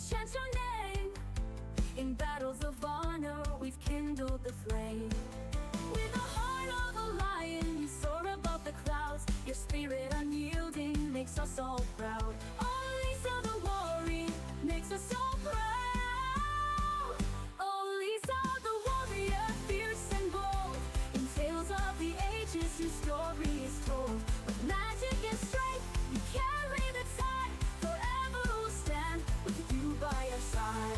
chant your name. In battles of honor, we've kindled the flame. With the heart of a lion, you soar above the clouds. Your spirit unyielding makes us all proud. Oh, Lisa the warrior makes us so proud. Oh, Lisa the warrior, fierce and bold. In tales of the ages, your story is told. With magic and strength, you carry the tide. Forever we'll stand with you by our side.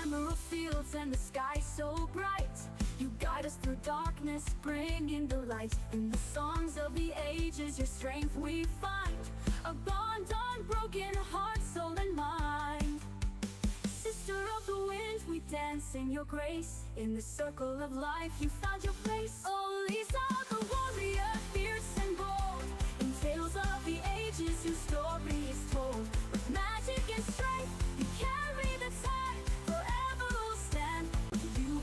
Emerald fields and the sky so bright, you guide us through darkness, bringing the light. In the songs of the ages, your strength we find. A bond unbroken, heart, soul, and mind. Sister of the wind, we dance in your grace. In the circle of life, you found your place. Oh, Lisa the warrior, fierce and bold. In tales of the ages, your story is told. With magic and strength, you carry the tide.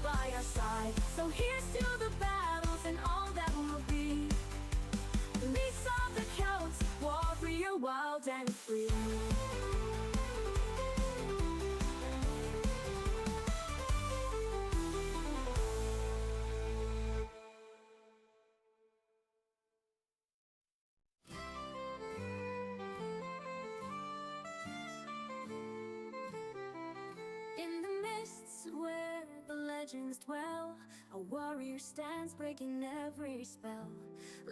By our side. So here's to the battles and all that will be. Lisa the Celts, warrior wild and free. In the mists where the legends dwell, a warrior stands breaking every spell.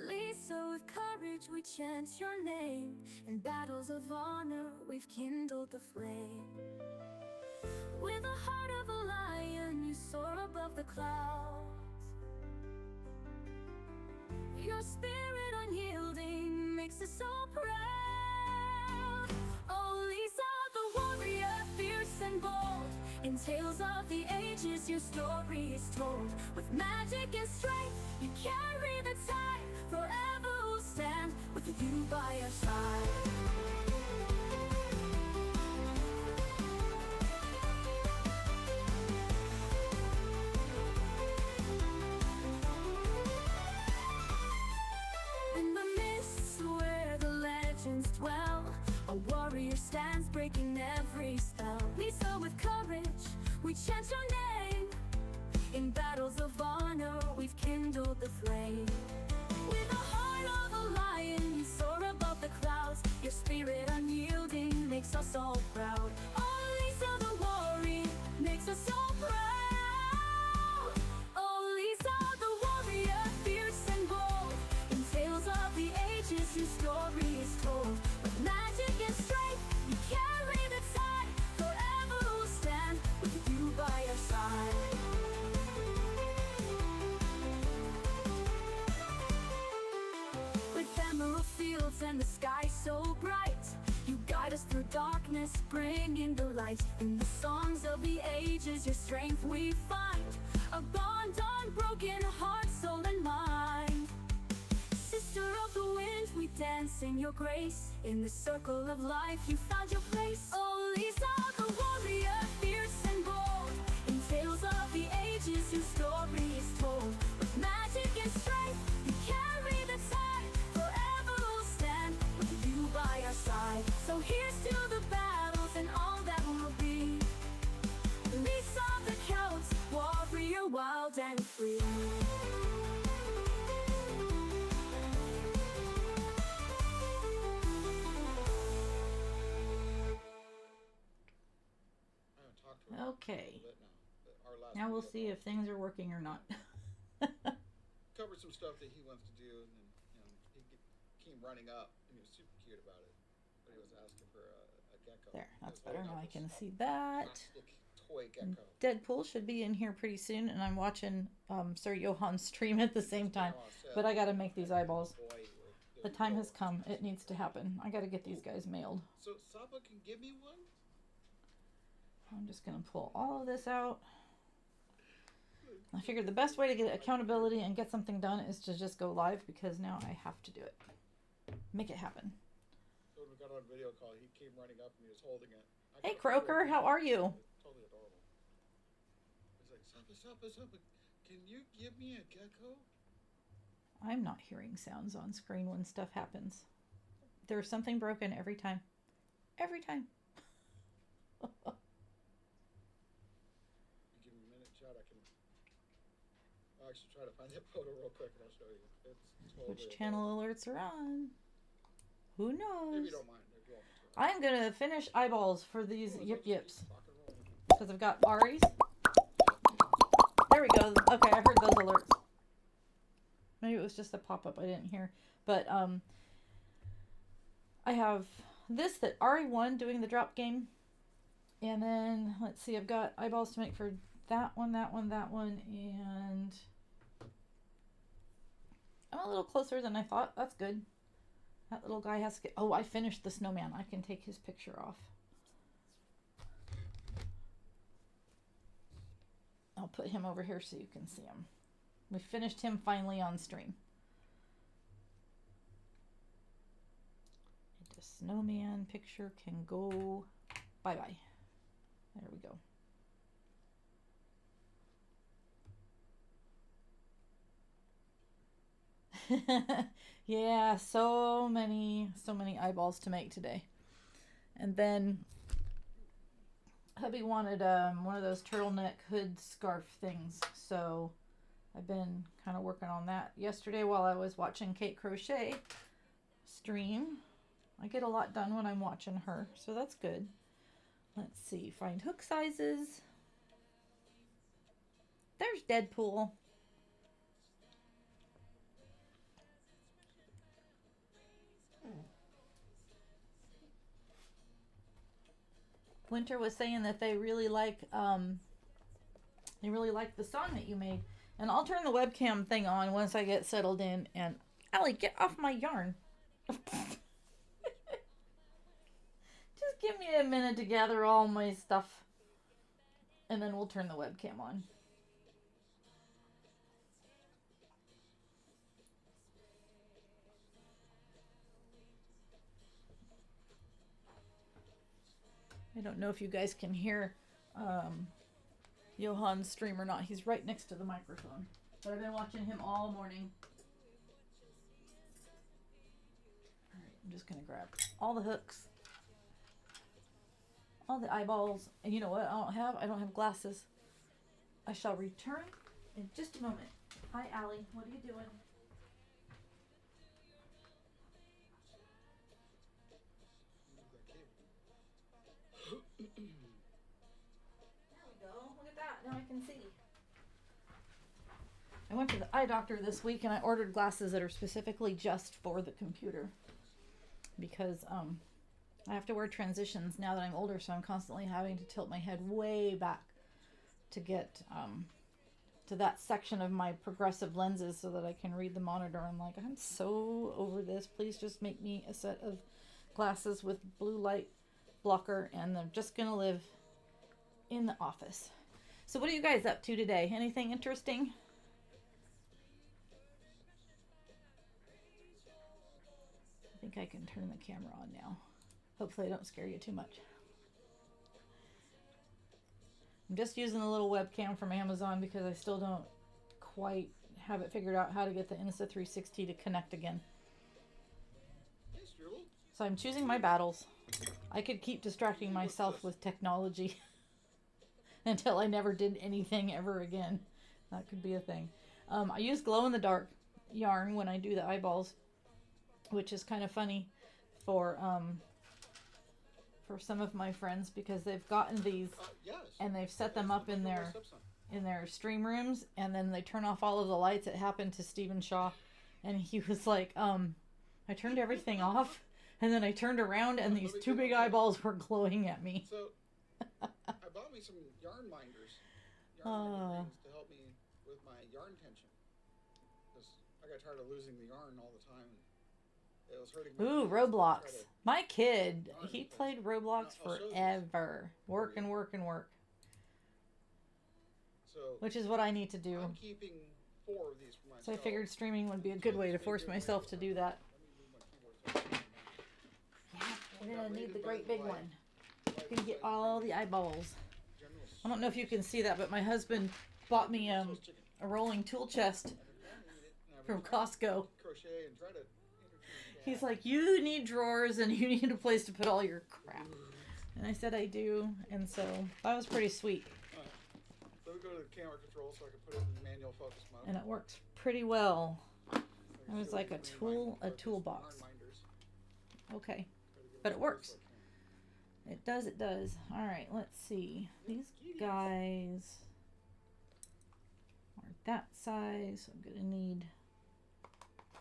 Lisa, with courage we chant your name. In battles of honor we've kindled the flame. With the heart of a lion you soar above the clouds. Your spirit unyielding makes us so proud. Oh, Lisa the warrior, fierce and bold. In tales of the ages, your story is told. With magic and strength, you carry the tide. Forever we'll stand with you by our side. In the mists where the legends dwell, a warrior stands breaking every spell. Lisa, with courage, we chant your name. In battles of honor, we've kindled the flame. With the heart of a lion, you soar above the clouds. Your spirit unyielding makes us all proud. Oh, Lisa the warrior makes us so proud. Oh, Lisa the warrior, fierce and bold. In tales of the ages, your story is told. With magic and strength, you carry the tide. Forever we'll stand with you by our side. With emerald fields and the sky so bright, you guide us through darkness, bringing the light. In the songs of the ages, your strength we find. A bond unbroken, heart, soul, and mind. Sister of the wind, we dance in your grace. In the circle of life, you found your place. Oh, Lisa the warrior, fierce and bold. In tales of the ages, your story is told. With magic and strength, you carry the tide. Forever we'll stand with you by our side. So here's to the battles and all that will be. Lisa the Celts, warrior wild and free. Okay, now we'll see if things are working or not. Covered some stuff that he wants to do, and then he came running up, and he was super cute about it. But he was asking for a gecko. There, that's better. Now I can see that. Plastic toy gecko. Deadpool should be in here pretty soon, and I'm watching Sir Johan stream at the same time. But I gotta make these eyeballs. The time has come. It needs to happen. I gotta get these guys mailed. So Saba can give me one? I'm just gonna pull all of this out. I figured the best way to get accountability and get something done is to just go live, because now I have to do it. Make it happen. So when we got on video call, he came running up and he was holding it. Hey Croaker, how are you? Totally adorable. He's like, Saba, can you give me a gecko? I'm not hearing sounds on screen when stuff happens. There's something broken every time. Every time. Give me a minute, Chad. I'll actually try to find that photo real quick and I'll show you. It's totally Which channel alerts are on? Who knows? If you don't mind. If you want me to. I'm going to finish eyeballs for these Oh, yip yips. rock and roll. Because I've got Ari's. There we go. Okay, I heard those alerts. Maybe it was just a pop-up I didn't hear. But I have this that Ari won doing the drop game. And then, let's see, I've got eyeballs to make for that one, and I'm a little closer than I thought. That's good. That little guy has to get... Oh, I finished the snowman. I can take his picture off. I'll put him over here so you can see him. We finished him finally on stream. And the snowman picture can go bye-bye. There we go. Yeah, so many eyeballs to make today. And then hubby wanted one of those turtleneck hood scarf things, so I've been kind of working on that yesterday while I was watching Kate Crochet stream. I get a lot done when I'm watching her, so that's good. Let's see, find hook sizes. There's Deadpool. Winter was saying that they really like the song that you made. And I'll turn the webcam thing on once I get settled in. And Allie, get off my yarn. Just give me a minute to gather all my stuff. And then we'll turn the webcam on. I don't know if you guys can hear Johan's stream or not. He's right next to the microphone. But I've been watching him all morning. Alright, I'm just going to grab all the hooks. All the eyeballs. And you know what I don't have glasses. I shall return in just a moment. Hi, Allie. What are you doing? There we go. Look at that. Now I can see. I went to the eye doctor this week and I ordered glasses that are specifically just for the computer. Because I have to wear transitions now that I'm older, so I'm constantly having to tilt my head way back to get to that section of my progressive lenses so that I can read the monitor. I'm like, I'm so over this. Please just make me a set of glasses with blue light blocker, and I'm just gonna live in the office. So what are you guys up to today? Anything interesting? I think I can turn the camera on now. Hopefully I don't scare you too much. I'm just using the little webcam from Amazon because I still don't quite have it figured out how to get the Insta360 to connect again. So I'm choosing my battles. I could keep distracting myself with technology until I never did anything ever again. That could be a thing. I use glow-in-the-dark yarn when I do the eyeballs, which is kind of funny for some of my friends because they've gotten these and they've set them up in their stream rooms, and then they turn off all of the lights. It happened to Stephen Shaw, and he was like, I turned everything off, and then I turned around and these two big eyeballs were glowing at me. So I bought me some yarn minders to help me with my yarn tension, because I got tired of losing the yarn all the time. It was hurting my Ooh, hands. Roblox. My kid, he played Roblox forever. Work and work and work. So Which is what I need to do. I'm keeping 4 of these for myself. So I figured streaming would be a good way to force myself to do that. We're going to need the great big one. You can get all the eyeballs. I don't know if you can see that, but my husband bought me a rolling tool chest from Costco. crochet and try to interchange He's that. like, you need drawers and you need a place to put all your crap. And I said I do, and so that was pretty sweet. Alright. So we go to the camera control so I can put it in manual focus mode. And it works pretty well. So I It was can like still a use tool- my a focus toolbox. yarn minders. Okay. Gotta give But as it close works. as I can. It does, it does. Alright, let's see. These guys are that size. I'm going to need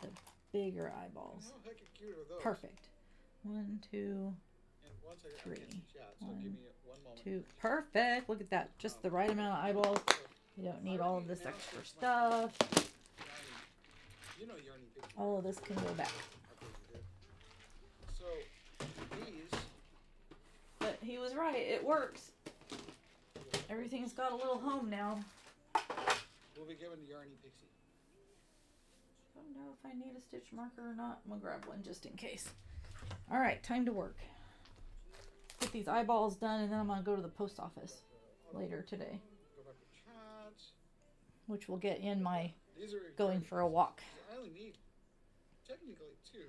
the bigger eyeballs. How heck cute are those? Perfect. 1, 2, And once I can't three. see chat, so One, give me one moment. 2. Perfect. Look at that. Just the right amount of eyeballs. You don't need all of this extra stuff. You know Yarny Pixie. All of this can go back. So these But he was right. It works. Everything's got a little home now. will be given to Yarny Pixie. I don't know if I need a stitch marker or not. I'm going to grab one just in case. Alright, time to work. Get these eyeballs done and then I'm going to go to the post office later today. Go back to chat. Which will get in my These are going for a walk. I only need technically two.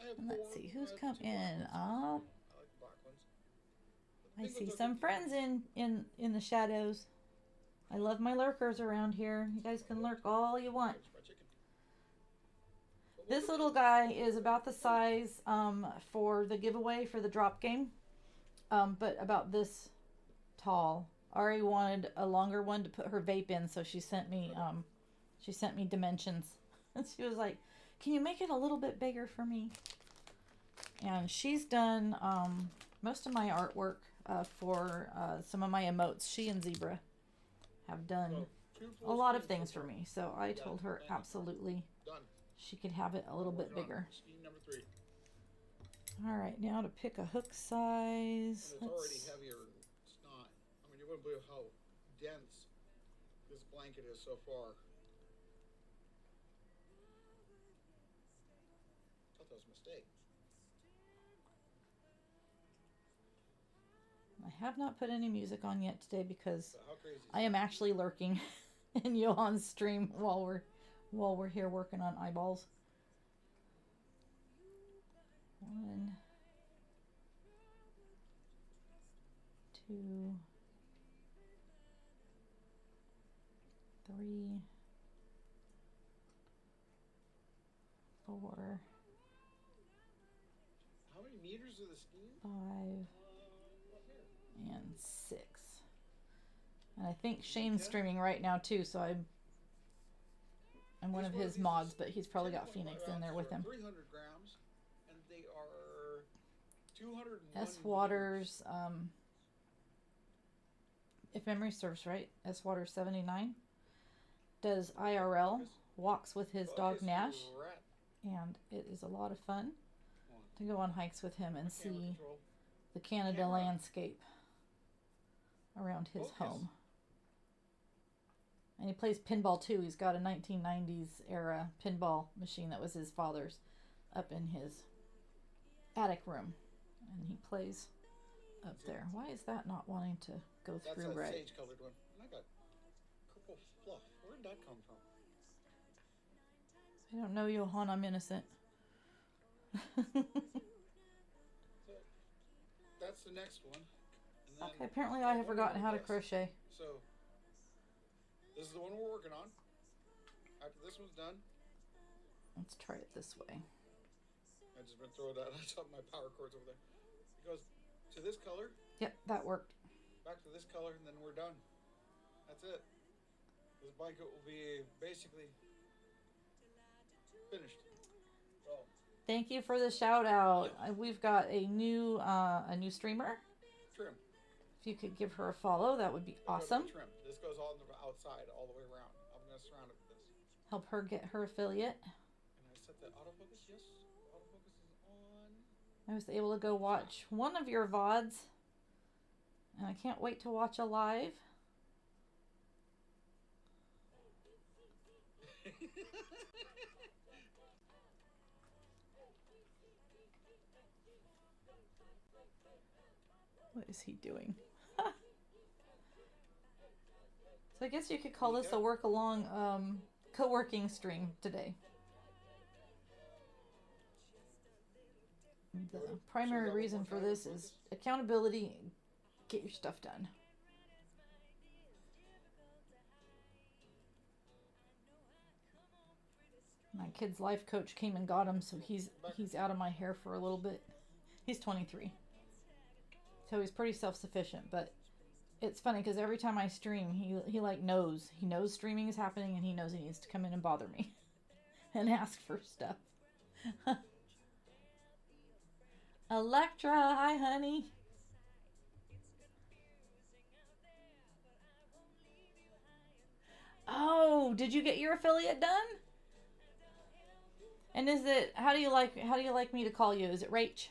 I have And let's four. see, who's I have come two black in? ones. Oh, I like the black ones. I Pink see ones are some good. friends in the shadows. I love my lurkers around here. You guys can lurk all you want. French fried chicken. This little guy is about the size for the giveaway for the drop game, but about this tall. Ari wanted a longer one to put her vape in, so she sent me dimensions. And she was like, "Can you make it a little bit bigger for me?" And she's done most of my artwork for some of my emotes. She and Zebra have done So, two a full lot of screens things so for far. me. So I told her absolutely Done. she could have it a little bit Working on bigger. Scheme number 3. All right, now to pick a hook And size. it's already heavier. It's not. I mean, you wouldn't believe how dense this blanket is so far. Thought that was a mistake. I have not put any music on yet today because But how crazy is I am actually lurking in Johan's stream while we're here working on eyeballs. 1, 2, 3, 4, How many meters of the scheme? 5, Up here. and 6. And I think Shane's streaming right now too, so I'm one of his mods, but he's probably got 10.5 Phoenix in there ounces with are him. 300 grams, and they are 201 S. Waters, if memory serves right, S. Waters 79 does IRL, walks with his dog Nash, and it is a lot of fun to go on hikes with him and see the Canada landscape around his home. And he plays pinball too. He's got a 1990s era pinball machine that was his father's up in his attic room. And he plays up there. Why is that not wanting to go That's through a right? sage colored one. And I got purple fluff. Where did that come from? I don't know, Johan, I'm innocent. So that's the next one. And then Okay, apparently I have forgotten how to crochet. So this is the one we're working on. After this one's done, Let's try it this way. I just been throwing that. I saw my power cords over there. It goes to this color, Yep, that worked. back to this color, and then we're done. That's it. This blanket will be basically finished. So Thank you for the shout out. We've got a new streamer. trim. If you could give her a follow, that would be awesome. Trim. This goes on the outside all the way around. I'm gonna surround it with this. Help her get her affiliate. And I set the autofocus. Yes, autofocus is on. I was able to go watch one of your VODs, and I can't wait to watch a live. What is he doing? So I guess you could call this a work along co-working stream today. The primary reason for this is accountability. Get your stuff done. My kid's life coach came and got him, so he's out of my hair for a little bit. He's 23, so he's pretty self-sufficient. But it's funny because every time I stream, he like knows streaming is happening, and he knows he needs to come in and bother me and ask for stuff. Electra, hi honey. Oh, did you get your affiliate done? And is it, how do you like me to call you? Is it Rach?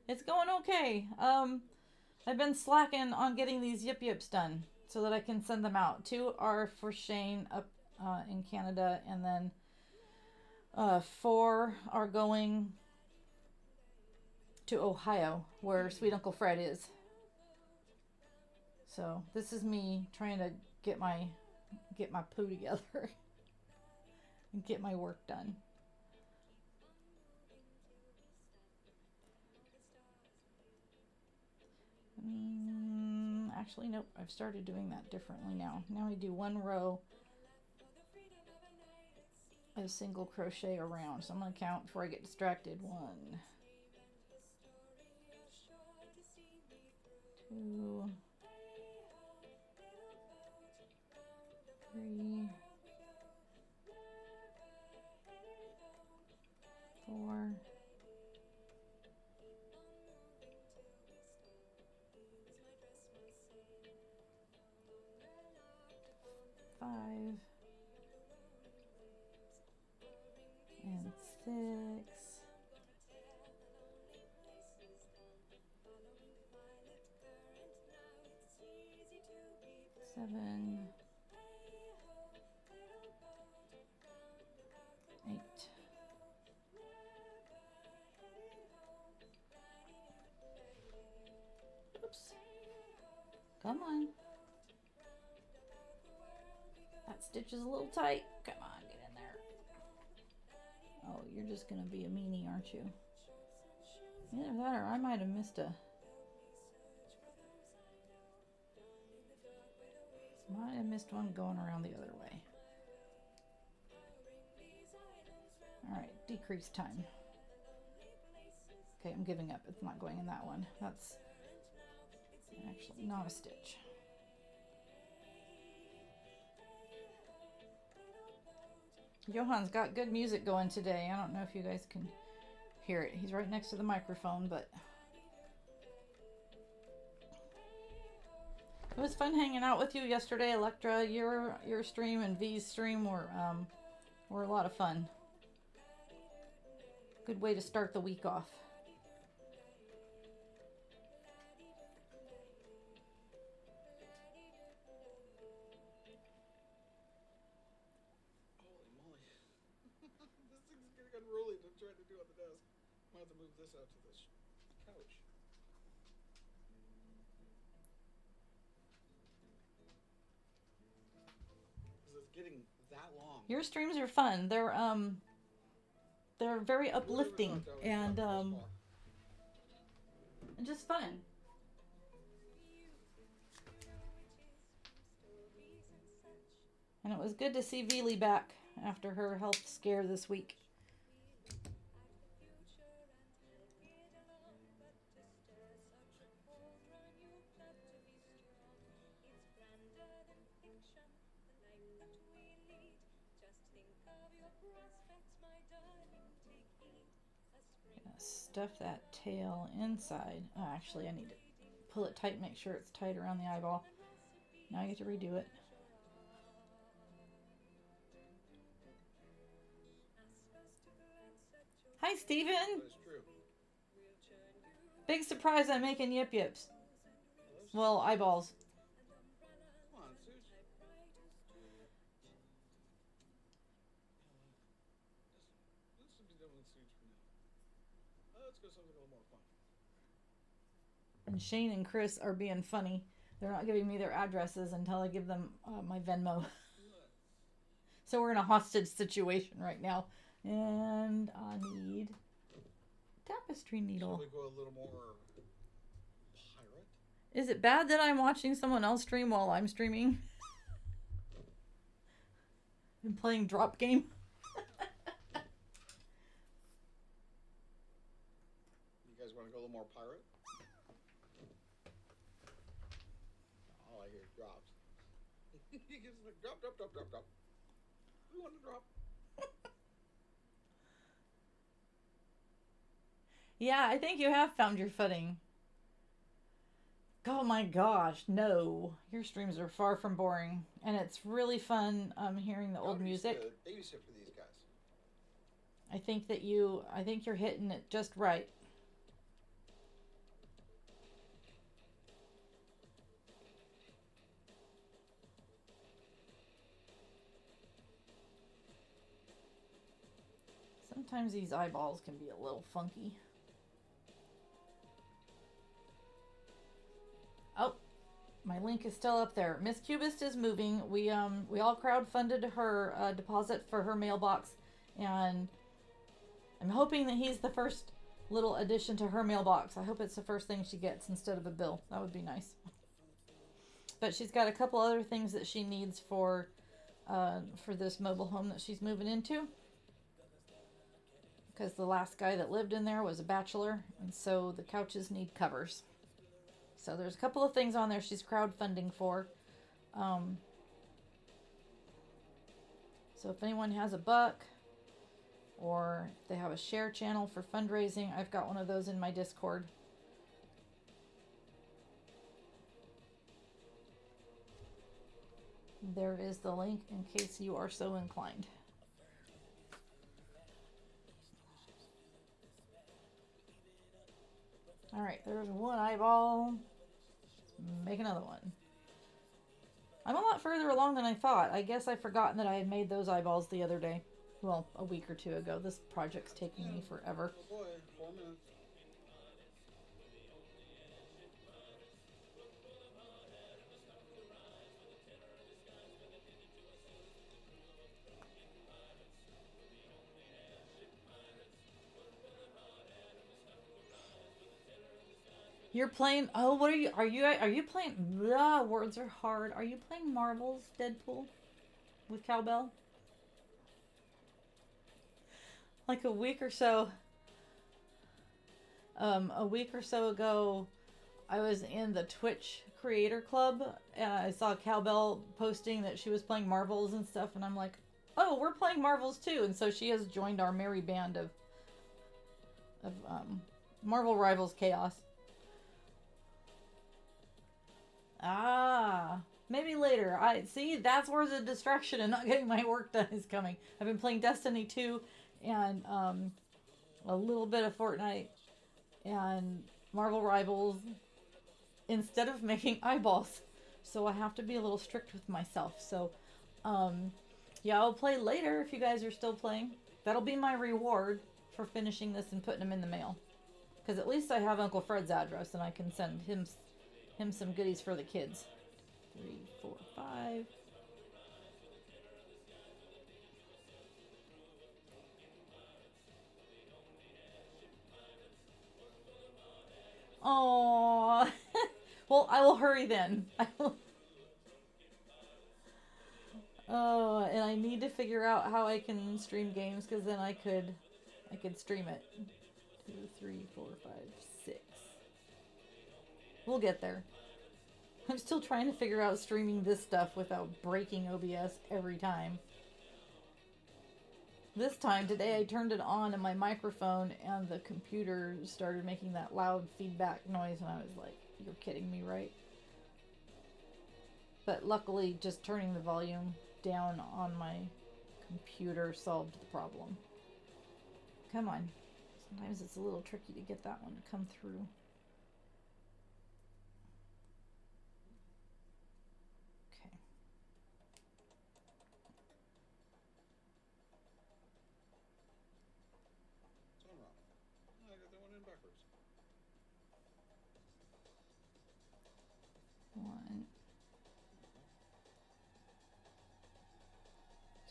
It's going okay. I've been slacking on getting these yips done so that I can send them out. 2 are for Shane up in Canada, and then 4 are going to Ohio, where Sweet Uncle Fred is. So this is me trying to get my poo together and get my work done. Actually, nope. I've started doing that differently now. Now I do 1 row of single crochet around. So I'm going to count before I get distracted. 1, 2, 3, 4, 5, and 6, 7, 8, 'oops, come on, that stitch is a little tight, come on, get in there. Oh, you're just gonna be a meanie, aren't you? Either that or I might have missed one going around the other way. Alright, decrease time. Okay, I'm giving up. It's not going in that one. That's actually not a stitch. Johan's got good music going today. I don't know if you guys can hear it. He's right next to the microphone, but it was fun hanging out with you yesterday, Electra. Your stream and V's stream were a lot of fun. Good way to start the week off. Holy moly. This thing's getting unruly to try to do on the desk. I'm going to have to move this out to this couch. Because it's getting that long. Your streams are fun. They're very uplifting and just fun. And it was good to see Veely back after her health scare this week. Stuff that tail inside. Oh, actually, I need to pull it tight, make sure it's tight around the eyeball. Now I get to redo it. Hi, Steven. That is true. Big surprise, I'm making yips. Well, eyeballs. Come on, Suze. This will be done with Suze for now. Let's go something a little more fun. And Shane and Chris are being funny. They're not giving me their addresses until I give them my Venmo. So we're in a hostage situation right now. And I need tapestry needle. Should we go a little more pirate? Is it bad that I'm watching someone else stream while I'm streaming? I'm playing drop game. You guys want to go a little more pirate? All I hear is drops. He gets like drop, drop, drop, drop, drop. We want to drop. Yeah, I think you have found your footing. Oh my gosh, no. Your streams are far from boring. And it's really fun hearing the old music. Babysit for these guys. I think you're hitting it just right. Sometimes these eyeballs can be a little funky. Oh, my link is still up there. Miss Cubist is moving. We all crowdfunded her deposit for her mailbox, and I'm hoping that he's the first little addition to her mailbox. I hope it's the first thing she gets instead of a bill. That would be nice. But she's got a couple other things that she needs for this mobile home that she's moving into. Because the last guy that lived in there was a bachelor, and so the couches need covers. So there's a couple of things on there she's crowdfunding for. So if anyone has a buck, or if they have a share channel for fundraising, I've got one of those in my Discord. There is the link in case you are so inclined. All right, there's one eyeball. Make another one. I'm a lot further along than I thought. I guess I've forgotten that I had made those eyeballs the other day. Well, a week or two ago. This project's taking me forever. Oh boy, 4 minutes. You're playing. Oh, what are you? Are you playing? Blah, words are hard. Are you playing Marvel's Deadpool with cowbell? Like a week or so. A week or so ago, I was in the Twitch Creator Club, and I saw Cowbell posting that she was playing Marvels and stuff, and I'm like, oh, we're playing Marvels too, and so she has joined our merry band of Marvel Rivals Chaos. Ah, maybe later. I see. That's where the distraction and not getting my work done is coming. I've been playing Destiny 2 and a little bit of Fortnite and Marvel Rivals instead of making eyeballs. So I have to be a little strict with myself. So yeah, I'll play later if you guys are still playing. That'll be my reward for finishing this and putting them in the mail. Because at least I have Uncle Fred's address and I can send him some goodies for the kids. 3, 4, 5. Oh, well, I will hurry then. Oh, and I need to figure out how I can stream games because then I could stream it. 2, 3, 4, 5, 6. We'll get there. I'm still trying to figure out streaming this stuff without breaking OBS every time. This time, today, I turned it on and my microphone and the computer started making that loud feedback noise and I was like, you're kidding me, right? But luckily, just turning the volume down on my computer solved the problem. Come on. Sometimes it's a little tricky to get that one to come through.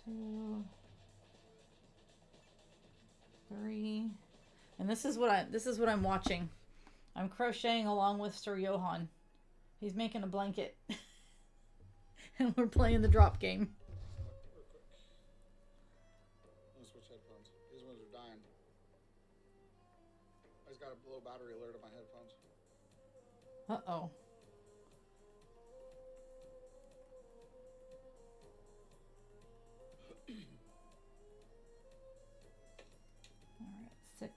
2, 3. And this is what I'm watching. I'm crocheting along with Sir Johan. He's making a blanket. And we're playing the drop game. Real quick. I'm gonna switch headphones. These ones are dying. I just got a low battery alert on my headphones. Uh-oh. All right, 6.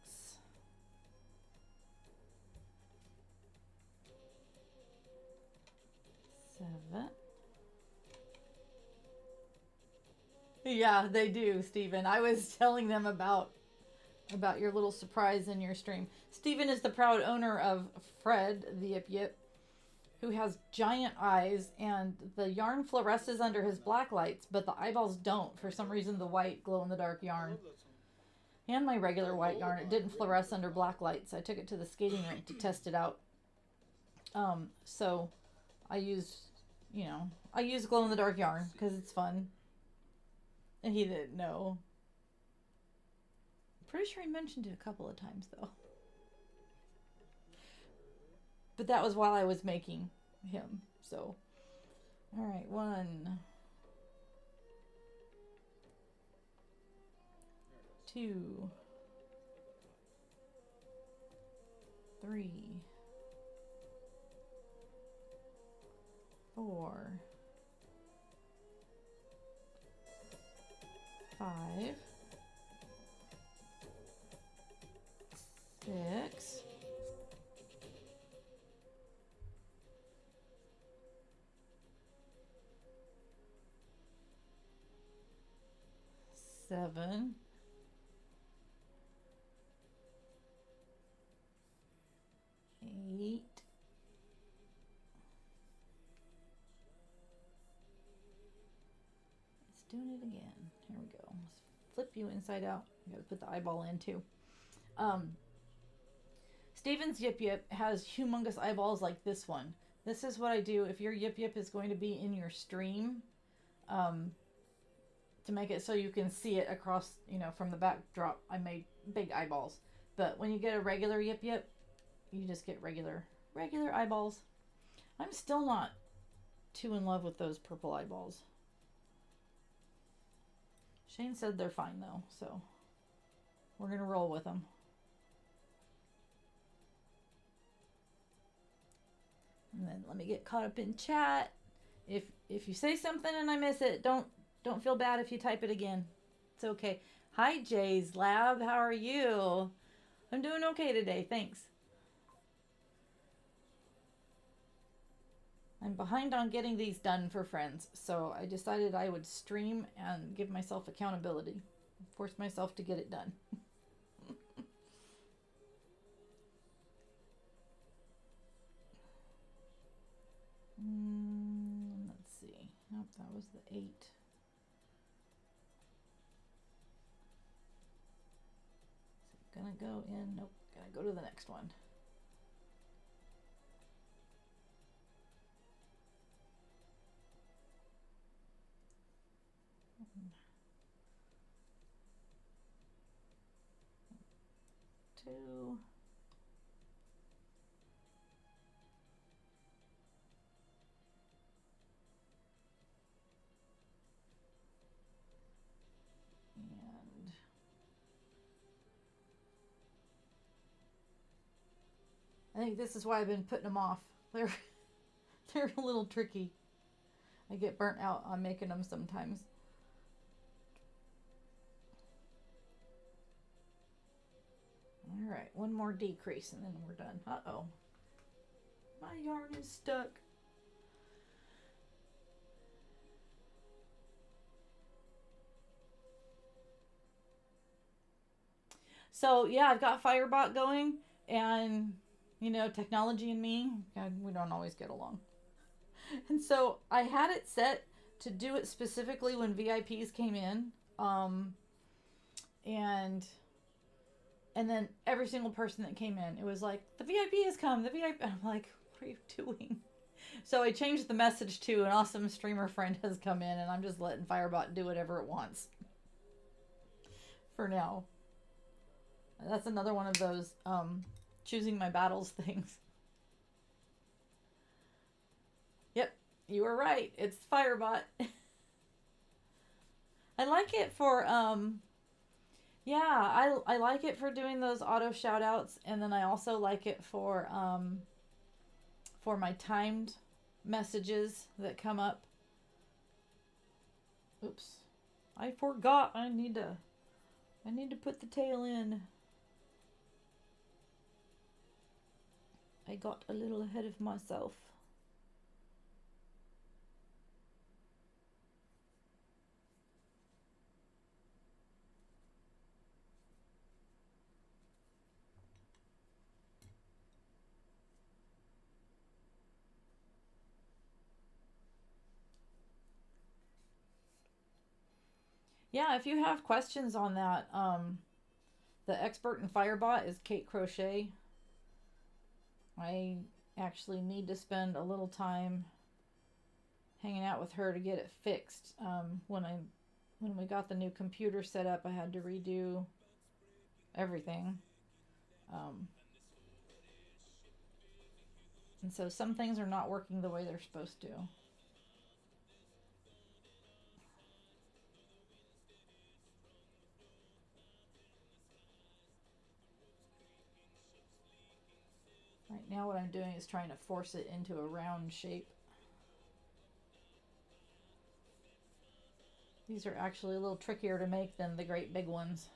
7. Yeah, they do, Stephen. I was telling them about your little surprise in your stream. Stephen is the proud owner of Fred, the Yip Yip, who has giant eyes, and the yarn fluoresces under his black lights, but the eyeballs don't. For some reason, the white glow-in-the-dark I yarn. love that song. And my regular white yarn, it didn't fluoresce under black lights. I took it to the skating rink to test it out. So I used, I used glow-in-the-dark yarn because it's fun. And he didn't know. Pretty sure he mentioned it a couple of times, though. But that was while I was making him, so. All right, 1, 2, 3, 4, 5, 6, 7, 8, doing it again. Here we go. Let's flip you inside out. I gotta put the eyeball in too. Steven's Yip Yip has humongous eyeballs like this one. This is what I do if your Yip Yip is going to be in your stream, to make it so you can see it across, from the backdrop. I made big eyeballs. But when you get a regular Yip Yip, you just get regular eyeballs. I'm still not too in love with those purple eyeballs. Shane said they're fine though, so we're gonna roll with them. And then let me get caught up in chat. If you say something and I miss it, don't feel bad if you type it again. It's okay. Hi Jay's Lab, how are you? I'm doing okay today, thanks. I'm behind on getting these done for friends, so I decided I would stream and give myself accountability. Force myself to get it done. Let's see. Nope, that was the 8. So gonna go in. Nope, gotta go to the next one. Two. And I think this is why I've been putting them off. They're a little tricky. I get burnt out on making them sometimes. All right, one more decrease and then we're done. Uh-oh. My yarn is stuck. So yeah, I've got Firebot going, and technology and me, God, we don't always get along. And so I had it set to do it specifically when VIPs came in, and then every single person that came in, it was like, the VIP has come, the VIP. I'm like, what are you doing? So I changed the message to an awesome streamer friend has come in, and I'm just letting Firebot do whatever it wants. For now. That's another one of those choosing my battles things. Yep, you were right. It's Firebot. I like it for yeah, I like it for doing those auto shout outs, and then I also like it for my timed messages that come up. Oops. I forgot. I need to put the tail in. I got a little ahead of myself. Yeah, if you have questions on that, the expert in Firebot is Kate Crochet. I actually need to spend a little time hanging out with her to get it fixed. When we got the new computer set up, I had to redo everything. And so some things are not working the way they're supposed to. Right now what I'm doing is trying to force it into a round shape. These are actually a little trickier to make than the great big ones.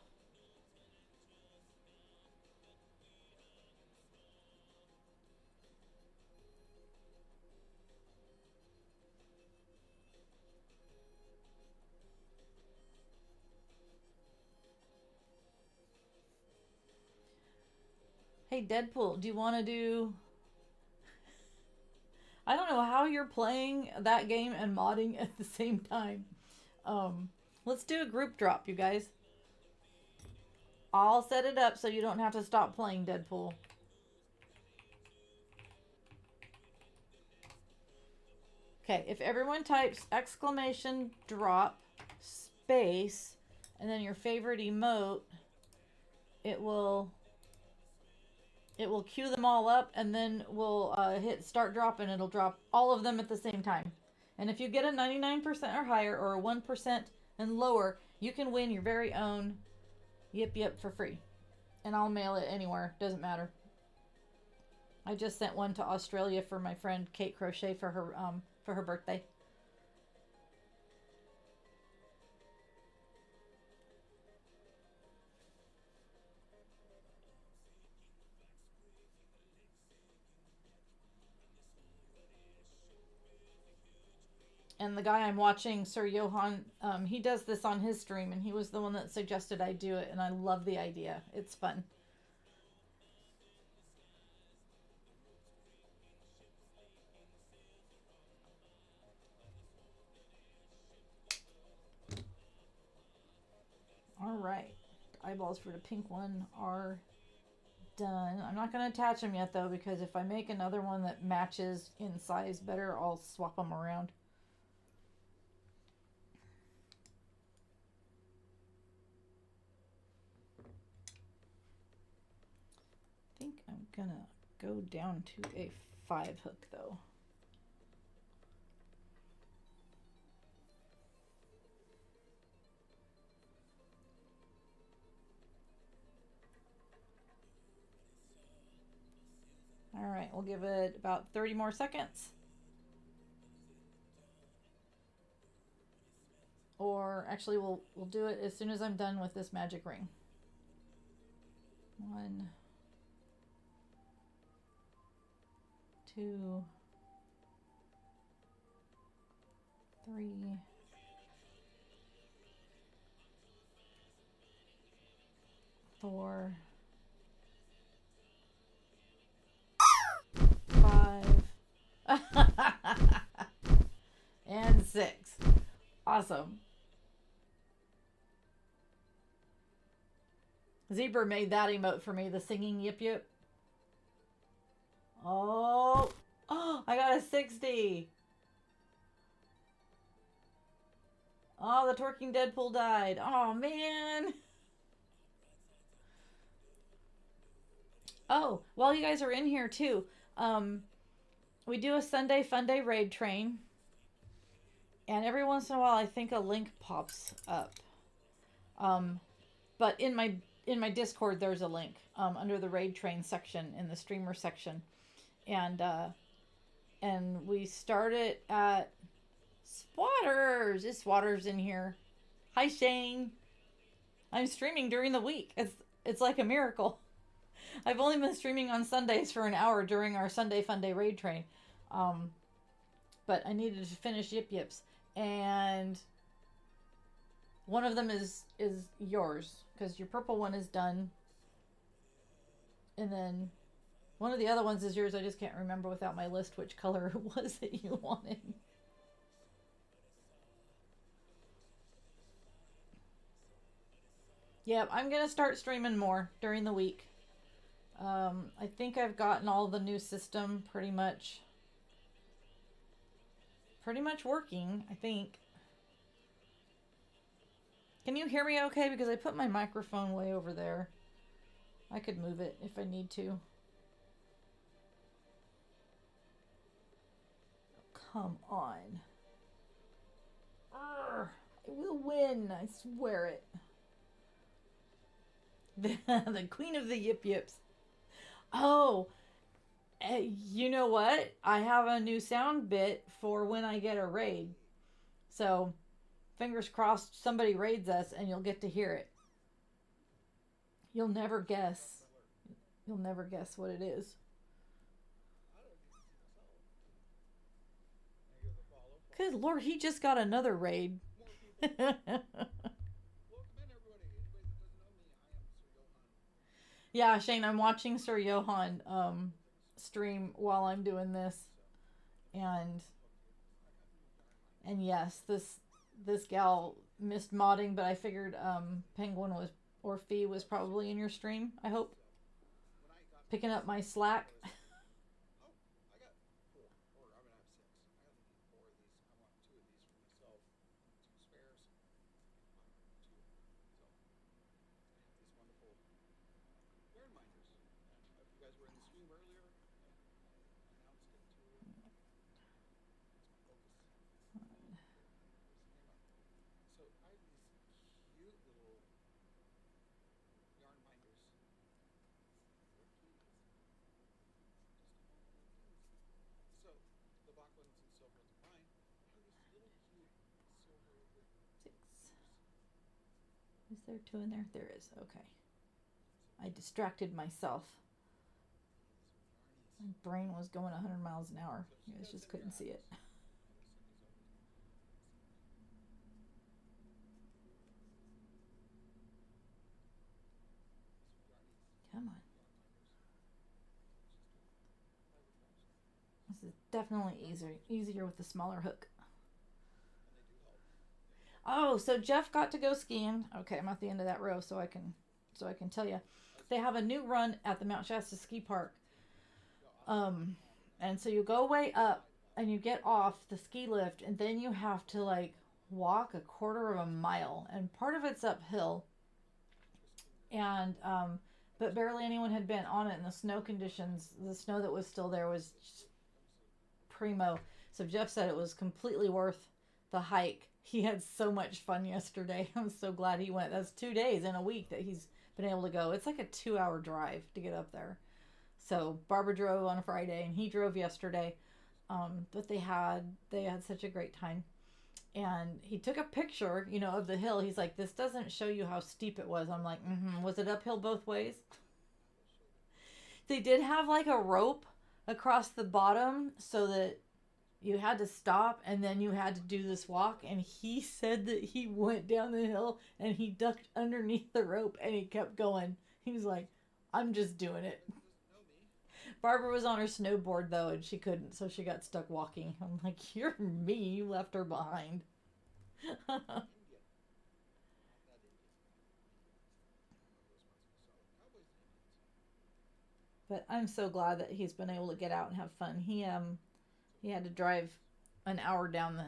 Hey Deadpool, do you want to do... I don't know how you're playing that game and modding at the same time. Let's do a group drop, you guys. I'll set it up so you don't have to stop playing, Deadpool. Okay, if everyone types exclamation drop space and then your favorite emote, it will queue them all up, and then we'll hit start drop, and it'll drop all of them at the same time. And if you get a 99% or higher, or a 1% and lower, you can win your very own Yip Yip for free. And I'll mail it anywhere, doesn't matter. I just sent one to Australia for my friend Kate Crochet for her birthday. And the guy I'm watching, Sir Johan, he does this on his stream, and he was the one that suggested I do it, and I love the idea. It's fun. All right. The eyeballs for the pink one are done. I'm not going to attach them yet, though, because if I make another one that matches in size better, I'll swap them around. I think I'm going to go down to a 5 hook, though. All right, we'll give it about 30 more seconds. Or actually, we'll do it as soon as I'm done with this magic ring. 1, 2, 3, 4, 5, and 6. Awesome. Zebra made that emote for me, the singing yip yip. Oh, Oh, I got a 60. Oh, the twerking Deadpool died. Oh, man. Oh, while you guys are in here, too, um, we do a Sunday Fun Day raid train. And every once in a while, I think a link pops up. Um, but in my Discord, there's a link under the raid train section in the streamer section, and we start it at Swatters. Is Swatters in here? Hi Shane. I'm streaming during the week. It's like a miracle. I've only been streaming on Sundays for an hour during our Sunday Fun Day raid train, um, but I needed to finish Yip Yips, and one of them is yours because your purple one is done, and then one of the other ones is yours. I just can't remember without my list which color it was that you wanted. Yep, I'm gonna start streaming more during the week. I think I've gotten all the new system pretty much working, I think. Can you hear me okay? Because I put my microphone way over there. I could move it if I need to. Come on. Urgh, I will win, I swear it. The queen of the Yip Yips. Oh, you know what? I have a new sound bit for when I get a raid. So, fingers crossed somebody raids us and you'll get to hear it. You'll never guess. You'll never guess what it is. Good Lord, he just got another raid. Yeah, Shane, I'm watching Sir Johan stream while I'm doing this, and yes, this gal missed modding, but I figured Penguin was or Fee was probably in your stream. I hope picking up my slack. Is there two in there? There is. Okay. I distracted myself. My brain was going 100 miles an hour. You guys just couldn't see it. Come on. This is definitely easier with the smaller hook. Oh, so Jeff got to go skiing. Okay, I'm at the end of that row, so I can tell you, they have a new run at the Mount Shasta Ski Park. And so you go way up and you get off the ski lift, and then you have to like walk a quarter of a mile, and part of it's uphill. And but barely anyone had been on it, and the snow that was still there was just primo. So Jeff said it was completely worth the hike. He had so much fun yesterday. I'm so glad he went. That's 2 days in a week that he's been able to go. It's like a 2-hour drive to get up there. So Barbara drove on a Friday and he drove yesterday. But they had such a great time. And he took a picture, of the hill. He's like, this doesn't show you how steep it was. I'm like, was it uphill both ways? They did have like a rope across the bottom so that you had to stop and then you had to do this walk. And he said that he went down the hill and he ducked underneath the rope and he kept going. He was like, I'm just doing it. Barbara was on her snowboard though and she couldn't, so she got stuck walking. I'm like, you're me, you left her behind. But I'm so glad that he's been able to get out and have fun. He had to drive an hour down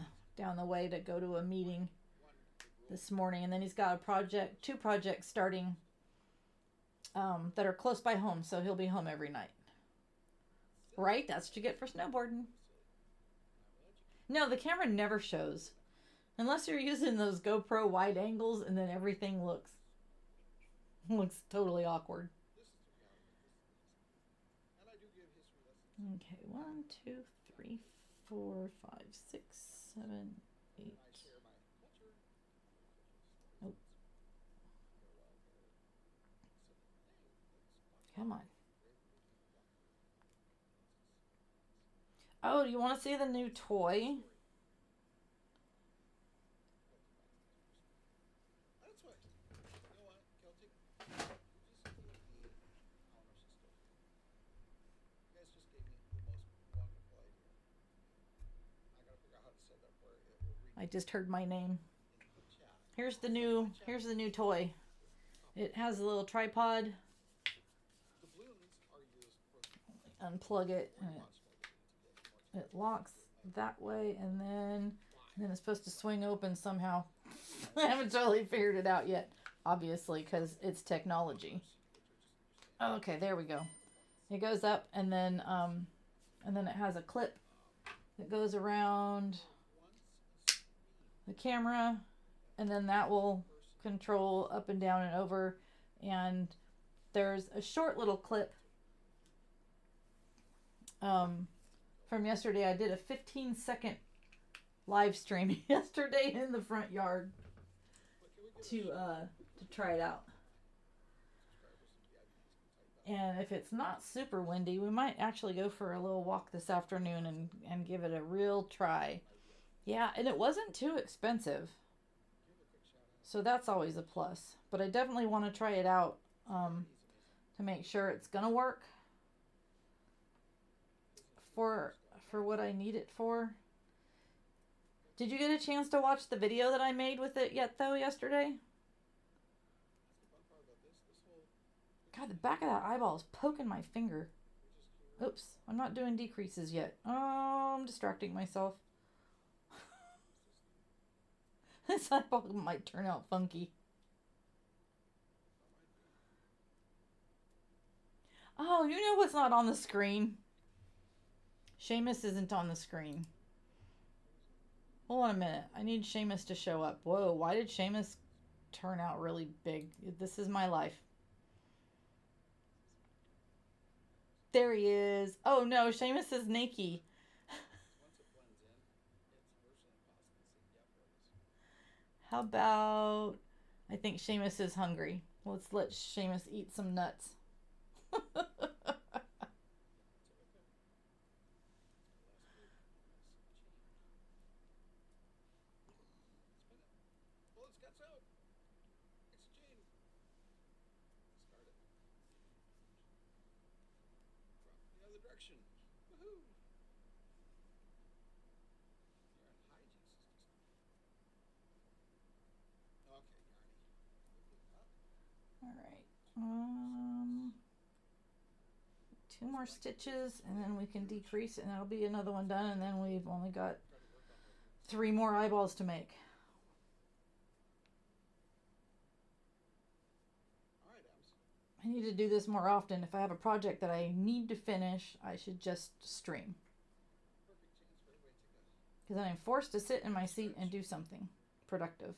the way to go to a meeting this morning, and then he's got two projects starting that are close by home, so he'll be home every night. Right? That's what you get for snowboarding. No, the camera never shows. Unless you're using those GoPro wide angles, and then everything looks totally awkward. Okay, 1, 2, 3, 4, 5, 6, 7, 8. Nope. Come on. Oh, do you want to see the new toy? I just heard my name. Here's the new toy. It has a little tripod. Unplug it, and it locks that way, and then it's supposed to swing open somehow. I haven't totally figured it out yet, obviously, because it's technology. Okay, there we go. It goes up, and then it has a clip that goes around the camera, and then that will control up and down and over. And there's a short little clip from yesterday. I did a 15-second live stream yesterday in the front yard to try it out. And if it's not super windy, we might actually go for a little walk this afternoon and give it a real try. Yeah, and it wasn't too expensive, so that's always a plus. But I definitely want to try it out to make sure it's gonna work for what I need it for. Did you get a chance to watch the video that I made with it yet, though, yesterday? God, the back of that eyeball is poking my finger. Oops, I'm not doing decreases yet. Oh, I'm distracting myself. This eyeball might turn out funky. Oh, you know what's not on the screen? Seamus isn't on the screen. Hold on a minute. I need Seamus to show up. Whoa, why did Seamus turn out really big? This is my life. There he is. Oh no, Seamus is naked. How about... I think Seamus is hungry. Let's let Seamus eat some nuts. Alright. 2 more stitches, and then we can decrease, and that'll be another one done, and then we've only got 3 more eyeballs to make. I need to do this more often. If I have a project that I need to finish, I should just stream. Because then I'm forced to sit in my seat and do something productive.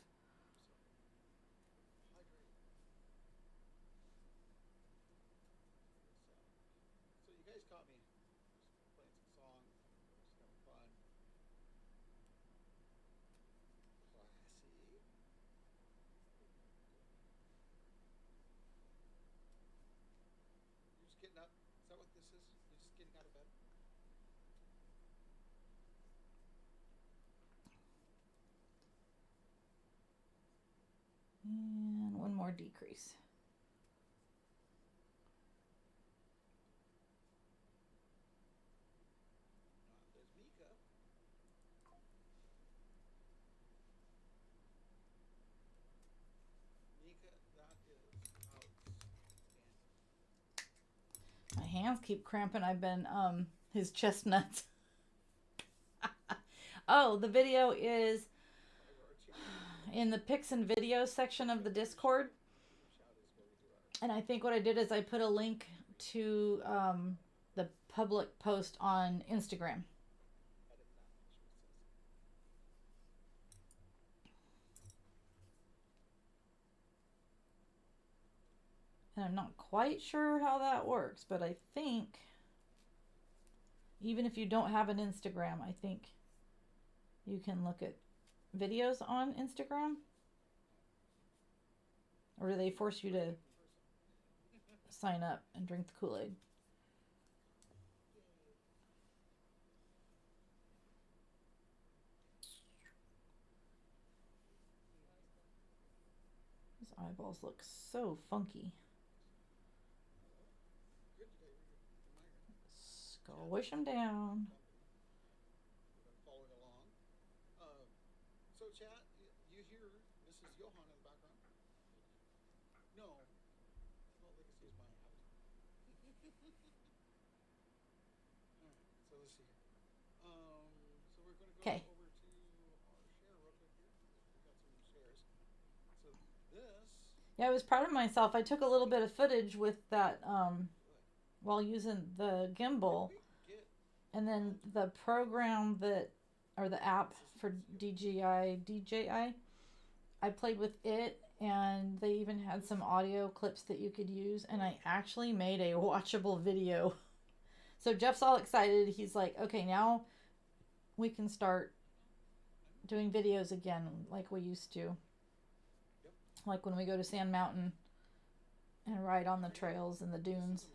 Getting up? Is that what this is? You're just getting out of bed? And 1 more decrease. There's Mika. Mika, that is outstanding. My hands keep cramping. I've been his chestnuts. Oh, the video is in the pics and videos section of the Discord. And I think what I did is I put a link to the public post on Instagram. And I'm not quite sure how that works, but I think even if you don't have an Instagram, I think you can look at videos on Instagram. Or do they force you to sign up and drink the Kool-Aid? His eyeballs look so funky. Squish them down. Following along. So, chat, you hear Mrs. Johan in the background? No. Well, Legacy is my avatar. Alright, so let's see here. So we're going to go Okay. over to our share real quick here. We've got some shares. So this. Yeah, I was proud of myself. I took a little bit of footage with that while using the gimbal, and then the program that, or the app for DJI, I played with it, and they even had some audio clips that you could use, and I actually made a watchable video. So Jeff's all excited. He's like, okay, now we can start doing videos again like we used to. Like when we go to Sand Mountain and ride on the trails and the dunes.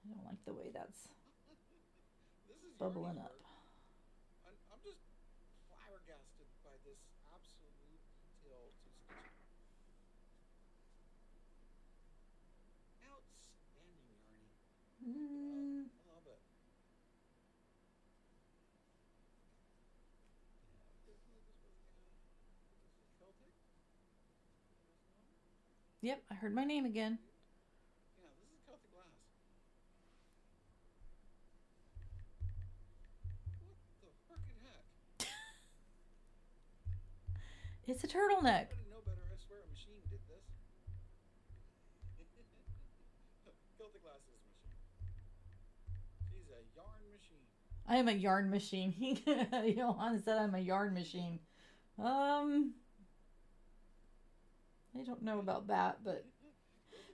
I don't like the way that's bubbling up. I'm just flabbergasted by this absolute detail to stitching. Outstanding, Yarny. I love it. Yep, I heard my name again. Yeah, this is Celtic glass. What the frickin' heck? It's a turtleneck. I didn't know better. I swear a machine did this. Celtic glass is a machine. She's a yarn machine. I am a yarn machine. Johan said I'm a yarn machine. I don't know about that, but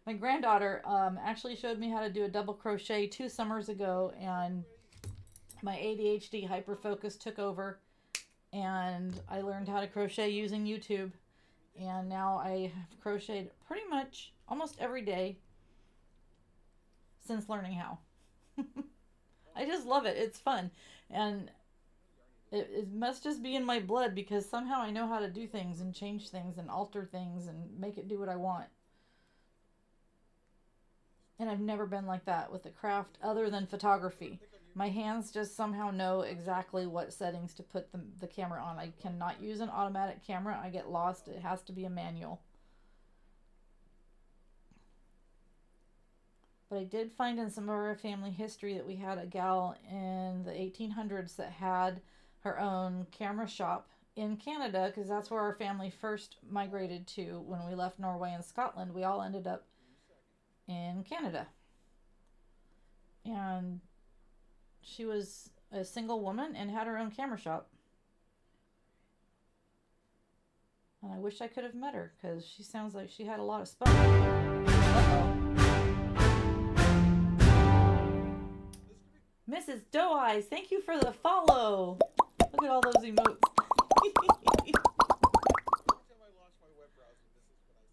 my granddaughter actually showed me how to do a double crochet 2 summers ago, and my ADHD hyperfocus took over, and I learned how to crochet using YouTube, and now I have crocheted pretty much almost every day since learning how. I just love it. It's fun, and it must just be in my blood, because somehow I know how to do things and change things and alter things and make it do what I want. And I've never been like that with the craft other than photography. My hands just somehow know exactly what settings to put the camera on. I cannot use an automatic camera. I get lost. It has to be a manual. But I did find in some of our family history that we had a gal in the 1800s that had her own camera shop in Canada, because that's where our family first migrated to when we left Norway and Scotland. We all ended up in Canada. And she was a single woman and had her own camera shop. And I wish I could have met her, because she sounds like she had a lot of spunk. Uh-oh. Mrs. Doe Eyes, thank you for the follow. Look at all those emotes. Every time I launch my web browser, this is what I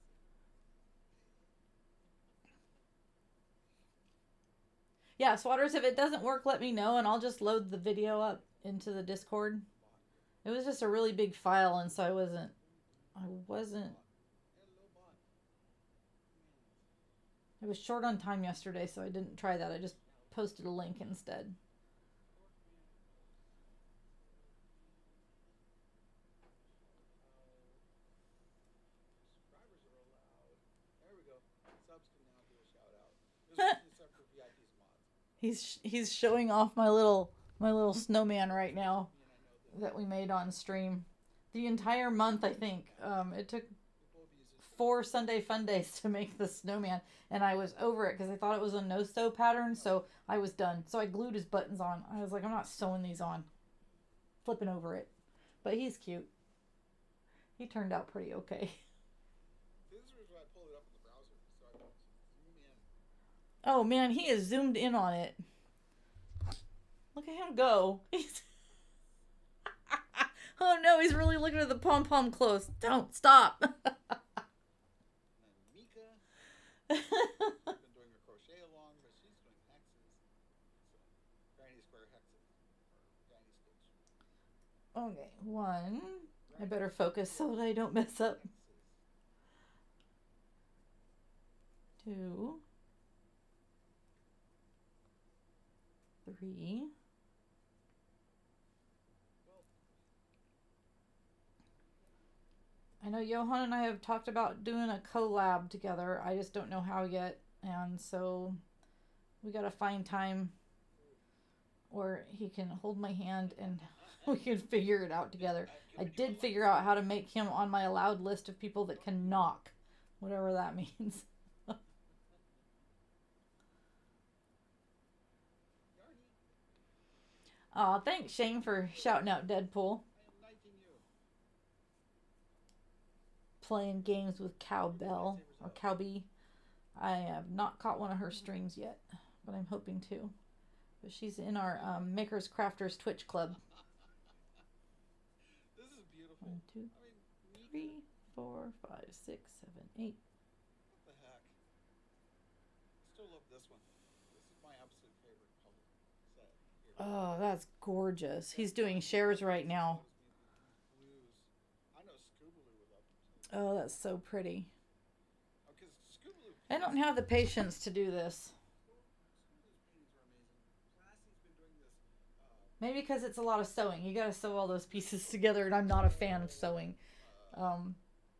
see. Yeah, Swatters, if it doesn't work, let me know, and I'll just load the video up into the Discord. It was just a really big file, and so I wasn't. I was short on time yesterday, so I didn't try that. I just posted a link instead. subs can now do a shout out. This is except for VIP's mods. He's showing off my little snowman right now that we made on stream. The entire month, I think. It took 4 Sunday fun days to make the snowman, and I was over it because I thought it was a no-sew pattern, so I was done. So I glued his buttons on. I was like, I'm not sewing these on. Flipping over it. But he's cute. He turned out pretty okay. This is why I pulled it up in the browser, so I can zoom in. Oh man, he is zoomed in on it. Look at him go. He's oh no, he's really looking at the pom-pom close. Don't stop. And Mika. I've been doing a crochet along, but she's doing hexes. So, granny square hexes. Or granny stitch. Okay, 1. I better focus so that I don't mess up. 2. 3. I know Johan and I have talked about doing a collab together. I just don't know how yet. And so we got to find time where he can hold my hand and we can figure it out together. I did figure out how to make him on my allowed list of people that can knock, whatever that means. Aw, thanks Shane for shouting out Deadpool. Playing games with Cowbell or Cowbee. I have not caught one of her streams yet, but I'm hoping to. But she's in our Makers Crafters Twitch club. This is beautiful. 1, 2, 3, 4, 5, 6, 7, 8. What the heck? Still love this one. This is my absolute favorite color set. Here. Oh, that's gorgeous. He's doing shares right now. Blues. I know Scoobaloo would love them. Oh, that's so pretty. Because Scoobaloo. I don't have the patience to do this. Scoobaloo's paintings are amazing. Classy's been doing this. Maybe because it's a lot of sewing. You gotta sew all those pieces together, and I'm not a fan of sewing.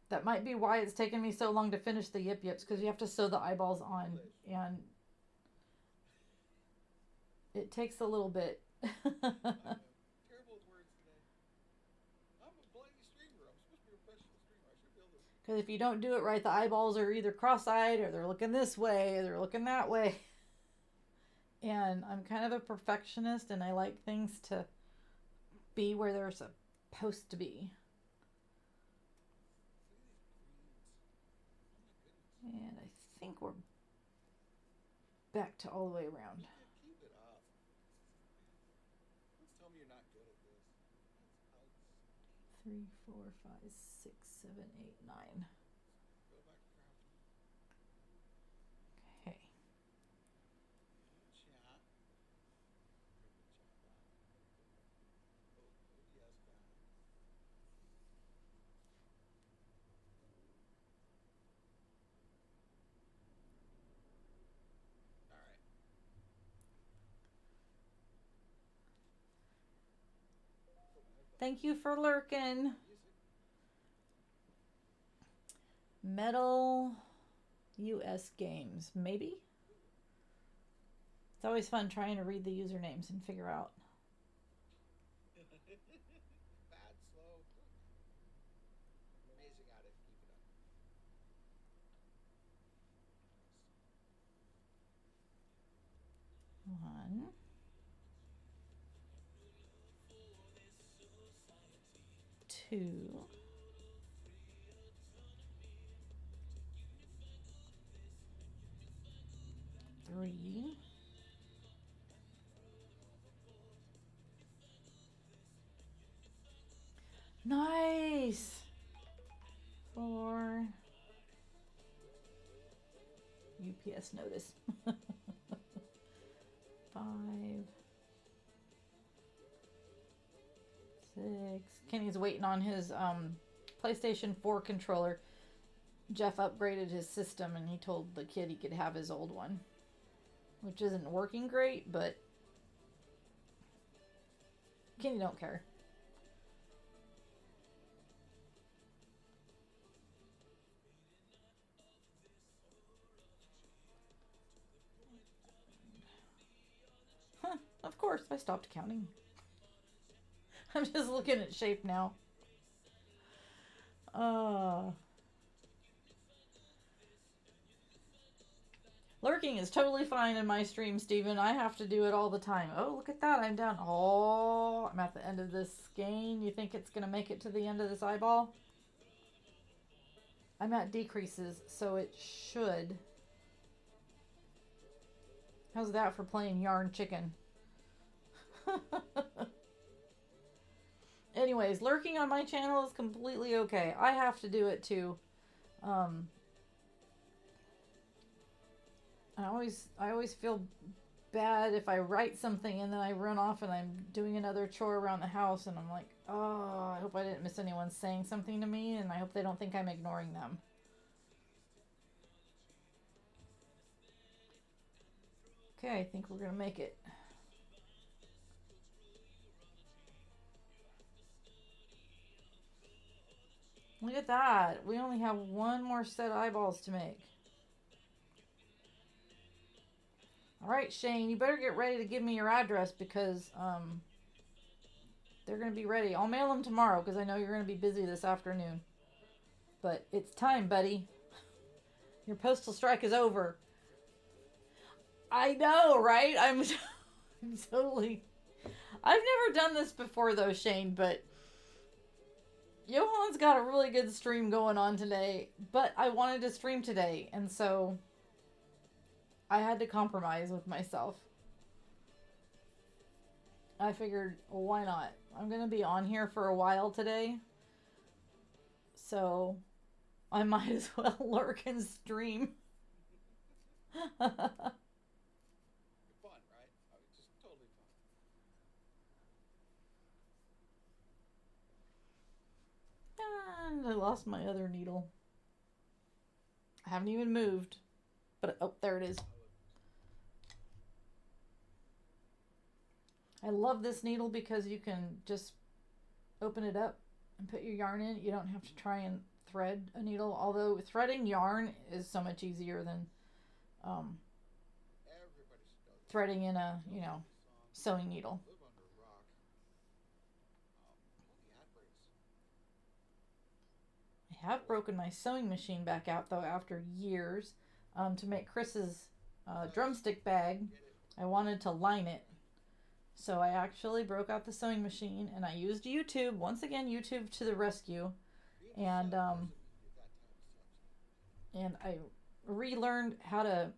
That might be why it's taken me so long to finish the Yip Yips, because you have to sew the eyeballs on, and it takes a little bit. Terrible with words today. I'm a bloody streamer. I'm supposed to be a professional streamer. I should be able to. Because if you don't do it right, the eyeballs are either cross-eyed, or they're looking this way, or they're looking that way. And I'm kind of a perfectionist, and I like things to be where they're supposed to be. And I think we're back to all the way around. Keep it up. Please tell me you're not good at this. 3, 4, 5, 6, 7, 8, 9. Go back to crafting. Okay. Chat. Oh, yes, back. All right. Thank you for lurking. Metal US Games, maybe? It's always fun trying to read the usernames and figure out. Bad, slow. Amazing at it. Keep it up. 1. 2. 3. 'Nice! 4. UPS notice. 5. 6. Kenny's waiting on his PlayStation 4 controller. Jeff upgraded his system and he told the kid he could have his old one, which isn't working great, but Kenny don't care. course, I stopped counting. I'm just looking at shape now. Lurking is totally fine in my stream, Steven. I have to do it all the time. Oh, look at that. I'm down. Oh, I'm at the end of this skein. You think it's going to make it to the end of this eyeball? I'm at decreases, so it should. How's that for playing yarn chicken? Anyways, lurking on my channel is completely okay. I have to do it too. I always feel bad if I write something and then I run off and I'm doing another chore around the house and I'm like, oh, I hope I didn't miss anyone saying something to me, and I hope they don't think I'm ignoring them. Okay, I think we're gonna make it. Look at that. We only have one more set of eyeballs to make. All right, Shane, you better get ready to give me your address because they're going to be ready. I'll mail them tomorrow because I know you're going to be busy this afternoon. But it's time, buddy. Your postal strike is over. I know, right? I'm totally... I've never done this before though, Shane, but Johan's got a really good stream going on today, but I wanted to stream today, and so I had to compromise with myself. I figured, well, why not? I'm going to be on here for a while today, so I might as well lurk and stream. Fun, right? I mean, just totally fun. And I lost my other needle. I haven't even moved, but oh, there it is. I love this needle because you can just open it up and put your yarn in. You don't have to try and thread a needle, although threading yarn is so much easier than threading in a, you know, sewing needle. I have broken my sewing machine back out though after years to make Chris's drumstick bag. I wanted to line it. So I actually broke out the sewing machine and I used YouTube, once again YouTube to the rescue, and I relearned how to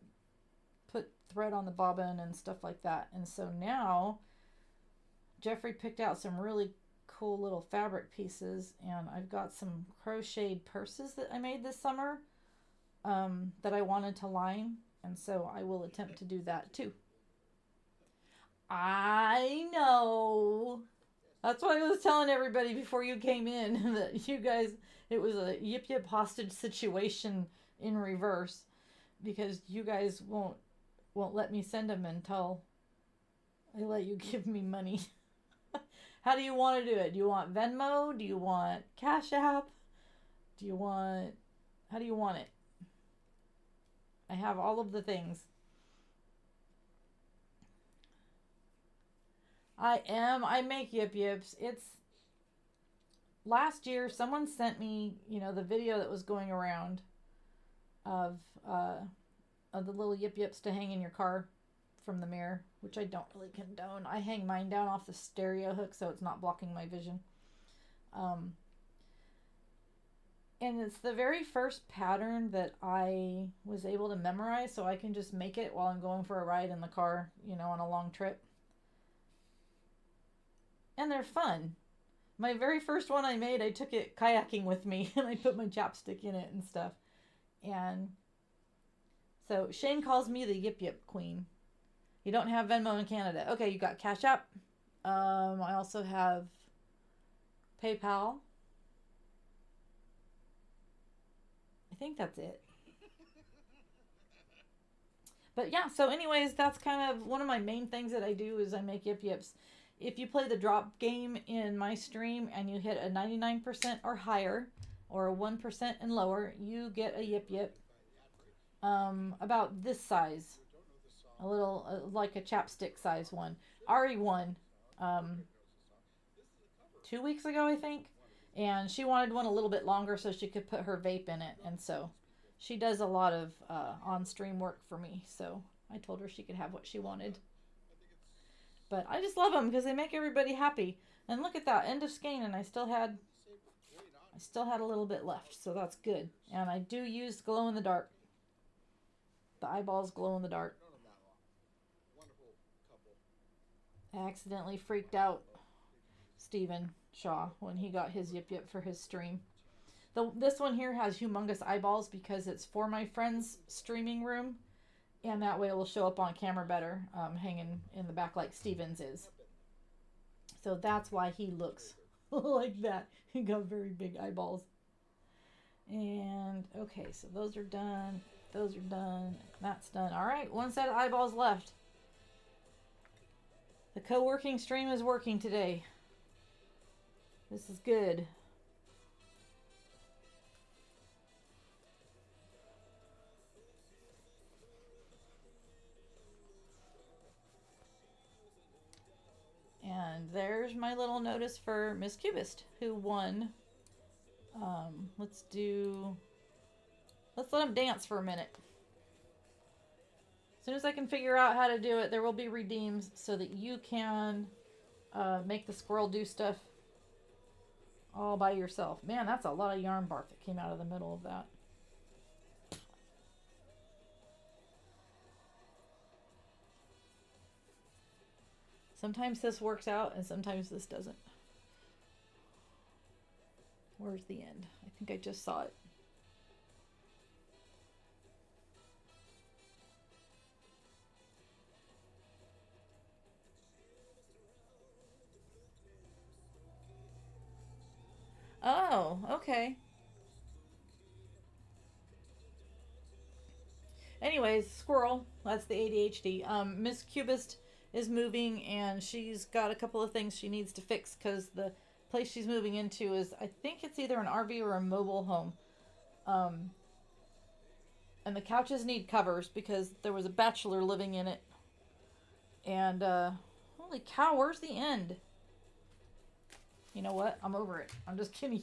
put thread on the bobbin and stuff like that. And so now Jeffrey picked out some really cool little fabric pieces, and I've got some crocheted purses that I made this summer that I wanted to line, and so I will attempt to do that too. I know. That's what I was telling everybody before you came in, that you guys, it was a yip yip hostage situation in reverse, because you guys won't let me send them until I let you give me money. How do you want to do it? Do you want Venmo? Do you want Cash App? How do you want it? I have all of the things. I make yip yips. It's last year someone sent me, you know, the video that was going around of the little yip yips to hang in your car from the mirror, which I don't really condone. I hang mine down off the stereo hook so it's not blocking my vision. And it's the very first pattern that I was able to memorize, so I can just make it while I'm going for a ride in the car, you know, on a long trip. And they're fun. My very first one I made, I took it kayaking with me and I put my chapstick in it and stuff. And so Shane calls me the Yip Yip Queen. You don't have Venmo in Canada. Okay, you got Cash App. I also have PayPal. I think that's it. But yeah, so anyways, that's kind of one of my main things that I do is I make yip yips. If you play the drop game in my stream and you hit a 99% or higher, or a 1% and lower, you get a yip yip about this size. a little like a chapstick size one. Ari won 2 weeks ago, I think, and she wanted one a little bit longer so she could put her vape in it, and so she does a lot of on-stream work for me, so I told her she could have what she wanted. But I just love them because they make everybody happy. And look at that, end of skein, and I still had a little bit left, so that's good. And I do use glow in the dark. The eyeballs glow in the dark. I accidentally freaked out Stephen Shaw when he got his Yip Yip for his stream. This one here has humongous eyeballs because it's for my friend's streaming room, and that way it will show up on camera better, hanging in the back like Steven's is. So that's why he looks like that. He got very big eyeballs. And okay, so those are done. Those are done. That's done. All right, one set of eyeballs left. The co-working stream is working today. This is good. And there's my little notice for Miss Cubist, who won. Let's let him dance for a minute. As soon as I can figure out how to do it, there will be redeems so that you can make the squirrel do stuff all by yourself. Man, that's a lot of yarn bark that came out of the middle of that. Sometimes this works out and sometimes this doesn't. Where's the end? I think I just saw it. Oh, okay. Anyways, squirrel. That's the ADHD. Miss Cubist is moving and she's got a couple of things she needs to fix because the place she's moving into is, I think it's either an RV or a mobile home. And the couches need covers because there was a bachelor living in it. And holy cow, where's the end? You know what? I'm over it. I'm just gonna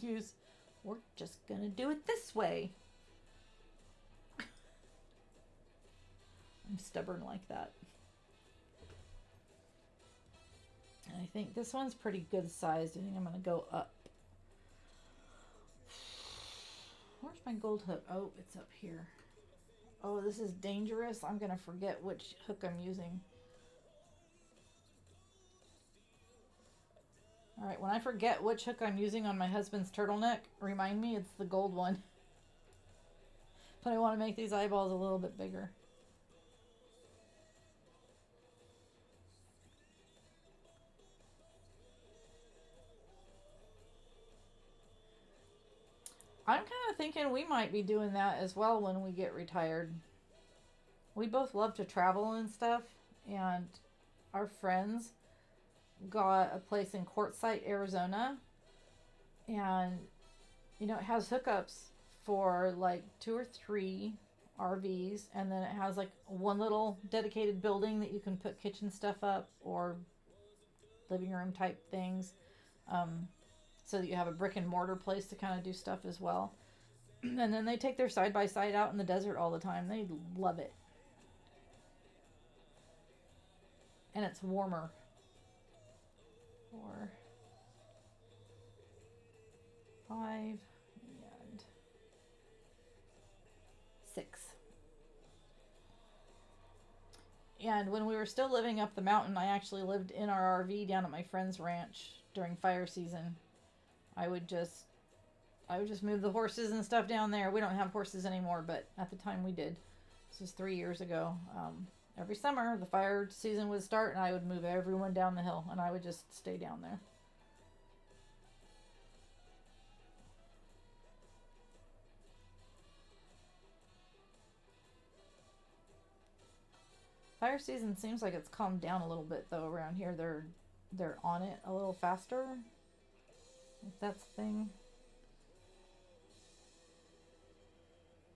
we're just gonna do it this way. I'm stubborn like that. And I think this one's pretty good sized. I think I'm gonna go up. Where's my gold hook? Oh, it's up here. Oh, this is dangerous. I'm gonna forget which hook I'm using. Alright, when I forget which hook I'm using on my husband's turtleneck, remind me it's the gold one. But I want to make these eyeballs a little bit bigger. I'm kind of thinking we might be doing that as well when we get retired. We both love to travel and stuff, and our friends got a place in Quartzsite, Arizona, and you know, it has hookups for like 2 or 3 RVs, and then it has like one little dedicated building that you can put kitchen stuff up or living room type things, so that you have a brick and mortar place to kind of do stuff as well. And then they take their side by side out in the desert all the time. They love it, and it's warmer. 4, 5, and 6. And when we were still living up the mountain, I actually lived in our RV down at my friend's ranch during fire season. I would just move the horses and stuff down there. We don't have horses anymore, but at the time we did. This was 3 years ago. Every summer, the fire season would start, and I would move everyone down the hill, and I would just stay down there. Fire season seems like it's calmed down a little bit, though, around here. They're on it a little faster, if that's a thing.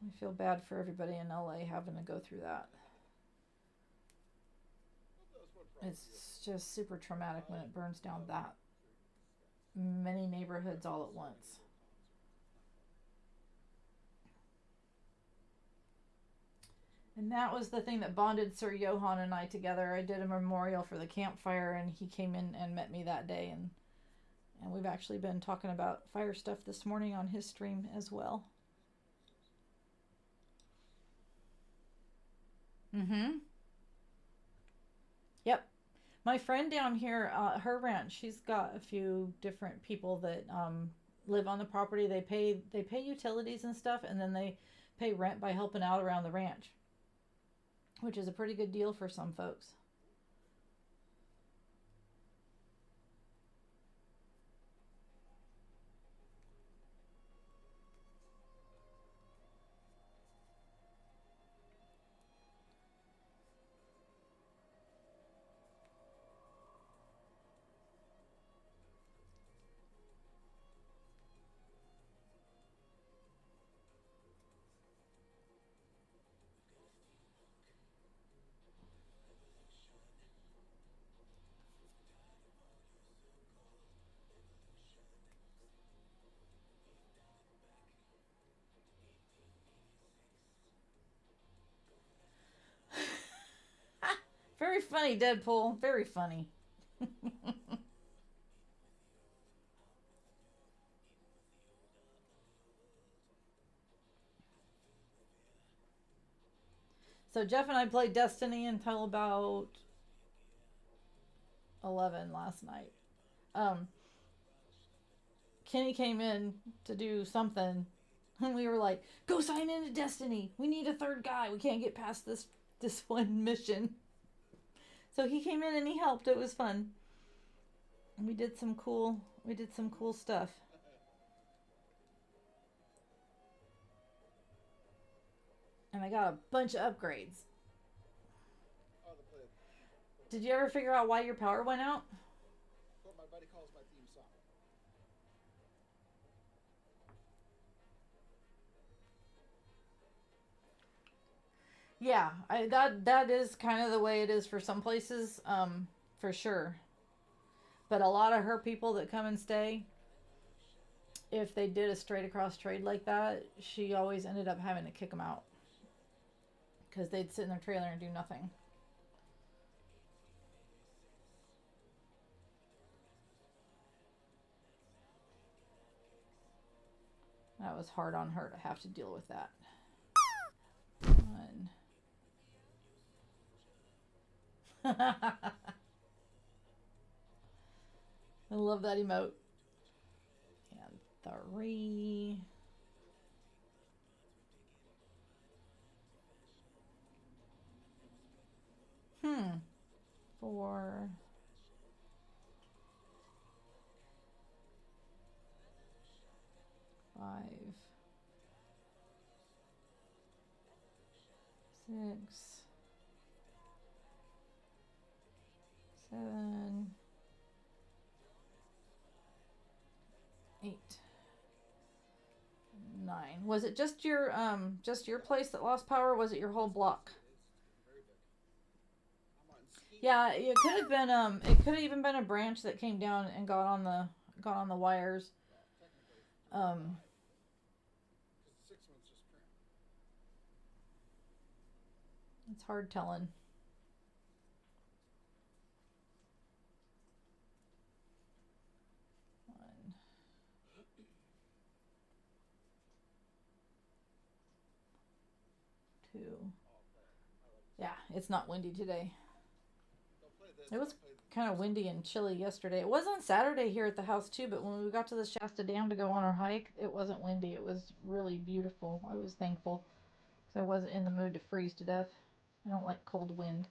I feel bad for everybody in LA having to go through that. It's just super traumatic when it burns down that many neighborhoods all at once. And that was the thing that bonded Sir Johann and I together. I did a memorial for the campfire, and he came in and met me that day. And we've actually been talking about fire stuff this morning on his stream as well. Mm-hmm. Yep. My friend down here, her ranch, she's got a few different people that live on the property. They pay utilities and stuff, and then they pay rent by helping out around the ranch, which is a pretty good deal for some folks. Very funny, Deadpool. Very funny. So Jeff and I played Destiny until about 11 last night. Kenny came in to do something, and we were like, "Go sign into Destiny. We need a third guy. We can't get past this one mission." So he came in and he helped. It was fun. We did some cool stuff. And I got a bunch of upgrades. Did you ever figure out why your power went out? What my buddy calls my theme song. Yeah, that is kind of the way it is for some places, for sure. But a lot of her people that come and stay, if they did a straight across trade like that, she always ended up having to kick them out because they'd sit in their trailer and do nothing. That was hard on her to have to deal with that. One. I love that emote. And 3. Hmm. 4. 5. 6. 7. 8. 9. Was it just your place that lost power, or was it your whole block? Yeah, it could have been it could have even been a branch that came down and got on the wires. It's hard telling. One. 2. Yeah, it's not windy today. It was kind of windy and chilly yesterday. It was on Saturday here at the house too, but when we got to the Shasta Dam to go on our hike, it wasn't windy. It was really beautiful. I was thankful because I wasn't in the mood to freeze to death. I don't like cold wind.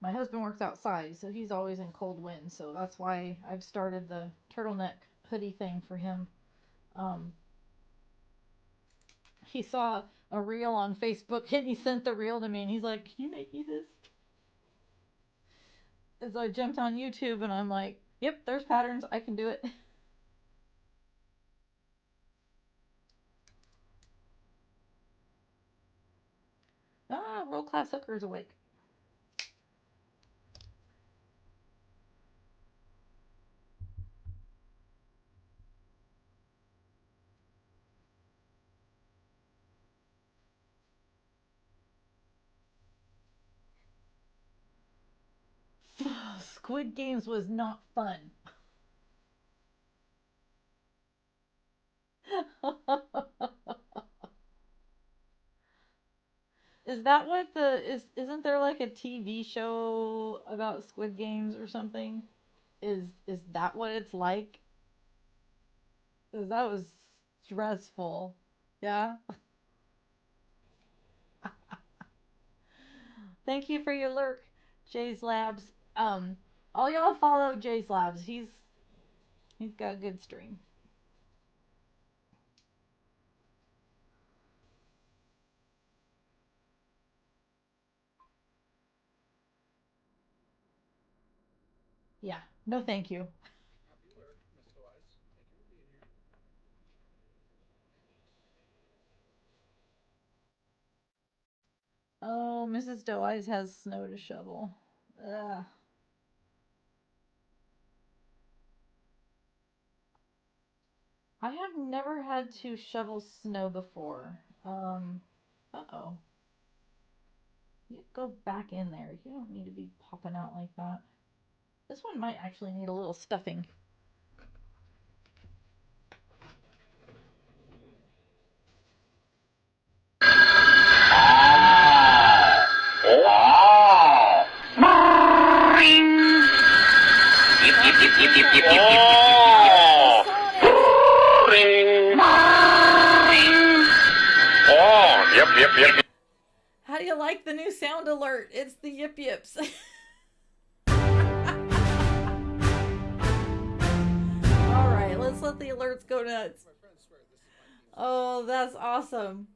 My husband works outside, so he's always in cold wind, so that's why I've started the turtleneck hoodie thing for him. He saw a reel on Facebook and he sent the reel to me and he's like, "Can you make me this?" And so I jumped on YouTube and I'm like, "Yep, there's patterns. I can do it." class hooker's awake. Squid Games was not fun. Is that what isn't there like a TV show about Squid Games or something? Is that what it's like? 'Cause that was stressful. Yeah. Thank you for your lurk, Jay's Labs. All y'all follow Jay's Labs. He's got a good stream. Yeah. No, thank you. Happy alert, Miss Wise. Thank you for being here. Oh, Mrs. Doe Eyes has snow to shovel. Ugh. I have never had to shovel snow before. Uh-oh. You go back in there. You don't need to be popping out like that. This one might actually need a little stuffing. Yep. How do you like the new sound alert? It's the yip yips. Alright, let's let the alerts go nuts. My friends swear this is my theme song. Oh, that's awesome.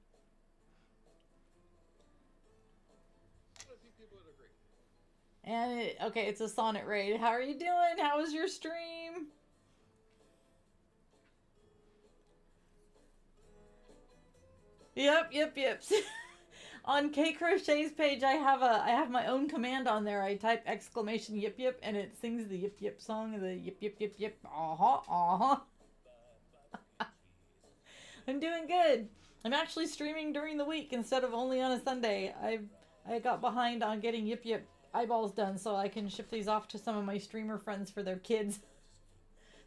I think people would agree. And okay, it's a sonnet raid. How are you doing? How was your stream? Yep. On K Crochet's page, I have my own command on there. I type exclamation yip yip, and it sings the yip yip song. The yip yip yip yip. I'm doing good. I'm actually streaming during the week instead of only on a Sunday. I got behind on getting yip yip eyeballs done, so I can ship these off to some of my streamer friends for their kids.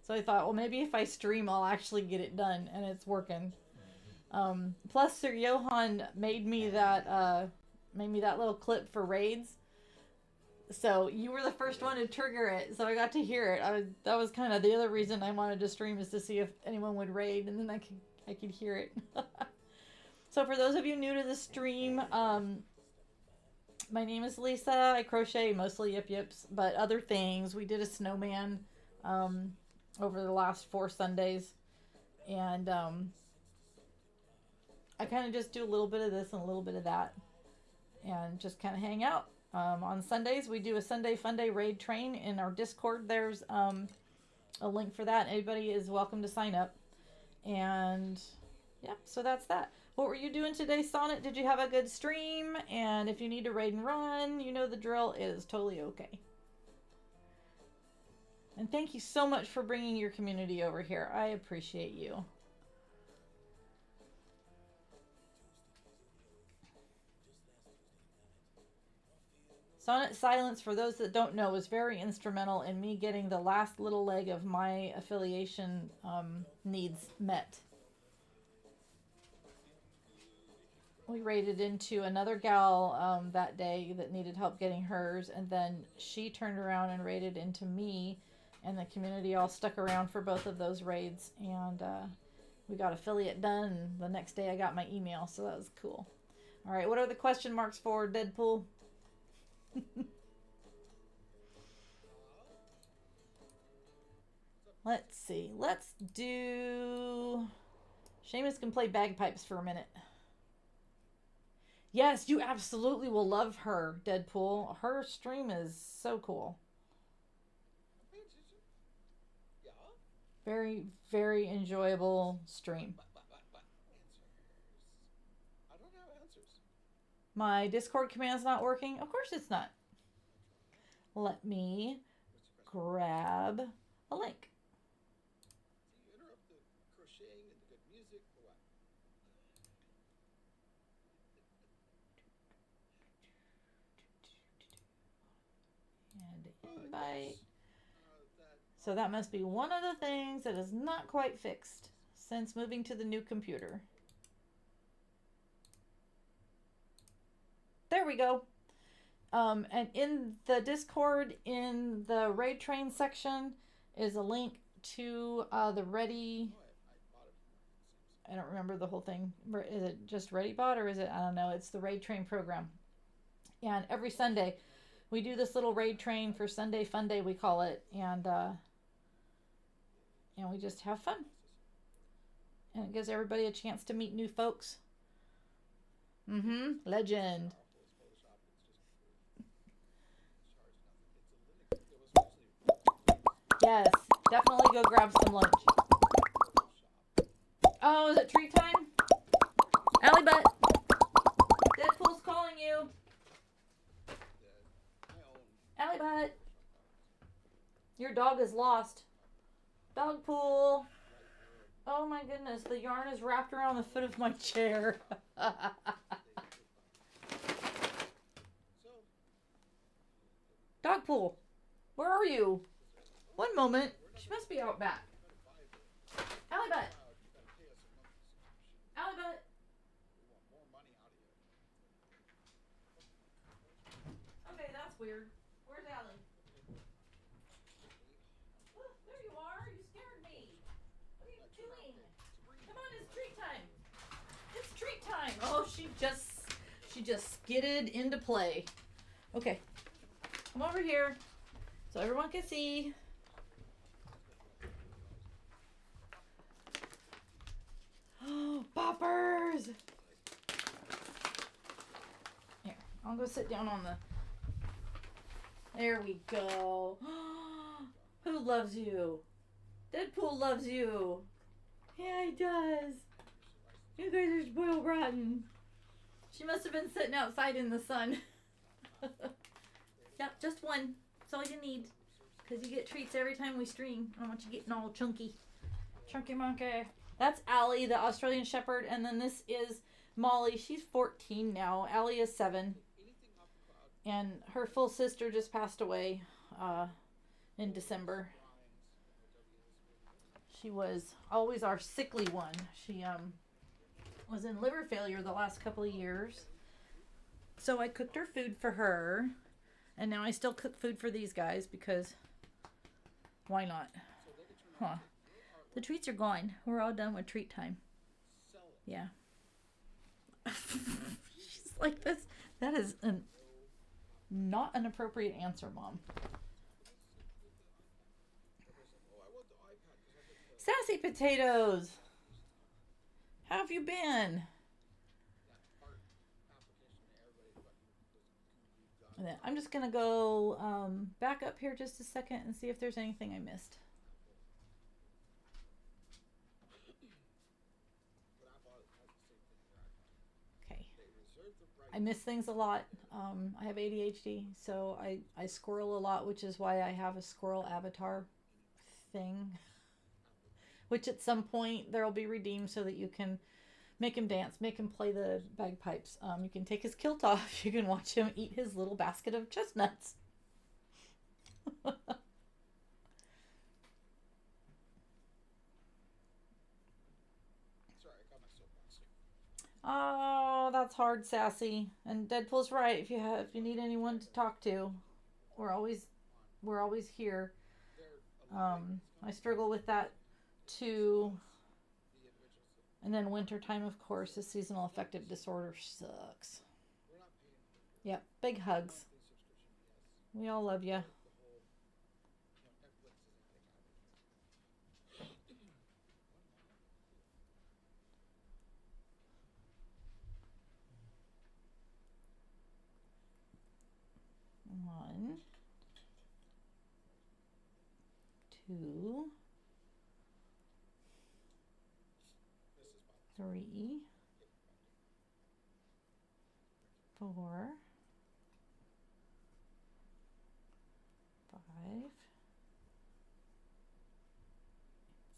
So I thought, well, maybe if I stream, I'll actually get it done, and it's working. Plus, Sir Johan made me that little clip for raids. So you were the first one to trigger it, so I got to hear it. That was kind of the other reason I wanted to stream, is to see if anyone would raid, and then I could hear it. So for those of you new to the stream, my name is Lisa. I crochet mostly yip yips, but other things. We did a snowman over the last 4 Sundays, and I kind of just do a little bit of this and a little bit of that, and just kind of hang out. On Sundays, we do a Sunday Fun Day raid train in our Discord. There's a link for that. Anybody is welcome to sign up. And yeah, so that's that. What were you doing today, Sonnet? Did you have a good stream? And if you need to raid and run, you know the drill. It is totally okay. And thank you so much for bringing your community over here. I appreciate you. Sonnet Silence, for those that don't know, was very instrumental in me getting the last little leg of my affiliation needs met. We raided into another gal that day that needed help getting hers, and then she turned around and raided into me, and the community all stuck around for both of those raids, and we got affiliate done, and the next day I got my email, so that was cool. Alright, what are the question marks for, Deadpool? Let's see. Let's do... Seamus can play bagpipes for a minute. Yes, you absolutely will love her, Deadpool. Her stream is so cool. Yeah? Very, very enjoyable stream. But answers. I don't have answers. My Discord command's not working. Of course it's not. Let me grab a link. So you interrupt the crocheting and the good music or what? And invite. That So that must be one of the things that is not quite fixed since moving to the new computer. There we go. And in the Discord, in the raid train section, is a link to the Ready. I bought it from her, it seems. I don't remember the whole thing. Is it just ReadyBot or is it? I don't know. It's the raid train program. And every Sunday, we do this little raid train for Sunday Fun Day, we call it, and we just have fun. And it gives everybody a chance to meet new folks. Legend. Yes, definitely go grab some lunch. Oh, is it treat time? Alley Butt. Deadpool's calling you. Alley Butt. Your dog is lost. Dog pool. Oh my goodness, the yarn is wrapped around the foot of my chair. Dog pool. Where are you? One moment. She must be out back. Alley Butt. Alley Butt. Okay, that's weird. Where's Allie? Oh, there you are. You scared me. What are you doing? Come on, it's treat time. It's treat time. Oh, she just skidded into play. Okay. Come over here so everyone can see. Oh, poppers. Here, I'll go sit down on the... There we go. Who loves you? Deadpool loves you. Yeah, he does. You guys are spoiled rotten. She must have been sitting outside in the sun. Yep, just one. That's all you need. Because you get treats every time we stream. I don't want you getting all chunky. Chunky monkey. That's Allie, the Australian Shepherd. And then this is Molly. She's 14 now. Allie is 7. And her full sister just passed away in December. She was always our sickly one. She was in liver failure the last couple of years. So I cooked her food for her. And now I still cook food for these guys because why not? Huh. The treats are gone. We're all done with treat time. Yeah. She's like this. That is not an appropriate answer, Mom. Sassy Potatoes. How have you been? And then I'm just going to go back up here just a second and see if there's anything I missed. Okay. I miss things a lot. I have ADHD, so I squirrel a lot, which is why I have a squirrel avatar thing. Which at some point there will be redeemed so that you can make him dance, make him play the bagpipes. You can take his kilt off. You can watch him eat his little basket of chestnuts. Oh, that's hard, Sassy. And Deadpool's right. If you need anyone to talk to, we're always here. I struggle with that too. And then wintertime, of course, the seasonal affective disorder sucks. Yep, big hugs. We all love you. One, two, 3, 4, 5,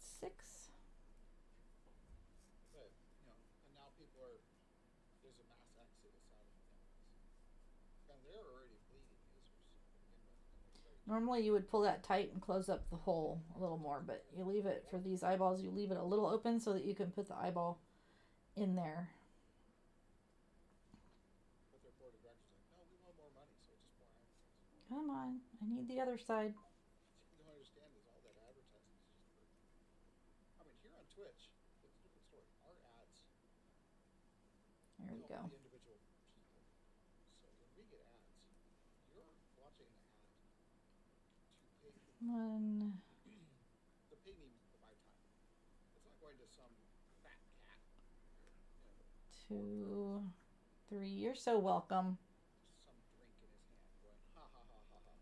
6. But, you know, and now people are, there's a mass exodus out of campus. And they're already bleeding users to begin with. And they're very Normally you would pull that tight and close up the hole a little more, but you leave it for these eyeballs, you leave it a little open so that you can put the eyeball in there. But their board of directors like, no, we want more money, so just more advertising. Come on, I need the other side. What you don't understand is all that advertising is just for, I mean, here on Twitch, it's a different story. Our ads There we help go. the individual people. So when we get ads, you're watching the ad to pay for 1, the pay me for my time. It's not going to some fat cat, you know, 2, 3. You're so welcome. just some drink in his hand going, ha ha ha ha ha ha.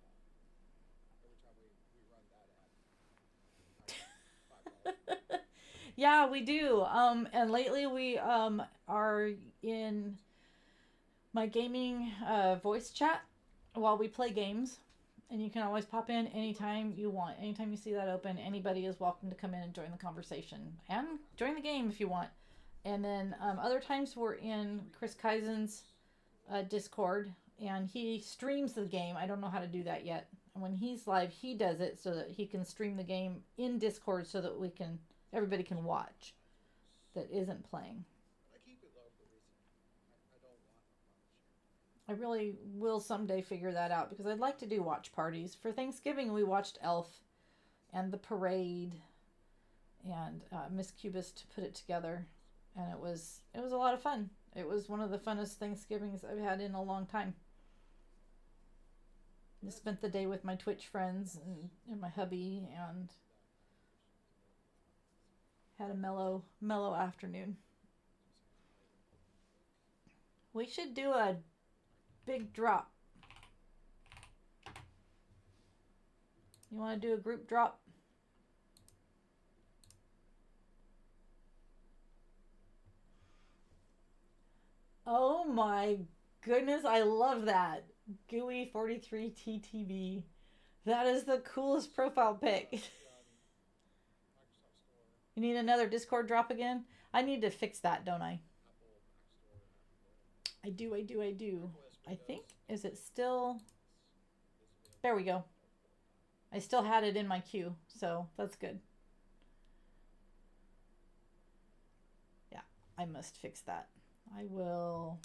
Every time we run that ad. $5. Yeah, we do. And lately we are in my gaming voice chat while we play games, and you can always pop in anytime you want. Anytime you see that open, anybody is welcome to come in and join the conversation and join the game if you want. And then other times we're in Chris Kaisen's Discord, and he streams the game. I don't know how to do that yet. And when he's live, he does it so that he can stream the game in Discord so that everybody can watch that isn't playing. But I keep it low for a reason. I don't want a profit share. I really will someday figure that out because I'd like to do watch parties. For Thanksgiving, we watched Elf and The Parade and Miss Cubist put it together, and it was a lot of fun. It was one of the funnest Thanksgivings I've had in a long time. I spent the day with my Twitch friends and my hubby and had a mellow afternoon. We should do a big drop. You want to do a group drop? Oh my goodness, I love that. Gooey 43 TTB. That is the coolest profile pic. Microsoft Store, You need another Discord drop again? I need to fix that, don't I? Apple Mac Store, Apple. I do. iOS, I think, Windows. is it still? It's There we go. I still had it in my queue, so that's good. Yeah, I must fix that. I will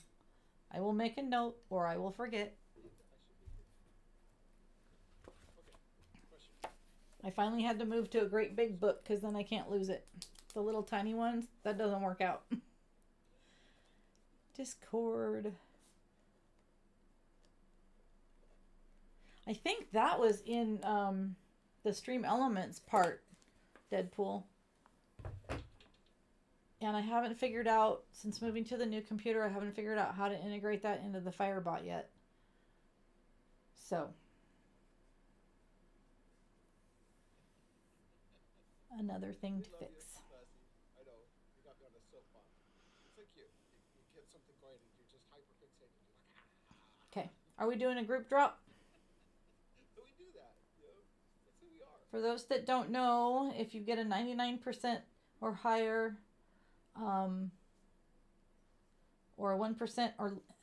make a note or I will forget. I finally had to move to a great big book because then I can't lose it. The little tiny ones, that doesn't work out. Discord. I think that was in the Stream Elements part, Deadpool. And I haven't figured out, since moving to the new computer, I haven't figured out how to integrate that into the Firebot yet. So, another thing to fix. I know. You got me on a soapbox. It's like you get something going and you're just hyper fixated. You're like, Okay, are we doing a group drop? So we do that. You know? That's who we are. For those that don't know, if you get a 99% or higher, or a 1%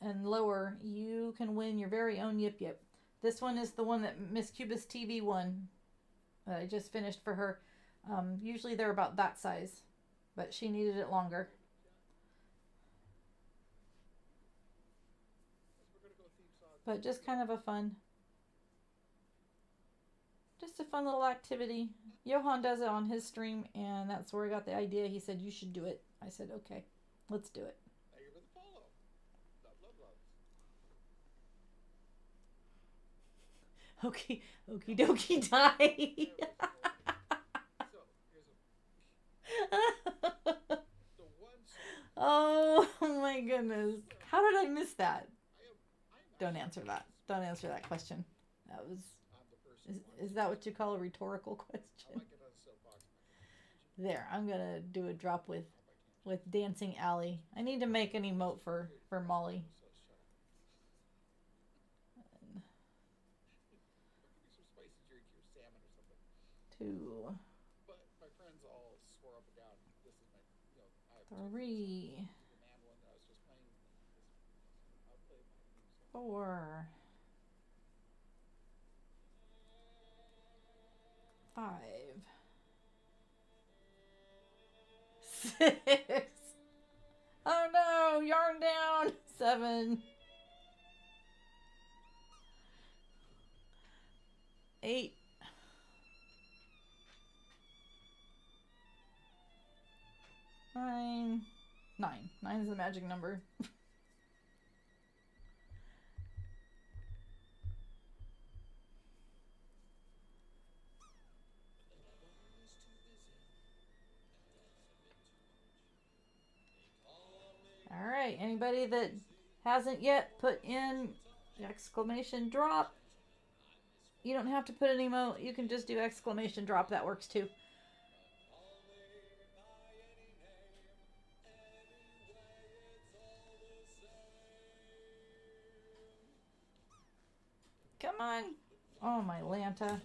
and lower, you can win your very own Yip Yip. This one is the one that Miss Cubist TV won. That I just finished for her. Usually they're about that size, but she needed it longer. But just kind of a fun little activity. Johan does it on his stream, and that's where I got the idea. He said, you should do it. I said, okay, let's do it. Thank you for the follow. Love. Okay, okie dokie die. So, here's the one song. Oh my goodness. How did I miss that? I am Don't answer that. Don't answer that question. That was, I'm the person is that what you call a rhetorical I question? might get on a soapbox. There, I'm gonna do a drop with Dancing Alley. I need to make an emote for Molly. 2, But my friends all swore up and down. This is my, I have 3, the man one that I was just playing. I'll play my theme song. 4, 5, 6. Oh no, yarn down. 7, 8, 9. 9. 9 is the magic number. All right, anybody that hasn't yet put in exclamation drop, you don't have to put an emote. You can just do exclamation drop. That works too. Come on. Oh, my Lanta.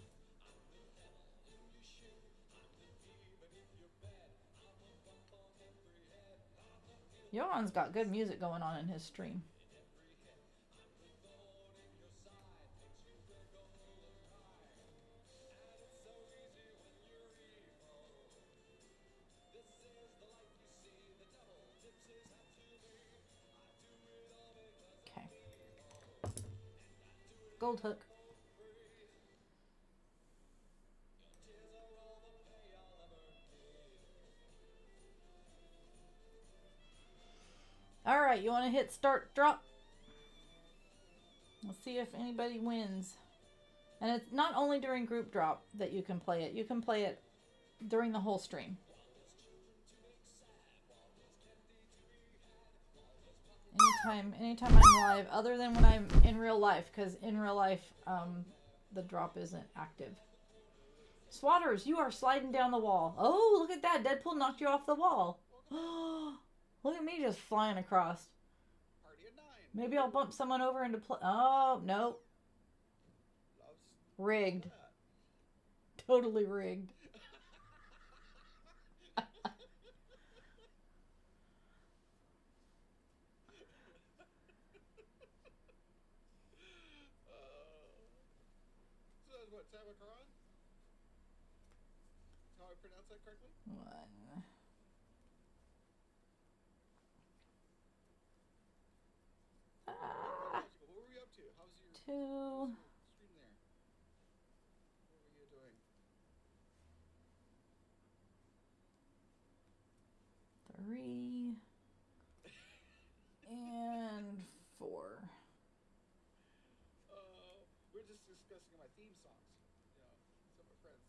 Johan's got good music going on in his stream. Okay. Gold hook. All right, you want to hit start drop? Let's see if anybody wins. And it's not only during group drop that you can play it. You can play it during the whole stream. Anytime I'm live, other than when I'm in real life, because in real life, the drop isn't active. Swatters, you are sliding down the wall. Oh, look at that. Deadpool knocked you off the wall. Look at me just flying across. Party at 9. Maybe I'll bump someone over into play. Oh, no. Rigged. Totally rigged. So that's what, Tabakaran? How I pronounce that correctly? 1. What were we up to? How's your 2. stream there? What were you doing? 3. And 4. We're just discussing my theme songs. Some of my friends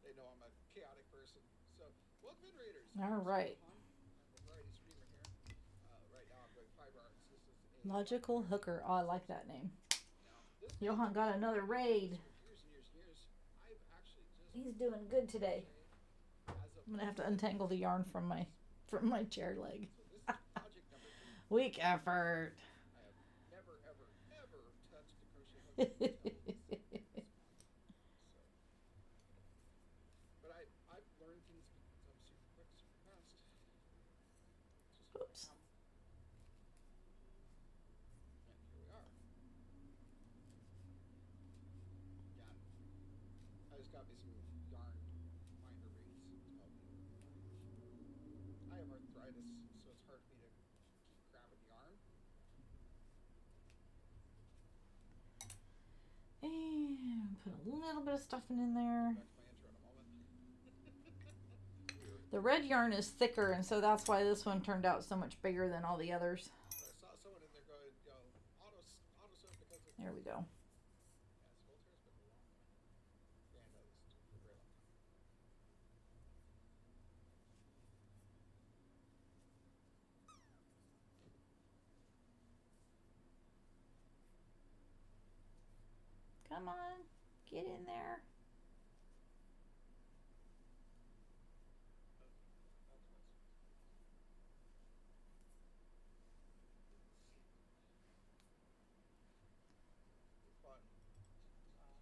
they know I'm a chaotic person. So, welcome in, Raiders. All right. I'm a variety streamer here. Right now I'm doing fiber arts. This is a Logical Hooker. Oh, I like that name. this Johan got another raid. years and years and years. I've actually just He's doing good today. as of I'm gonna have to untangle the yarn from my chair leg. so this is project number 3. Weak effort. I have never, ever, ever touched a crochet hook until this point. So, but I've learned things because I'm super quick, super fast. Just who I Oops. am. And here we are. Yeah, I just got me some yarn minder reeds to help me. I have arthritis, so it's hard for me to keep grabbing yarn. And put a little bit of stuffing in there. Back to my intro in a moment. The red yarn is thicker, and so that's why this one turned out so much bigger than all the others. But I saw someone in there go auto sew because it's There we go. Yeah, it's full tears, but a long time. Dan does too for a very long time. Come on, get in there. Fun. Sounds like fun.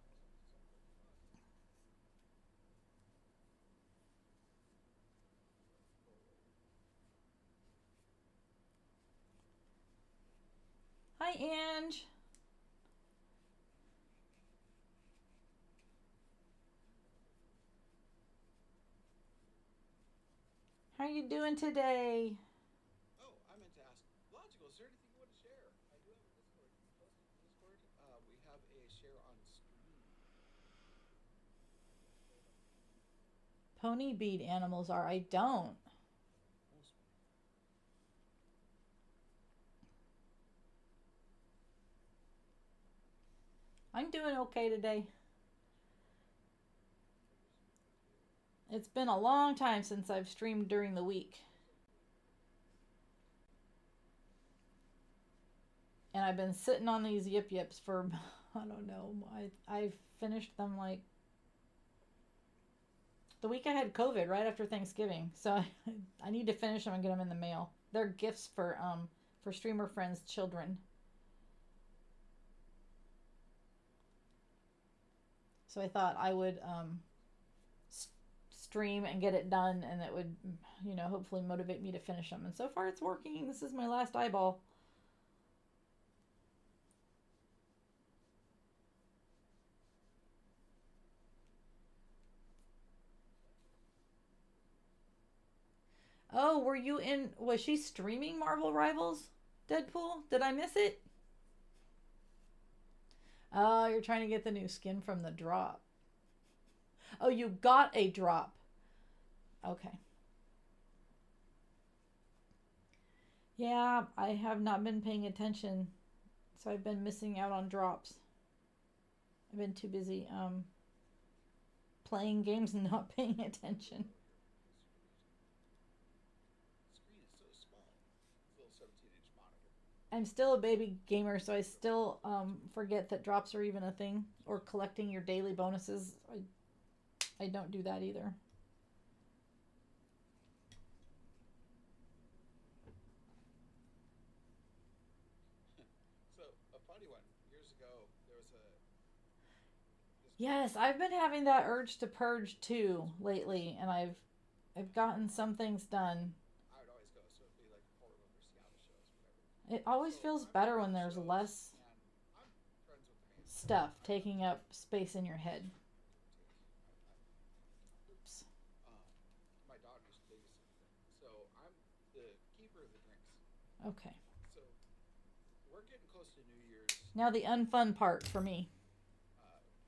Ange. How are you doing today? Oh, I meant to ask. Logical, is there anything you want to share? I do have a Discord. Discord. We have a share on stream. Pony bead animals are. I don't. I'm doing okay today. It's been a long time since I've streamed during the week. And I've been sitting on these yips for, I don't know, I finished them like the week I had COVID, right after Thanksgiving. So I need to finish them and get them in the mail. They're gifts for streamer friends' children. So I thought I would stream and get it done, and it would, hopefully motivate me to finish them. And so far it's working. This is my last eyeball. Oh, was she streaming Marvel Rivals Deadpool? Did I miss it? Oh, you're trying to get the new skin from the drop. Oh, you got a drop. Okay. Yeah, I have not been paying attention, so I've been missing out on drops. I've been too busy playing games and not paying attention. Screen is so small. It's a little 17-inch monitor. I'm still a baby gamer, so I still forget that drops are even a thing, or collecting your daily bonuses. I don't do that either. So, a funny one. Years ago, there was Yes, I've been having that urge to purge too lately, and I've gotten some things done. I would always go, so it'd be like horror movies, Seattle shows, whatever. It always feels better when there's less I'm friends with the main stuff taking up space in your head. Oops. My daughter's babysitter, so I'm the keeper of the drinks. Okay. So we're getting close to New Year's. Now the unfun part for me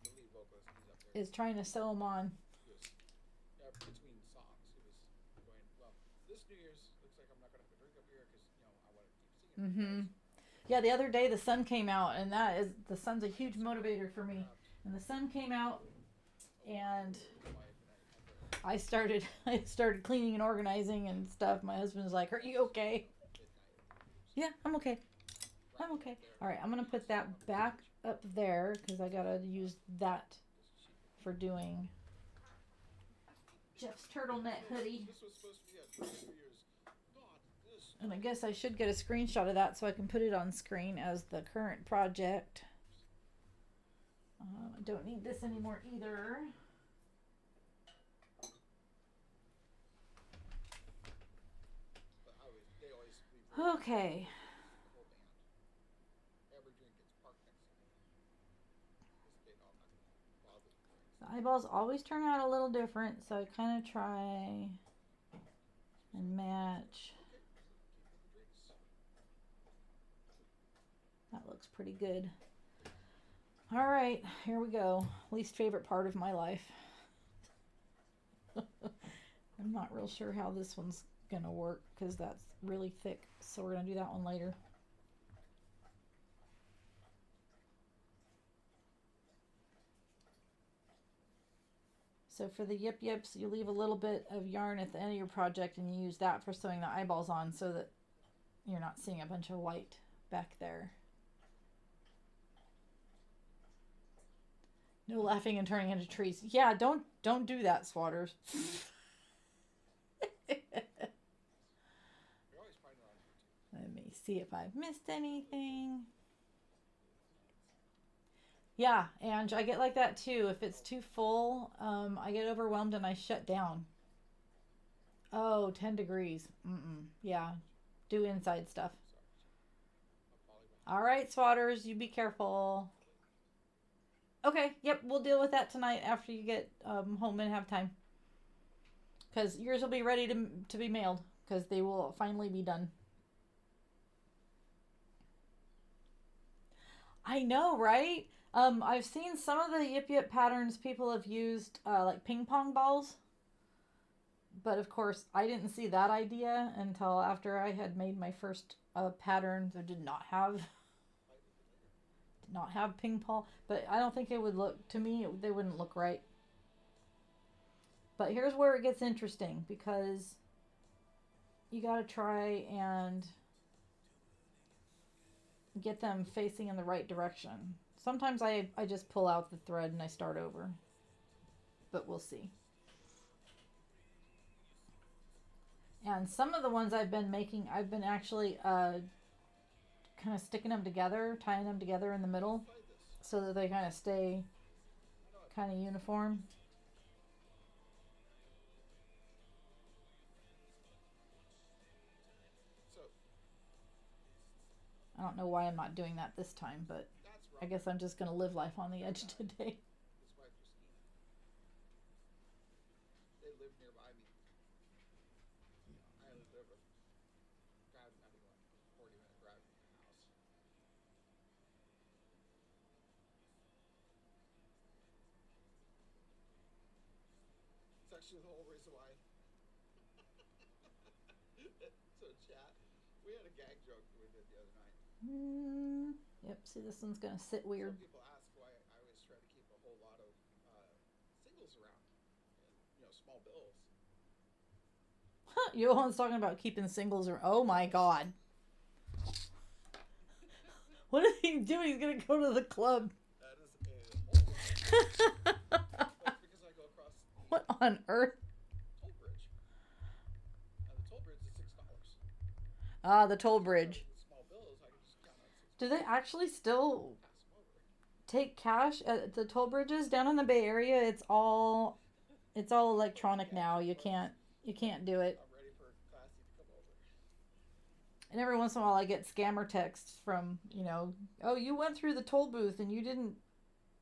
The lead vocalist, he's up there. is trying to sew them on. He was, between songs, he was going, well, this New Year's looks like I'm not going to have a drink up here because, I want to keep singing. Yeah, the other day the sun came out, and the sun's a huge motivator for me. And the sun came out, and I started cleaning and organizing and stuff. My husband was like, "Are you okay?" Yeah, I'm okay. I'm okay. All right, I'm gonna put that back up there because I gotta use that for doing Jeff's turtleneck hoodie. This was supposed to be a drink New Year's. God, this. And I guess I should get a screenshot of that so I can put it on screen as the current project. I don't need this anymore either. Okay. The eyeballs always turn out a little different, so I kind of try and match. That looks pretty good. All right, here we go. Least favorite part of my life. I'm not real sure how this one's gonna work because that's really thick, so we're gonna do that one later. So for the yips, you leave a little bit of yarn at the end of your project and you use that for sewing the eyeballs on so that you're not seeing a bunch of white back there. No laughing and turning into trees. Yeah, don't do that, Swatters. Let me see if I've missed anything. Yeah, Ange, I get like that too. If it's too full, I get overwhelmed and I shut down. Oh, 10 degrees. Yeah, do inside stuff. All right, Swatters, you be careful. Okay, yep, we'll deal with that tonight after you get home and have time. Because yours will be ready to be mailed. Because they will finally be done. I know, right? I've seen some of the Yip Yip patterns people have used, like ping pong balls. But of course, I didn't see that idea until after I had made my first pattern that did not have ping pong. But I don't think it would look, to me, they wouldn't look right. But here's where it gets interesting, because you got to try and get them facing in the right direction. Sometimes I just pull out the thread and I start over. But we'll see. And some of the ones I've been making, I've been actually kind of sticking them together, tying them together in the middle, so that they kind of stay kind of uniform. I don't know why I'm not doing that this time, but I guess I'm just going to live life on the edge today. They live nearby me. I live a God, not even like 40-minute drive from my house. It's actually the whole reason why. So chat, we had a gag joke that we did the other night. Yep, see, this one's going to sit weird. Some people ask why I always try to keep a whole lot of singles around, and small bills. Johan's talking about keeping singles. Oh my god. What is he doing? He's going to go to the club. That is a whole That's because I go across What on earth? toll bridge. The toll bridge is $6. Ah, the toll bridge. Small bills, I can just count on $6. Do they actually still Pass them over. take cash at the toll bridges down in the Bay Area? It's all electronic now. You can't do it. I'm ready for Classy to come over. And every once in a while I get scammer texts from, oh, you went through the toll booth and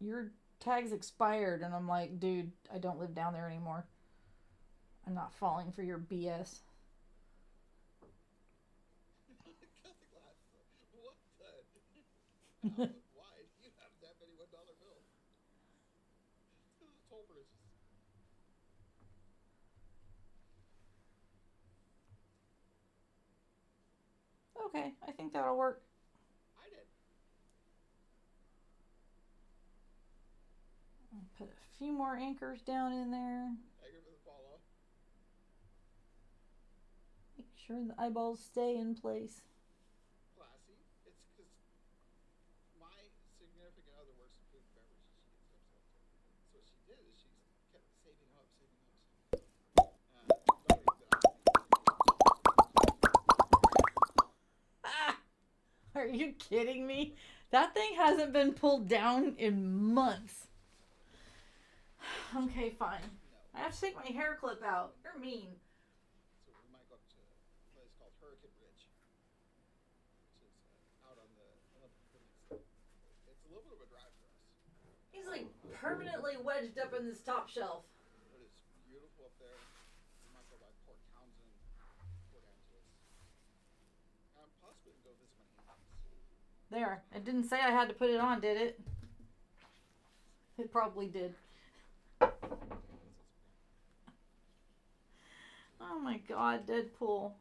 your tag's expired. And I'm like, dude, I don't live down there anymore. I'm not falling for your BS. What the? Why do you have that many $1 bills? It's because of the toll bridges. Okay, I think that'll work. I did. I'll put a few more anchors down in there. Anchor for the follow. Make sure the eyeballs stay in place. Classy. It's because my significant other works in food and beverages. She gets upset too. So what she did is she kept saving up. Are you kidding me? That thing hasn't been pulled down in months. Okay, fine. I have to take my hair clip out. You're mean. So we might go up to a place called Hurricane Ridge, which is out on the Olympic Peninsula. It's a little bit of a drive for us. He's like permanently wedged up in this top shelf. But it's beautiful up there. We might go by Port Townsend, Port Angeles. Possibly we can go visit my aunts. There. It didn't say I had to put it on, did it? It probably did. Oh my god, Deadpool.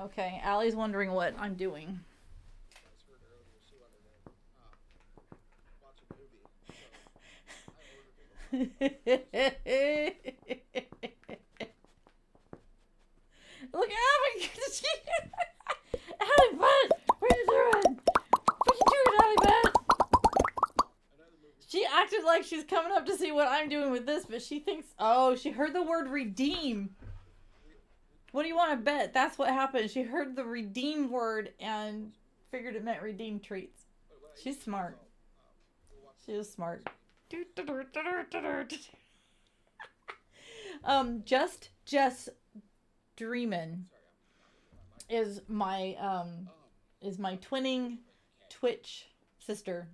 Okay, Allie's wondering what I'm doing. I just heard earlier she wanted to watch a movie. Look out! Allie, bud! What are you doing? What you doing, Allie, bud? She acted like she's coming up to see what I'm doing with this, but she thinks, oh, she heard the word redeem. What do you want to bet? That's what happened. She heard the redeem word and figured it meant redeem treats. She's smart. She is smart. Dreamin' Sorry, I'm not looking at my mic. is my twinning Twitch sister.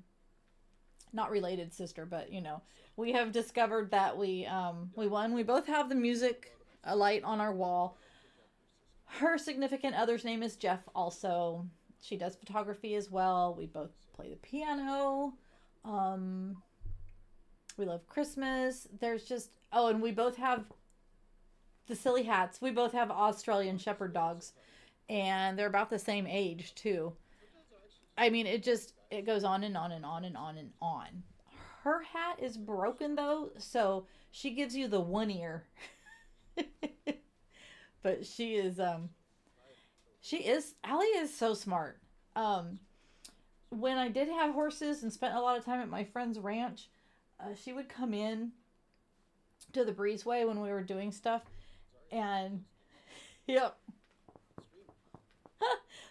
Not related sister, but you know, we have discovered that we both have the music light on our wall. Her significant other's name is Jeff also. She does photography as well. We both play the piano. We love Christmas. There's just, oh, and we both have the silly hats. We both have Australian Shepherd dogs, and they're about the same age too. I mean, it goes on and on and on and on and on. Her hat is broken though, so she gives you the one ear. But Allie is so smart. When I did have horses and spent a lot of time at my friend's ranch, she would come in to the breezeway when we were doing stuff, and yep.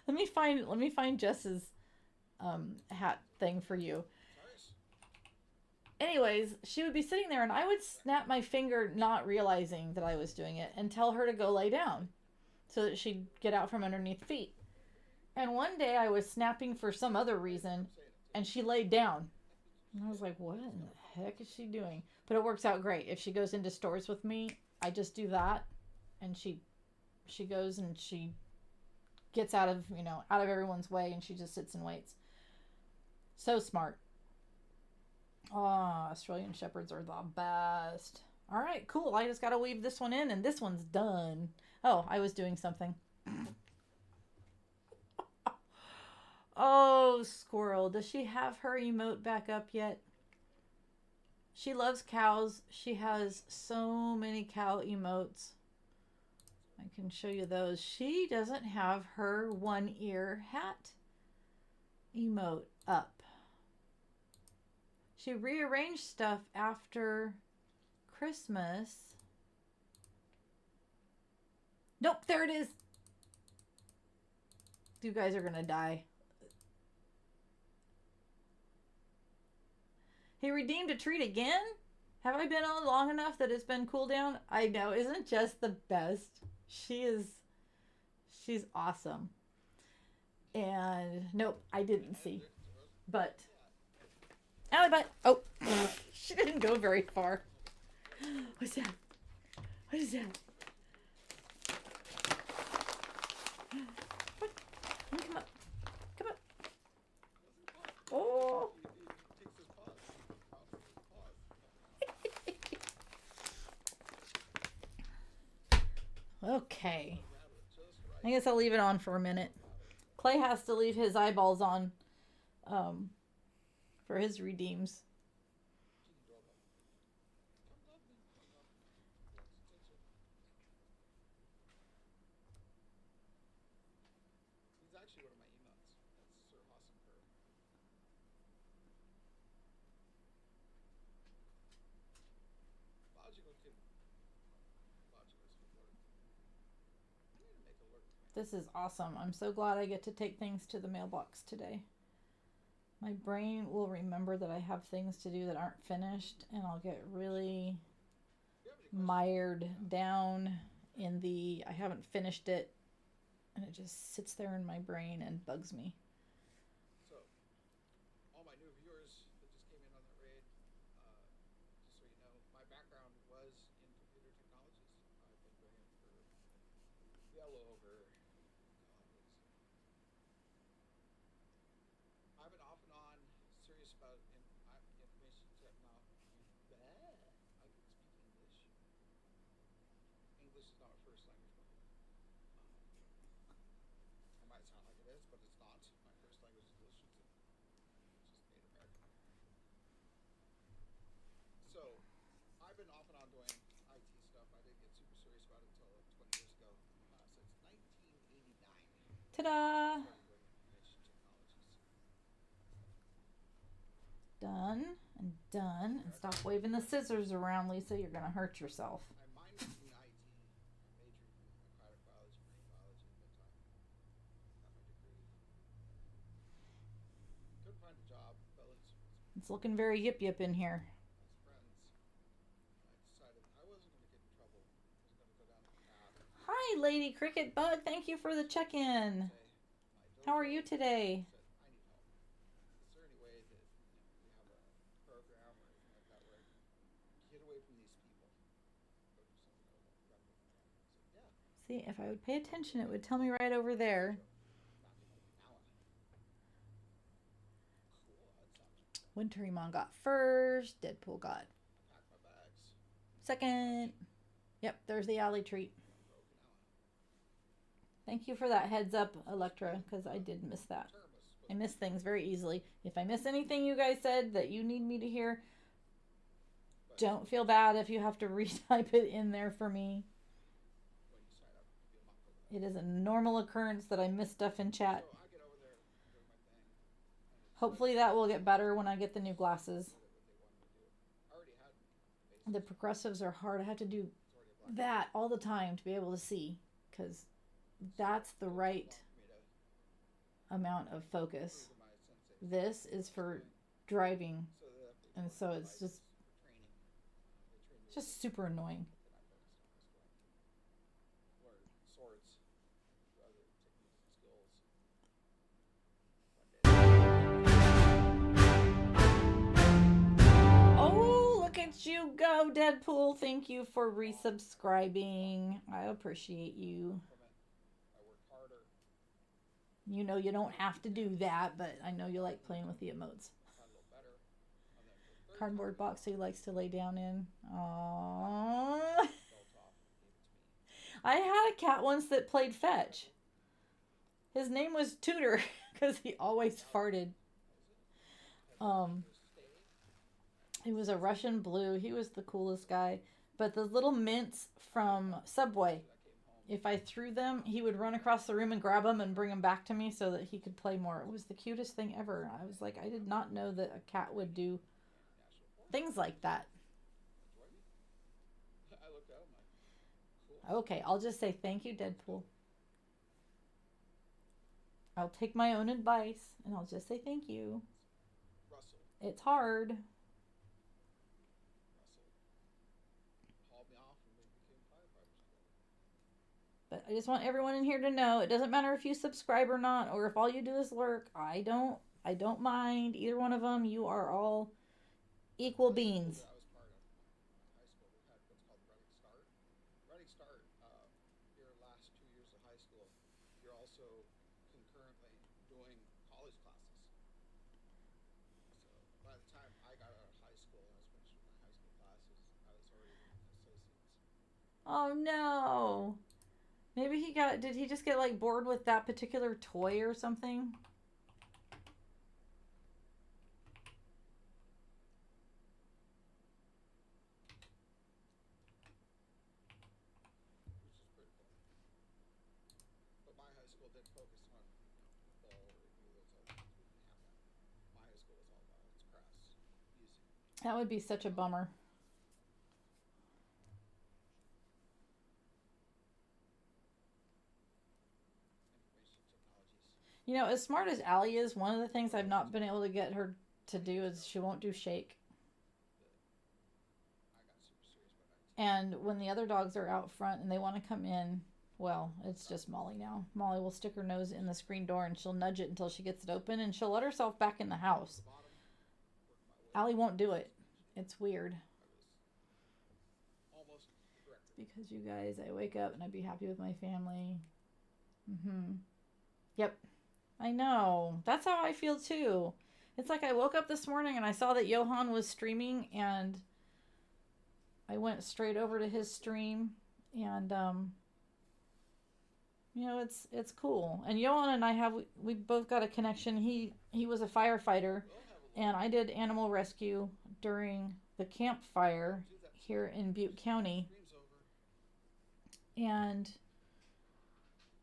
let me find Jess's hat thing for you. Anyways, she would be sitting there and I would snap my finger, not realizing that I was doing it, and tell her to go lay down so that she'd get out from underneath feet. And one day I was snapping for some other reason and she laid down. And I was like, what in the heck is she doing? But it works out great. If she goes into stores with me, I just do that, and she goes and she gets out of everyone's way, and she just sits and waits. So smart. Oh, Australian Shepherds are the best. All right, cool. I just got to weave this one in, and this one's done. Oh, I was doing something. Oh, Squirrel. Does she have her emote back up yet? She loves cows. She has so many cow emotes. I can show you those. She doesn't have her one ear hat emote up. She rearranged stuff after Christmas. Nope, there it is. You guys are gonna die. He redeemed a treat again? Have I been on long enough that it's been cool down? I know, isn't just the best? She's awesome. And nope, I didn't see. But Allie, but oh, she didn't go very far. What's that? What is that? What? Come up. Come up. Oh. Okay. I guess I'll leave it on for a minute. Clay has to leave his eyeballs on for his redeems. He's actually one of my emotes. That's Sir Awesome Bird. Logical kid. Logical is good word. I need to make alert. This is awesome. I'm so glad I get to take things to the mailbox today. My brain will remember that I have things to do that aren't finished, and I'll get really mired down in the I haven't finished it, and it just sits there in my brain and bugs me. So, all my new viewers that just came in on the raid, just so you know, my background was in computer technologies. I've been doing it for well over, I've been off and on serious about information technology. I can speak English. English is not a first language, by the way. It might sound like it is, but it's not. My first language is English. It's just Native American. So, I've been off and on doing IT stuff. I didn't get super serious about it until 20 years ago. Since 1989. Ta-da! I started doing information technologies. Done and done. And stop waving the scissors around, Lisa. You're going to hurt yourself. I minored in IT. I majored in aquatic biology, marine biology at that time. Got my degree. Couldn't find a job. Fell into It's looking very yip in here. as friends. I decided I wasn't going to get in trouble. I was going to go down the path. Hi, Lady Cricket Bug. Thank you for the check-in. How are you today? Is there any way that we have a program or anything like that where I can get away from these people? Go do something I would rather with my family. I said, yeah. See, if I would pay attention, it would tell me right over there. Back in Okinawa. Cool. That sounds. Winterymon got first. Deadpool got I packed my bags. second. Yep, there's the alley treat. For Okinawa. Thank you for that heads up, Electra, because I did miss that. I miss things very easily. If I miss anything you guys said that you need me to hear, don't feel bad if you have to retype it in there for me. When you sign up to be a monk over there. It is a normal occurrence that I miss stuff in chat. So I get over there, doing my thing. And it's Hopefully that will get better when I get the new glasses. what they wanted to do. I already had basics. The progressives are hard. I have to do It's already a black that all the time to be able to see, because that's the right for me to amount of focus. prove to my sensei. This is for driving, So that they and want so it's devices just for training. They train me it's just super annoying. that I focused on this way. Learn swords, other techniques and skills. One day. Oh, look at you go, Deadpool. Thank you for resubscribing. I appreciate you. From it, I worked harder. You know you don't have to do that, but I know you like playing with the emotes. Got a little better. And then for the third Cardboard time, box he likes to lay down in. Aww. felt off and gave it to me. I had a cat once that played fetch. His name was Tudor because he always farted. He was a Russian blue. He was the coolest guy. But the little mints from Subway, if I threw them, he would run across the room and grab them and bring them back to me so that he could play more. It was the cutest thing ever. I was like, I did not know that a cat would do things like that. Enjoy me? I looked at him like, cool. Okay, I'll just say thank you, Deadpool. I'll take my own advice and I'll just say thank you. Russell. It's hard. Russell hauled me off and we became firefighters together. But I just want everyone in here to know it doesn't matter if you subscribe or not, or if all you do is lurk. I don't mind either one of them. You are all equal beings. That I was part of my high school. We had what's called Running Start. Running Start, your last 2 years of high school, you're also concurrently doing college classes. So by the time I got out of high school and I was finished with my high school classes, I was already with associates. Oh no. Maybe did he just get like bored with that particular toy or something? Which is pretty cool. But my high school did focus on, football or any of those other things. We didn't have that. My high school was all about its crafts, music, That would be such a bummer. information technologies. You know, as smart as Allie is, one of the things I've not been able to get her to do is she won't do shake. I got super serious about IT. And when the other dogs are out front and they want to come in, well, it's just Molly now. Molly will stick her nose in the screen door and she'll nudge it until she gets it open and she'll let herself back in the house. Bottom, worked my way Allie won't do it. It's weird. I was almost the director. Because you guys, I wake up and I'd be happy with my family. Yep. I know. That's how I feel too. It's like I woke up this morning and I saw that Johan was streaming and I went straight over to his stream and you know, it's cool. And Johan and I we both got a connection. He was a firefighter and I did animal rescue during the campfire here in Butte County. Scream's over. And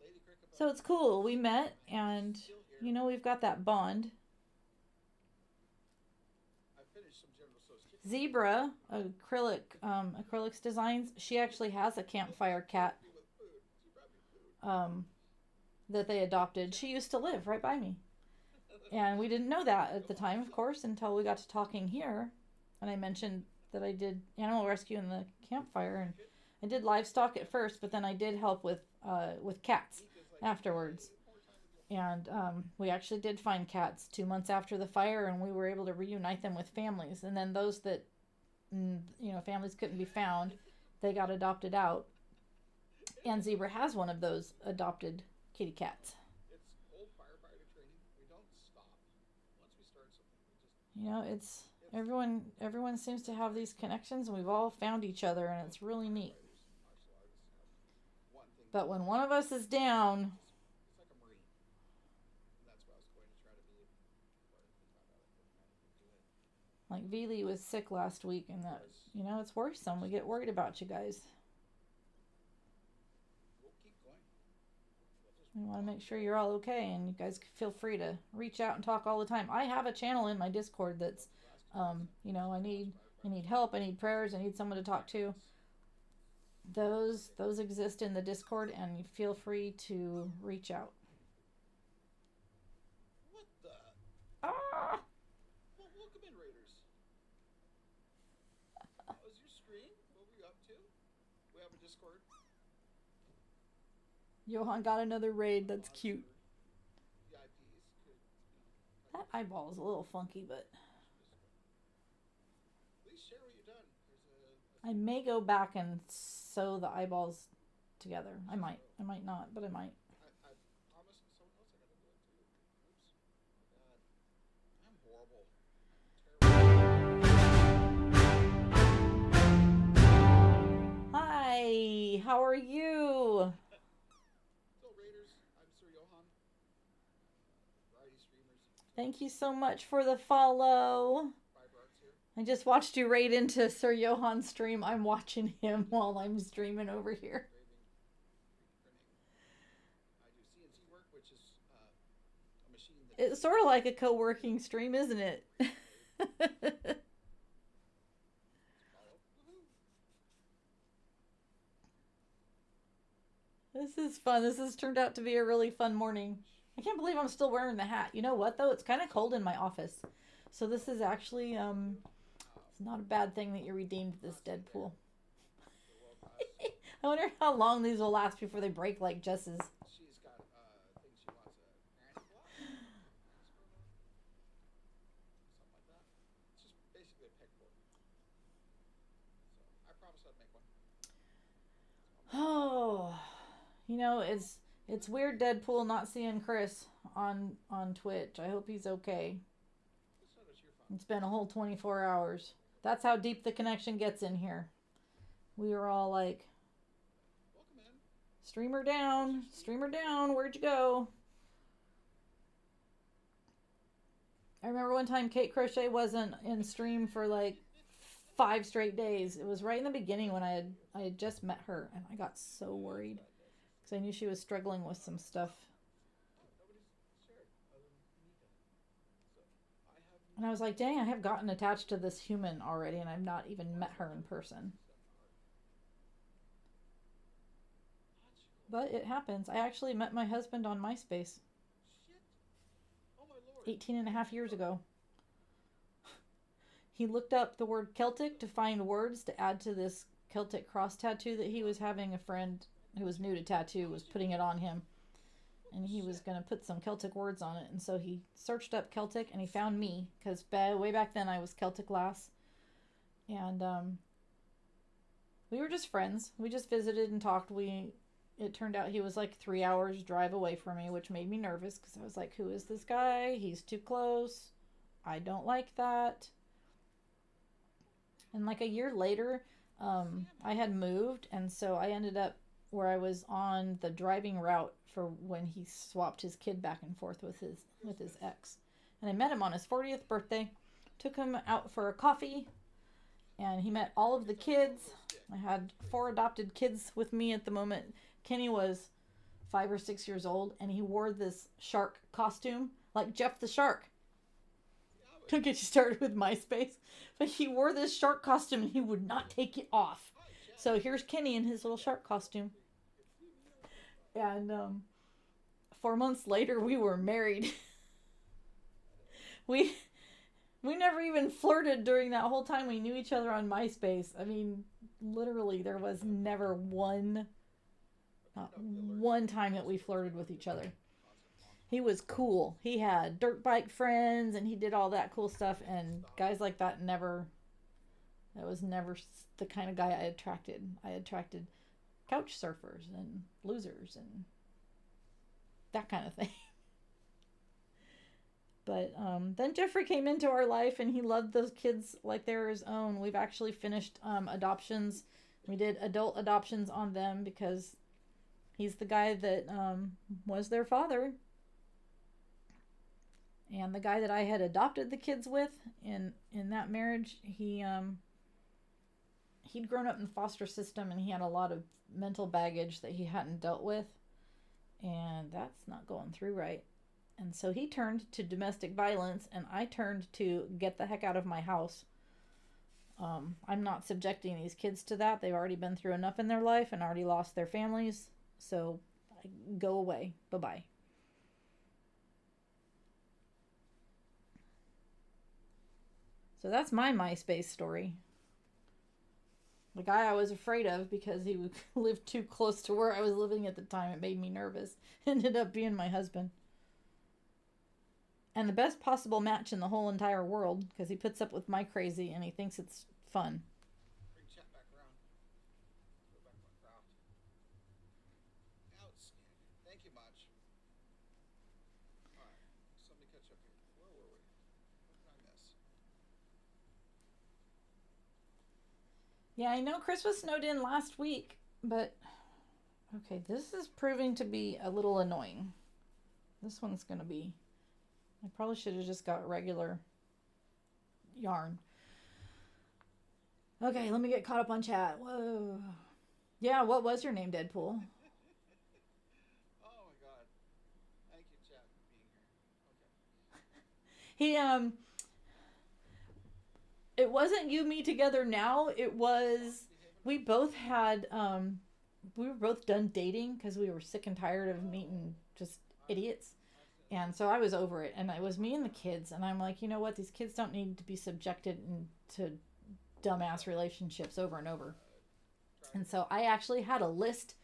Lady Cricket so it's cool. We met and you know, we've got that bond. I finished some General Tso's chicken. Zebra, acrylics designs. She actually has a campfire cat With food. She brought me food. that they adopted. She used to live right by me. And we didn't know that at the time, of course, until we got to talking here. And I mentioned that I did animal rescue in the campfire. And I did livestock at first, but then I did help with cats afterwards. And we actually did find cats 2 months after the fire, and we were able to reunite them with families. And then those that, families couldn't be found, they got adopted out. And Zebra has one of those adopted kitty cats. It's old firefighter training. We don't stop. Once we start something, we just It's everyone seems to have these connections, and we've all found each other, and it's really neat. martial artists have one thing. But when one of us is down, It's like a Marine. And that's what I was going to try to be. But we found out I couldn't do it. like Vili was sick last week, and that it's worrisome. We get worried about you guys. We'll keep going. We want to make sure you're all okay, and you guys feel free to reach out and talk all the time. I have a channel in my Discord that's, I need help, I need prayers, I need someone to talk to. Those exist in the Discord, and you feel free to reach out. What the? Ah! Well, welcome in, Raiders. How was your stream? What were you up to? We have a Discord. Johan got another raid. That's cute. VIPs could, That eyeball is a little funky, but at least share what you've done. There's I may go back and sew the eyeballs together. I might not, but I might. I promised someone else I gotta do it too. Oops. My God. I'm horrible. Hi, how are you? So, Raiders, I'm Sir Johan. Variety streamers. Thank you so much for the follow. Fiber Arts here. I just watched you raid into Sir Johan's stream. I'm watching him while I'm streaming over here. Engraving, 3D printing. I do CNC work, which is a machine that. It's sort of like a co-working stream, isn't it? This is fun. This has turned out to be a really fun morning. I can't believe I'm still wearing the hat. You know what, though? It's kind of cold in my office. So this is actually, it's not a bad thing that you redeemed this Deadpool. I wonder how long these will last before they break like Jess's. She's got things she wants a granny block. Something like that. It's just basically a pegboard. So I promised I'd make one. Oh, it's weird Deadpool not seeing Chris on Twitch. I hope he's okay. So does your phone. It's been a whole 24 hours. That's how deep the connection gets in here. We were all like, Welcome in. streamer down, where'd you go? I remember one time Kate Crochet wasn't in stream for like 5 straight days. It was right in the beginning when I had just met her, and I got so worried because I knew she was struggling with some stuff. Nobody's shared other than Mika. So I have. And I was like, dang, I have gotten attached to this human already, and I've not even met her in person. But it happens. I actually met my husband on MySpace Shit. Oh my lord. 18 and a half years ago. He looked up the word Celtic to find words to add to this Celtic cross tattoo that he was having. A friend who was new to tattoo was putting it on him, and he was going to put some Celtic words on it. And so he searched up Celtic, and he found me, because way back then I was Celtic Lass. And we were just friends. We just visited and talked. It turned out he was like 3 hours drive away from me, which made me nervous, because I was like, who is this guy? He's too close. I don't like that. And like a year later, I had moved, and so I ended up where I was on the driving route for when he swapped his kid back and forth with his ex. And I met him on his 40th birthday, took him out for a coffee, and he met all of the kids. I had 4 adopted kids with me at the moment. Kenny was 5 or 6 years old, and he wore this shark costume, like Jeff the Shark. Don't get you started with MySpace. But he wore this shark costume, and he would not take it off. So here's Kenny in his little shark costume. And 4 months later, we were married. We We never even flirted during that whole time we knew each other on MySpace. I mean, literally, there was never not one time that we flirted with each other. He was cool. He had dirt bike friends and he did all that cool stuff. And guys like that was never the kind of guy I attracted. I attracted couch surfers and losers and that kind of thing. But then Jeffrey came into our life and he loved those kids like they were his own. We've actually finished adoptions. We did adult adoptions on them because he's the guy that was their father. And the guy that I had adopted the kids with in that marriage, he'd grown up in the foster system and he had a lot of mental baggage that he hadn't dealt with. And that's not going through right. And so he turned to domestic violence and I turned to get the heck out of my house. I'm not subjecting these kids to that. They've already been through enough in their life and already lost their families. So go away. Bye-bye. So that's my MySpace story. The guy I was afraid of because he lived too close to where I was living at the time. It made me nervous. Ended up being my husband. And the best possible match in the whole entire world because he puts up with my crazy and he thinks it's fun. Bring chat back around. Go back to my craft. Outstanding. Thank you much. Alright, so let me catch up here. Where were we? What did I miss? Yeah, I know Chris was snowed in last week, but okay, this is proving to be a little annoying. This one's going to be... I probably should have just got regular yarn. Okay, let me get caught up on chat. Whoa. Yeah, what was your name, Deadpool? Oh my god. Thank you, chat, for being here. Okay. It wasn't you, me together now. It was, we both had, we were both done dating because we were sick and tired of meeting just idiots. And so I was over it, and it was me and the kids, and I'm like, you know what, these kids don't need to be subjected to dumbass relationships over and over. And so I actually had a list.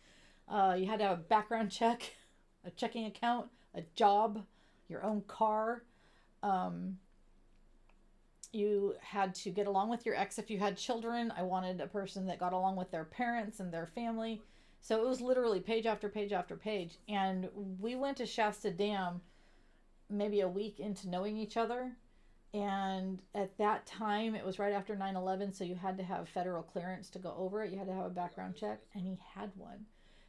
You had to have a background check, a checking account, a job, your own car. You had to get along with your ex if you had children. I wanted a person that got along with their parents and their family. So it was literally page after page after page. And we went to Shasta Dam maybe a week into knowing each other. And at that time, it was right after 9/11, so you had to have federal clearance to go over it. You had to have a background check, and he had one.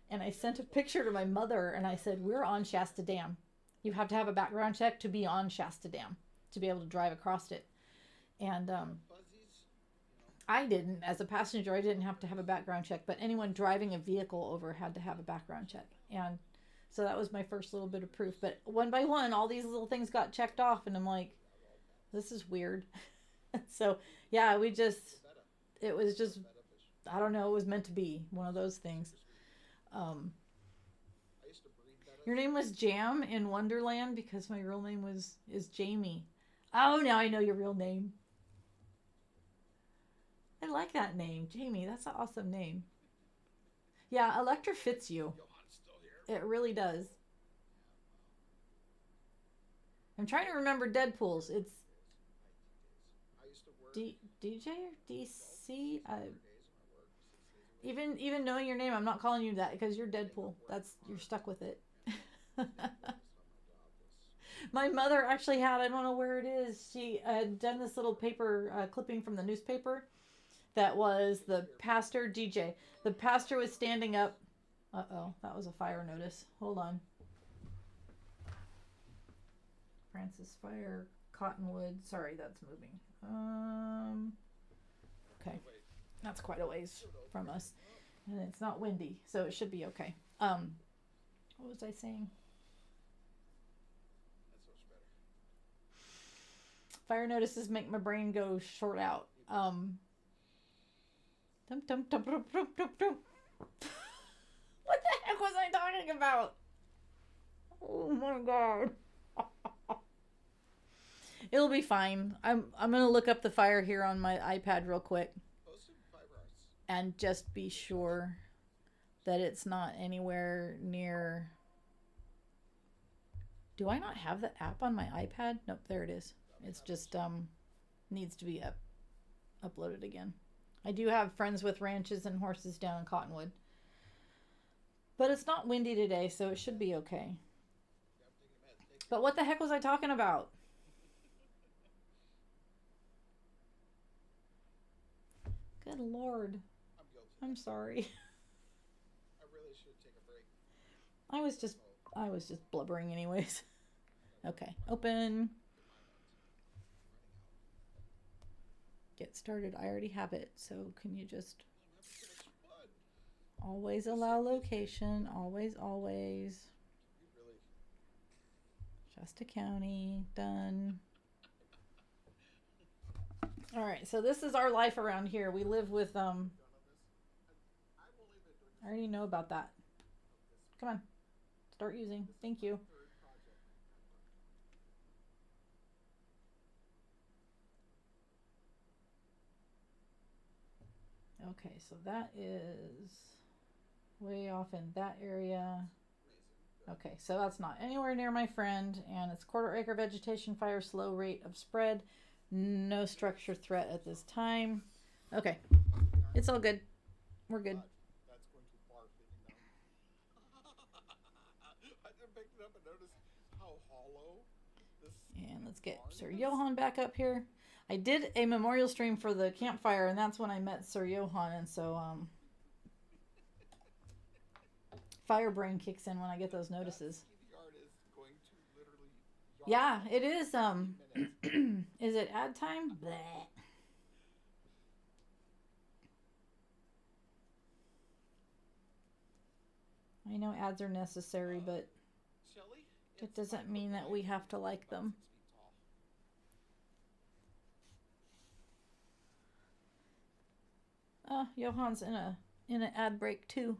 And I sent a picture to my mother, and I said, we're on Shasta Dam. You have to have a background check to be on Shasta Dam, to be able to drive across it. And I didn't. As a passenger, I didn't have to have a background check, but anyone driving a vehicle over had to have a background check. And so that was my first little bit of proof. But one by one, all these little things got checked off, and I'm like, this is weird. So, yeah, it was just, I don't know, it was meant to be one of those things. Your name was Jam in Wonderland because my real name is Jamie. Oh, now I know your real name. I like that name, Jamie. That's an awesome name. Yeah, Electra fits you. It really does. I'm trying to remember Deadpool's. It's DJ or DC? Even knowing your name, I'm not calling you that because you're Deadpool. You're stuck with it. My mother actually had, I don't know where it is, she had done this little paper clipping from the newspaper that was the pastor DJ. The pastor was standing up. Uh-oh, that was a fire notice. Hold on. Francis Fire, Cottonwood. Sorry, that's moving. Okay. That's quite a ways from us. And it's not windy, so it should be okay. What was I saying? Fire notices make my brain go short out. What the heck was I talking about? Oh my god. It'll be fine. I'm gonna look up the fire here on my iPad real quick Posted fiber arts. and just be sure that it's not anywhere near. Do I not have the app on my iPad? Nope, there it is. It's just needs to be uploaded again. I do have friends with ranches and horses down in Cottonwood. But it's not windy today, so it should be okay. But what the heck was I talking about? Good Lord. I'm guilty. I'm sorry. I really should take a break. I was just blubbering anyways. Okay, open. Get started. I already have it, so can you just always allow location, always. Shasta County, done. All right, so this is our life around here. We live with I already know about that. Come on, start using. Thank you. Okay, so that is way off in that area. Okay, so that's not anywhere near my friend, and it's quarter acre vegetation fire, slow rate of spread, no structure threat at this time. Okay, it's all good. We're good. That's going to barf hitting down. I just picked it up and noticed how hollow this. And let's get Sir Johan back up here. I did a memorial stream for the campfire, and that's when I met Sir Johan, and so fire brain kicks in when I get those notices. Yard is going to literally Yeah, it is. Is it ad time? Bleh. I know ads are necessary, but Shelly, it doesn't mean that we have to like them. 6 feet tall. Johan's in an ad break too.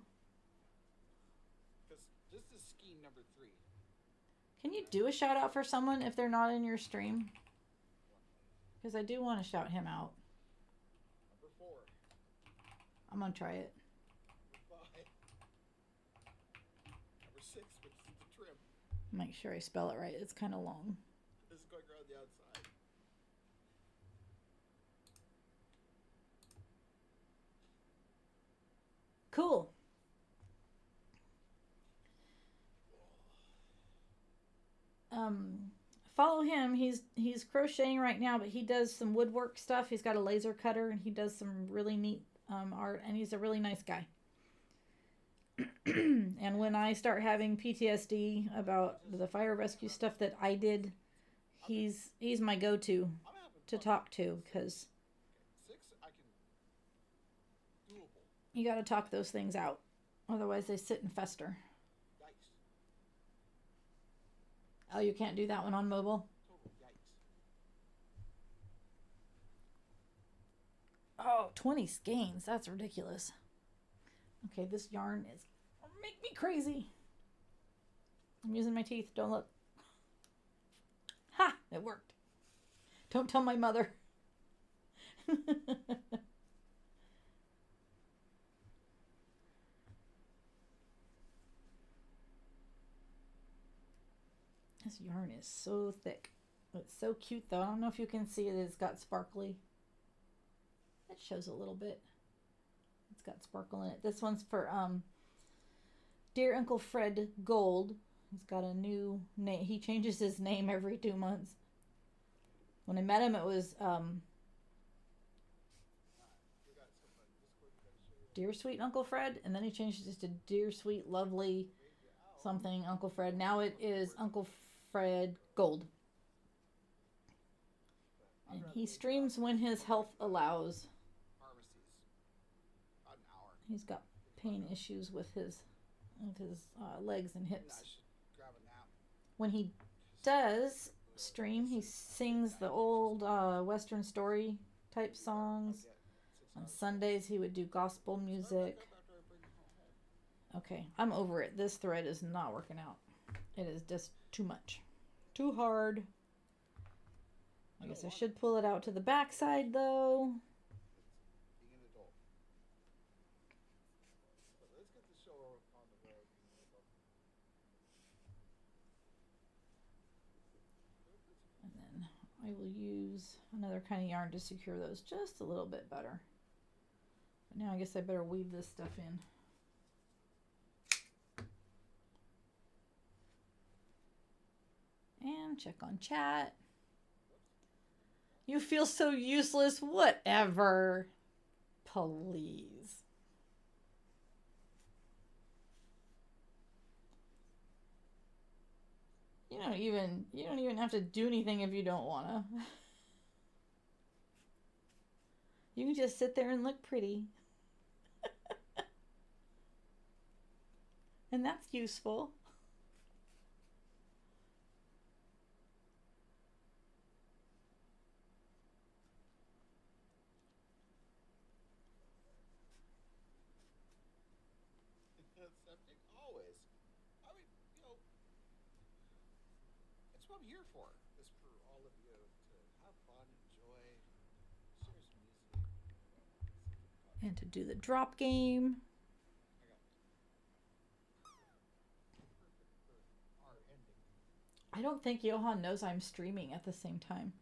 Because this is scheme number 3. Can you do a shout out for someone if they're not in your stream? Because I do want to shout him out. Number 4. I'm gonna try it. Number 5. Number 6, which is the trim. Make sure I spell it right. It's kind of long. This is going around the outside. Cool. Follow him. He's crocheting right now, but he does some woodwork stuff. He's got a laser cutter and he does some really neat art, and he's a really nice guy. And when I start having PTSD about the fire rescue stuff that I did, he's my go-to to talk to, because 6, I can doable. you got to talk those things out. Otherwise, they sit and fester. Yikes. Oh, you can't do that one on mobile? Total yikes. Oh, 20 skeins. That's ridiculous. Okay, this yarn is make me crazy. I'm using my teeth. Don't look. Ha! It worked. Don't tell my mother. This yarn is so thick. It's so cute though. I don't know if you can see it. It's got sparkly. It shows a little bit. It's got sparkle in it. This one's for Dear Uncle Fred Gold. He's got a new name. He changes his name every 2 months. When I met him, it was Dear Sweet Uncle Fred, and then he changed it to Dear Sweet Lovely something Uncle Fred. Now it is Uncle Fred Gold. And he streams when his health allows. Pharmacies. About an hour. He's got pain issues with his legs and I hips. should grab a nap. When he does stream, he sings the old Western story type songs. On Sundays, he would do gospel music. Okay, I'm over it. This thread is not working out. It is just too much. Too hard. I guess I should pull it out to the back side though. Being an adult. But let's get the show on the road. And then I will use another kind of yarn to secure those just a little bit better. But now I guess I better weave this stuff in. And check on chat. You feel so useless. Whatever. Please. You don't even have to do anything if you don't wanna. You can just sit there and look pretty. And that's useful. Accepting always. I mean, that's what I'm here for. Is for all of you to have fun, enjoy, share some music. And to do the drop game. I got perfect for our ending. I don't think Johan knows I'm streaming at the same time.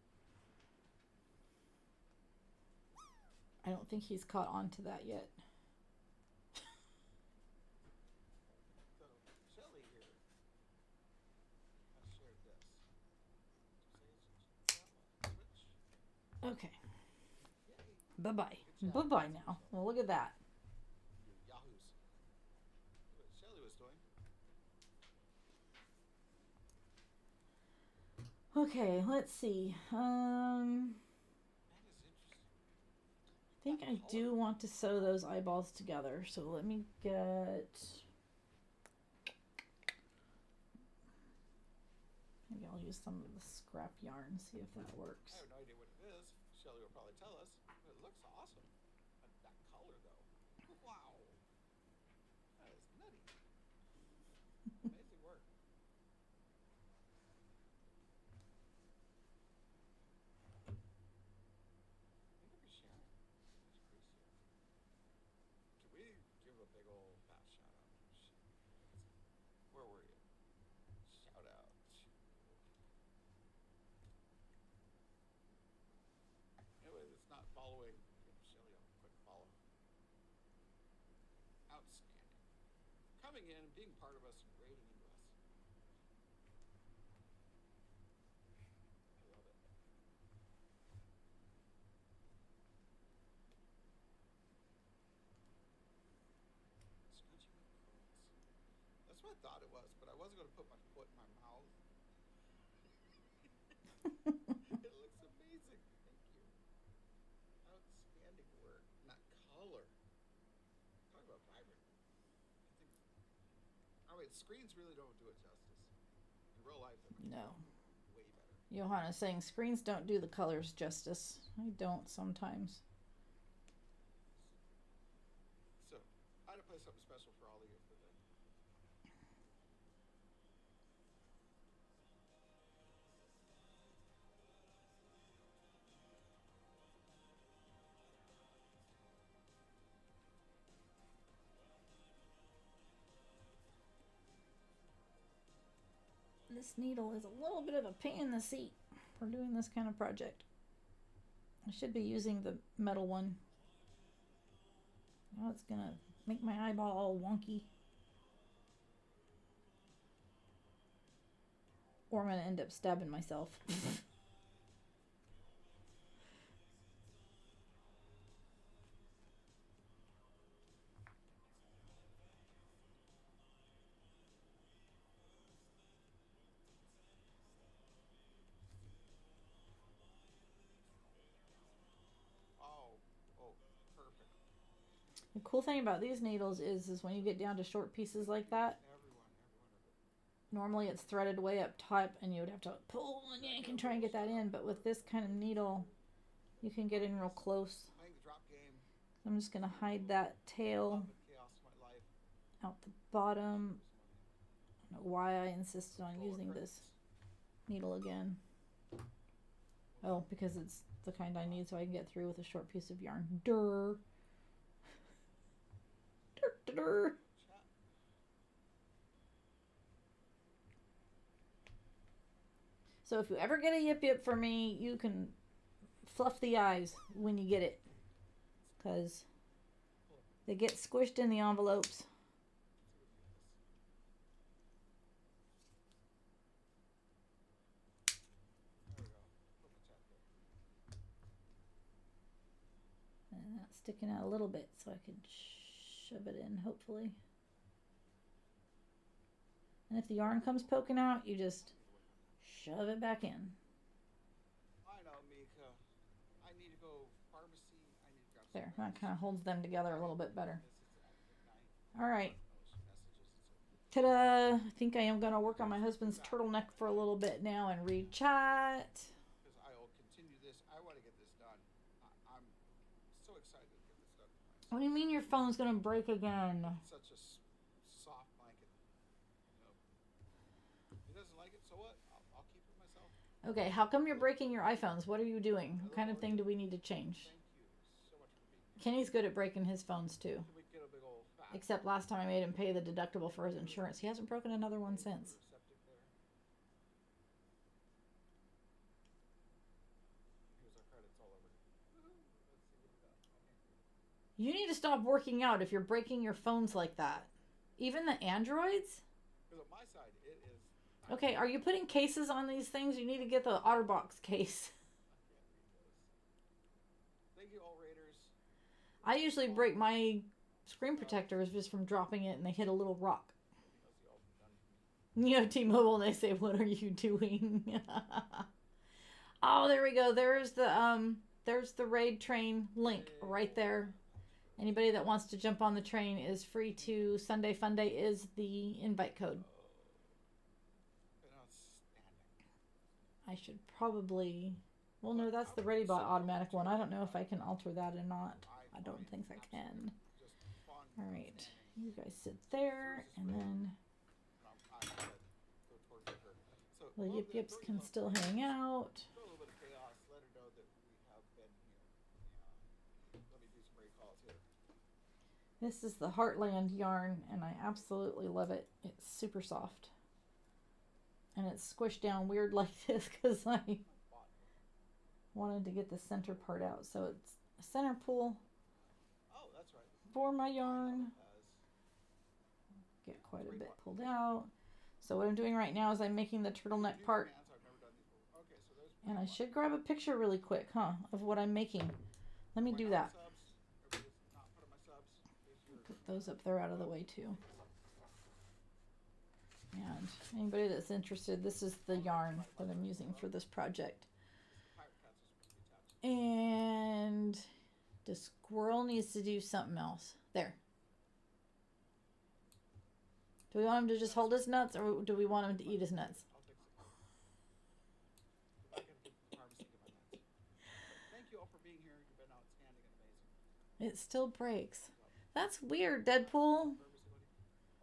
I don't think he's caught on to that yet. So Shelly here has shared this. Twitch. Okay. Yay. Bye-bye. Good job. Bye-bye now. Well, look at that. You yahoos. What Shelly was doing. Okay, let's see. That is interesting. I think I do want to sew those eyeballs together. So let me get... Maybe I'll use some of the scrap yarn, see if that I works. have no idea what it is. Shelly will probably tell us. But it looks awesome. That color, though. Wow. That is nutty. Amazing work. Thank you for sharing. That's crazy. Should we give a big old fat shout out? Where were you? Shout out to... Anyway, that's not following. Give Shelly a quick follow. Outstanding. Coming in and being part of us and grading into us. I love it. Scrunchy with curls. That's what I thought it was, but I wasn't going to put my foot in my mouth. It looks amazing. Thank you. Outstanding work. Not color. Talk about vibrant. I mean, screens really don't do it justice. In real life, they're No. way better. Johan is saying screens don't do the colors justice. I don't sometimes. So, I had to play something special for all of you for the... This needle is a little bit of a pain in the seat for doing this kind of project. I should be using the metal one. Now it's gonna make my eyeball all wonky. Or I'm gonna end up stabbing myself. Oh, perfect. The cool thing about these needles is when you get down to short pieces like that, Everyone normally it's threaded way up top and you would have to pull and yank and try and get that in, but with this kind of needle you can get in real close. playing the drop game. I'm just gonna hide that tail Love the chaos of my life. out the bottom. I don't know why I insisted on using this needle again. When Oh, because it's the kind I need so I can get through with a short piece of yarn. Durr. Durr, durr, durr. So if you ever get a yip yip for me, you can fluff the eyes when you get it. Because they get squished in the envelopes. And that's sticking out a little bit so I can shove it in, hopefully. And if the yarn comes poking out, you just shove it back in. I know, Mika. I need to go pharmacy. I need to grab some There, that kind of holds them together a little bit better. All right. messages. Ta-da! I think I am going to work on my husband's turtleneck for a little bit now and read chat. Because I will continue this. I want to get this done. I'm so excited to get this done. What do you mean your phone's going to break again? It's such a soft blanket. You know, he doesn't like it, so what? I'll keep it myself. Okay, how come you're breaking your iPhones? What are you doing? What kind of thing do we need to change? Thank you so much for being here. Kenny's good at breaking his phones too. Can we get a big old fat Except last time I made him pay the deductible for his insurance. He hasn't broken another one since. septic there? Here's our credits all over. Woohoo! Let's see what we got. Okay. You need to stop working out if you're breaking your phones like that. Even the Androids? Because on my side, it is. Okay, are you putting cases on these things? You need to get the OtterBox case. Thank you, all Raiders. I usually break my screen protectors just from dropping it and they hit a little rock. You have T-Mobile and they say, "What are you doing?" Oh, there we go. There's the raid train link right there. Anybody that wants to jump on the train is free to. Sunday Fun Day is the invite code. I should probably. Well, no, that's the ReadyBot automatic one. I don't know if I can alter that or not. I don't think I can. All right, you guys sit there, and then the yip yips can still hang out. A little bit of chaos. Let her know that we have been here. Let me do some recalls here. This is the Heartland yarn, and I absolutely love it. It's super soft. And it's squished down weird like this because I wanted to get the center part out. So it's a center pull Oh, that's right. for my yarn. Get quite a bit pulled out. So what I'm doing right now is I'm making the turtleneck part. And I should grab a picture really quick, of what I'm making. Let me do that. Put those up there out of the way too. And anybody that's interested, this is the yarn that I'm using for this project. And the squirrel needs to do something else. There. Do we want him to just hold his nuts, or do we want him to eat his nuts? Thank you all for being here. You've been outstanding and amazing. It still breaks. That's weird, Deadpool.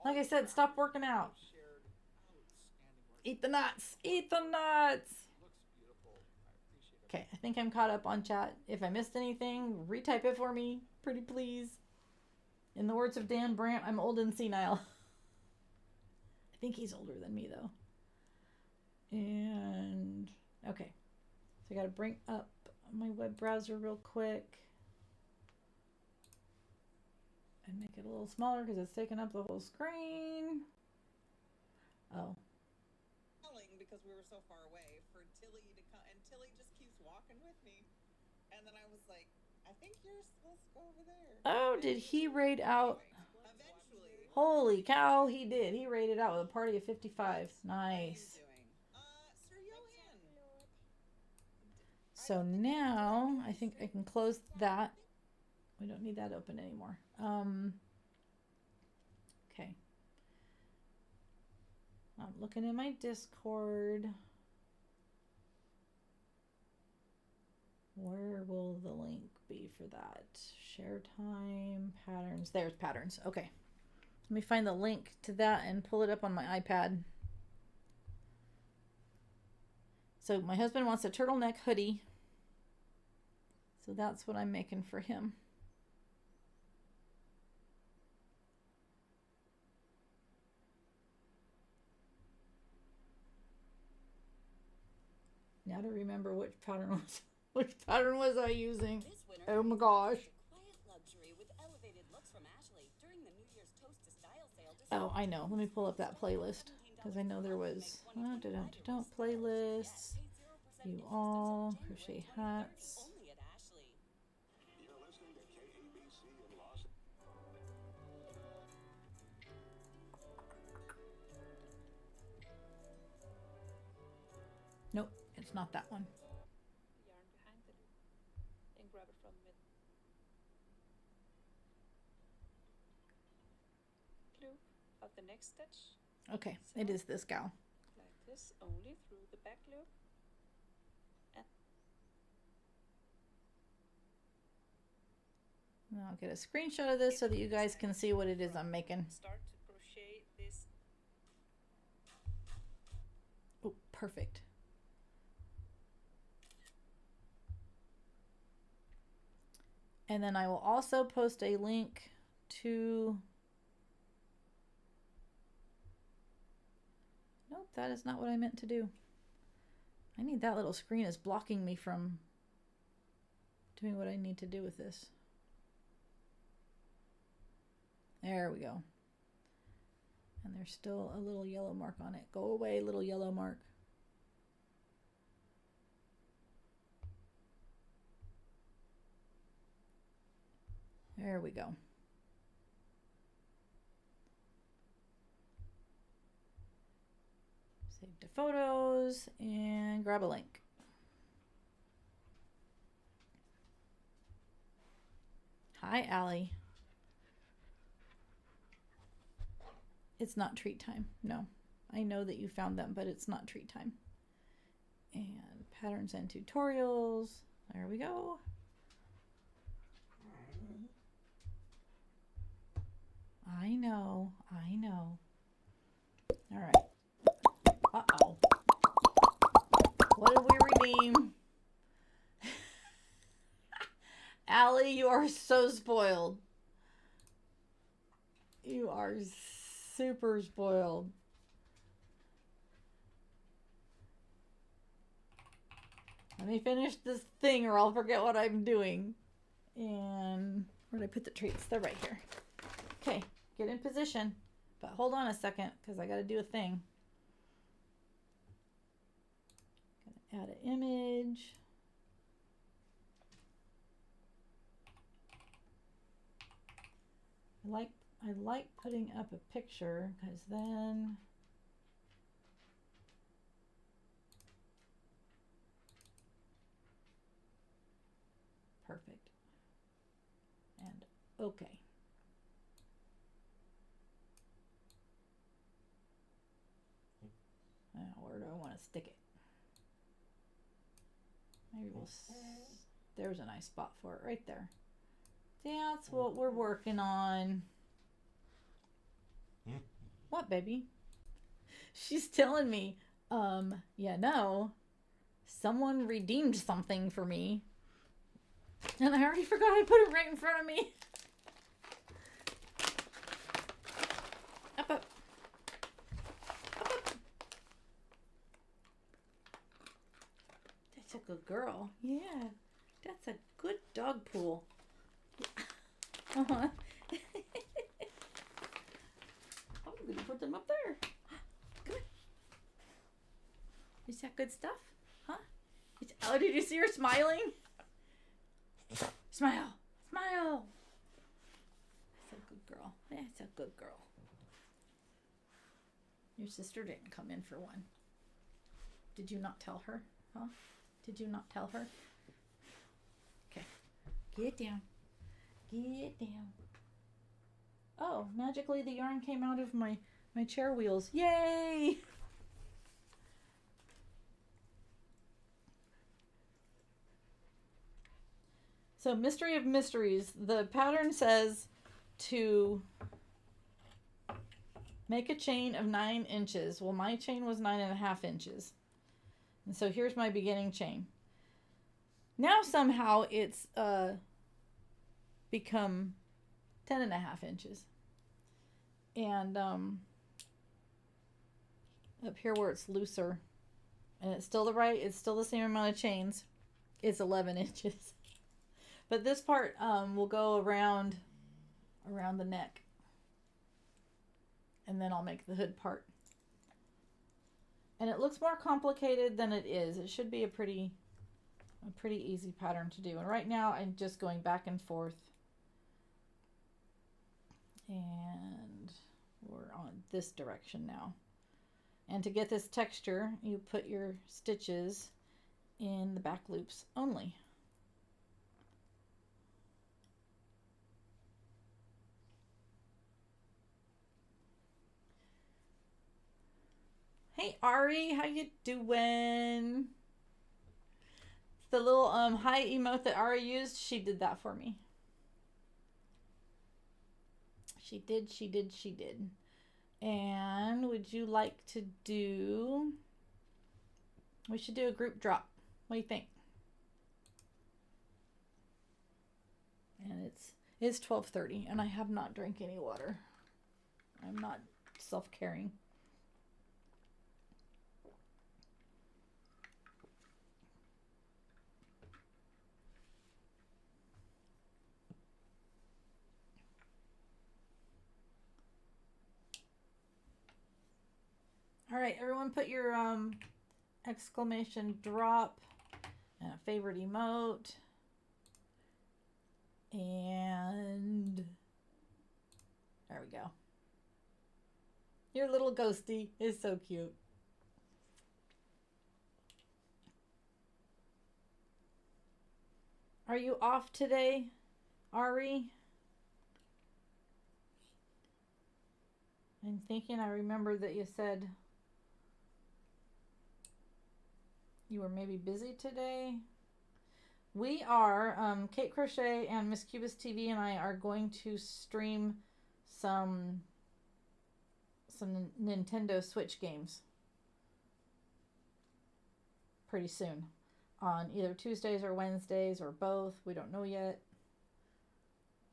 Like I said, stop working out. Eat the nuts. Eat the nuts. Okay, I think I'm caught up on chat. If I missed anything, retype it for me. Pretty please. In the words of Dan Brandt, I'm old and senile. I think he's older than me, though. And, okay. So I gotta bring up my web browser real quick. And make it a little smaller because it's taking up the whole screen. Oh. Because we were so far away for Tilly to come, and Tilly just keeps walking with me. And then I was like, I think you're supposed to go over there. Oh, did he raid out? Eventually. Holy cow, he did. He raided out with a party of 55. Nice. Sir Johan. So now I think I can close that. We don't need that open anymore. Okay. I'm looking in my Discord. Where will the link be for that? Share time, patterns. There's patterns. Okay. Let me find the link to that and pull it up on my iPad. So my husband wants a turtleneck hoodie. So that's what I'm making for him. Now to remember which pattern was I using. Oh my gosh. Oh, I know. Let me pull up that playlist because I know there was playlists. You all crochet hats. Nope, it's not that one. Yarn behind the loop and grab it from the middle. Loop of the next stitch. Okay, it is this gal. Like this, only through the back loop. And I'll get a screenshot of this so that you guys can see what it is I'm making. Start to crochet this. Oh, perfect. And then I will also post a link to... Nope, that is not what I meant to do. I need that little screen is blocking me from doing what I need to do with this. There we go. And there's still a little yellow mark on it. Go away, little yellow mark. There we go. Save to photos and grab a link. Hi, Allie. It's not treat time. No, I know that you found them, but it's not treat time. And patterns and tutorials. There we go. I know. All right. Uh-oh. What did we redeem? Allie, you are so spoiled. You are super spoiled. Let me finish this thing or I'll forget what I'm doing. And where did I put the treats? They're right here. Okay, get in position. But hold on a second because I got to do a thing. Gonna add an image. I like putting up a picture because then perfect. And okay. Now, where do I want to stick it? Maybe we'll there's a nice spot for it right there. That's what we're working on. What, baby? She's telling me, yeah, no, someone redeemed something for me. And I already forgot I put it right in front of me. Up, up. Up, up. That's a good girl. Yeah, that's a good dog pool. Uh-huh. I'm gonna put them up there. Come on. Is that good stuff? Huh? Oh, did you see her smiling? Smile. Smile. That's a good girl. That's a good girl. Your sister didn't come in for one. Did you not tell her? Huh? Did you not tell her? Okay. Get down. Get down. Oh, magically the yarn came out of my chair wheels. Yay! So, mystery of mysteries. The pattern says to make a chain of 9 inches. Well, my chain was 9.5 inches. And so here's my beginning chain. Now somehow it's become 10.5 inches. And up here where it's looser, and it's still the same amount of chains, it's 11 inches. But this part will go around the neck, and then I'll make the hood part. And it looks more complicated than it is. It should be a pretty easy pattern to do. And right now I'm just going back and forth, and we're on this direction now. And to get this texture, you put your stitches in the back loops only. Hey Ari, how you doing? The little hi emote that Ari used, she did that for me. She did. And would you like to do... We should do a group drop. What do you think? And it's 12:30 and I have not drank any water. I'm not self-caring. All right, everyone put your exclamation drop and a favorite emote. And there we go. Your little ghosty is so cute. Are you off today, Ari? I'm thinking I remember that you said you were maybe busy today. We are, Kate Crochet and Miss Cubist TV and I are going to stream some Nintendo Switch games pretty soon on either Tuesdays or Wednesdays or both. We don't know yet,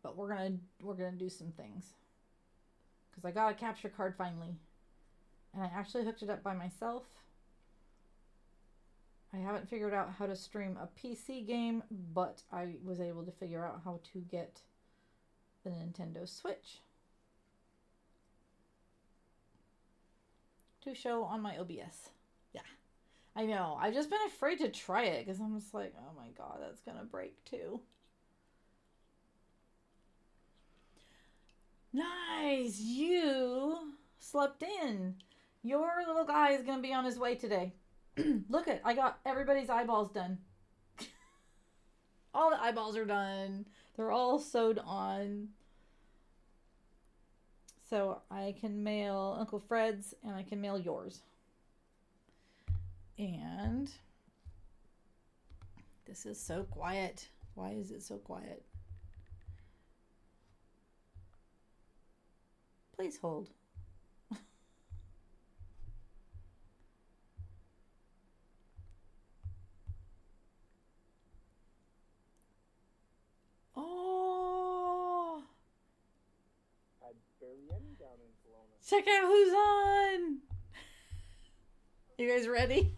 but we're gonna do some things because I got a capture card finally, and I actually hooked it up by myself. I haven't figured out how to stream a PC game, but I was able to figure out how to get the Nintendo Switch to show on my OBS. Yeah, I know. I've just been afraid to try it because I'm just like, oh my god, that's gonna break too. Nice, you slept in. Your little guy is gonna be on his way today. Look I got everybody's eyeballs done. All the eyeballs are done. They're all sewed on. So I can mail Uncle Fred's and I can mail yours. And this is so quiet. Why is it so quiet? Please hold. Oh! Check out who's on! You guys ready?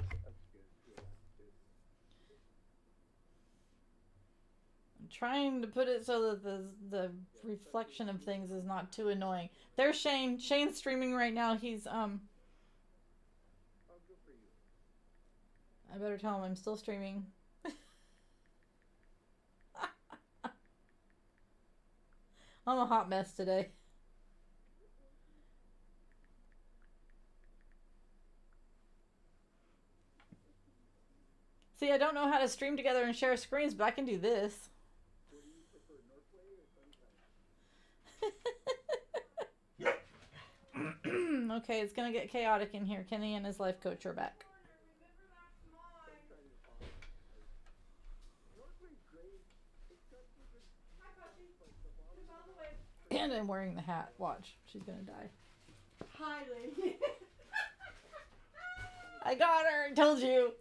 I'm trying to put it so that the reflection of things is not too annoying. There's Shane. Shane's streaming right now. He's I better tell him I'm still streaming. I'm a hot mess today. See, I don't know how to stream together and share screens, but I can do this. Okay, it's gonna get chaotic in here. Kenny and his life coach are back. And I'm wearing the hat. Watch, she's gonna die. Hi, lady. I got her. I told you.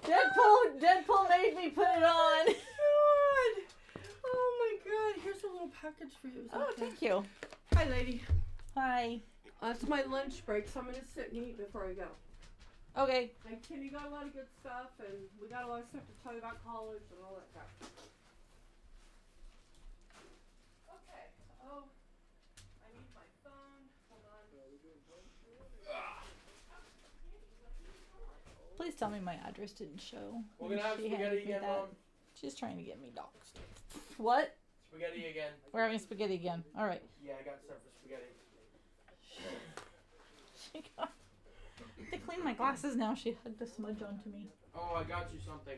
Deadpool made me put it on. God. Oh my God. Here's a little package for you. Is that Oh, okay? thank you. Hi, lady. Hi. It's my lunch break, so I'm gonna sit and eat before I go. Okay. And Kenny got a lot of good stuff, and we got a lot of stuff to tell you about college and all that crap. Okay. Oh, I need my phone. Hold on. Please tell me my address didn't show. We're gonna have She spaghetti handed me again, that. Mom. She's trying to get me doxxed. What? Spaghetti again. We're having spaghetti again. All right. Yeah, I got stuff for spaghetti. She got. To clean my glasses now. She hugged a smudge onto me. Oh, I got you something.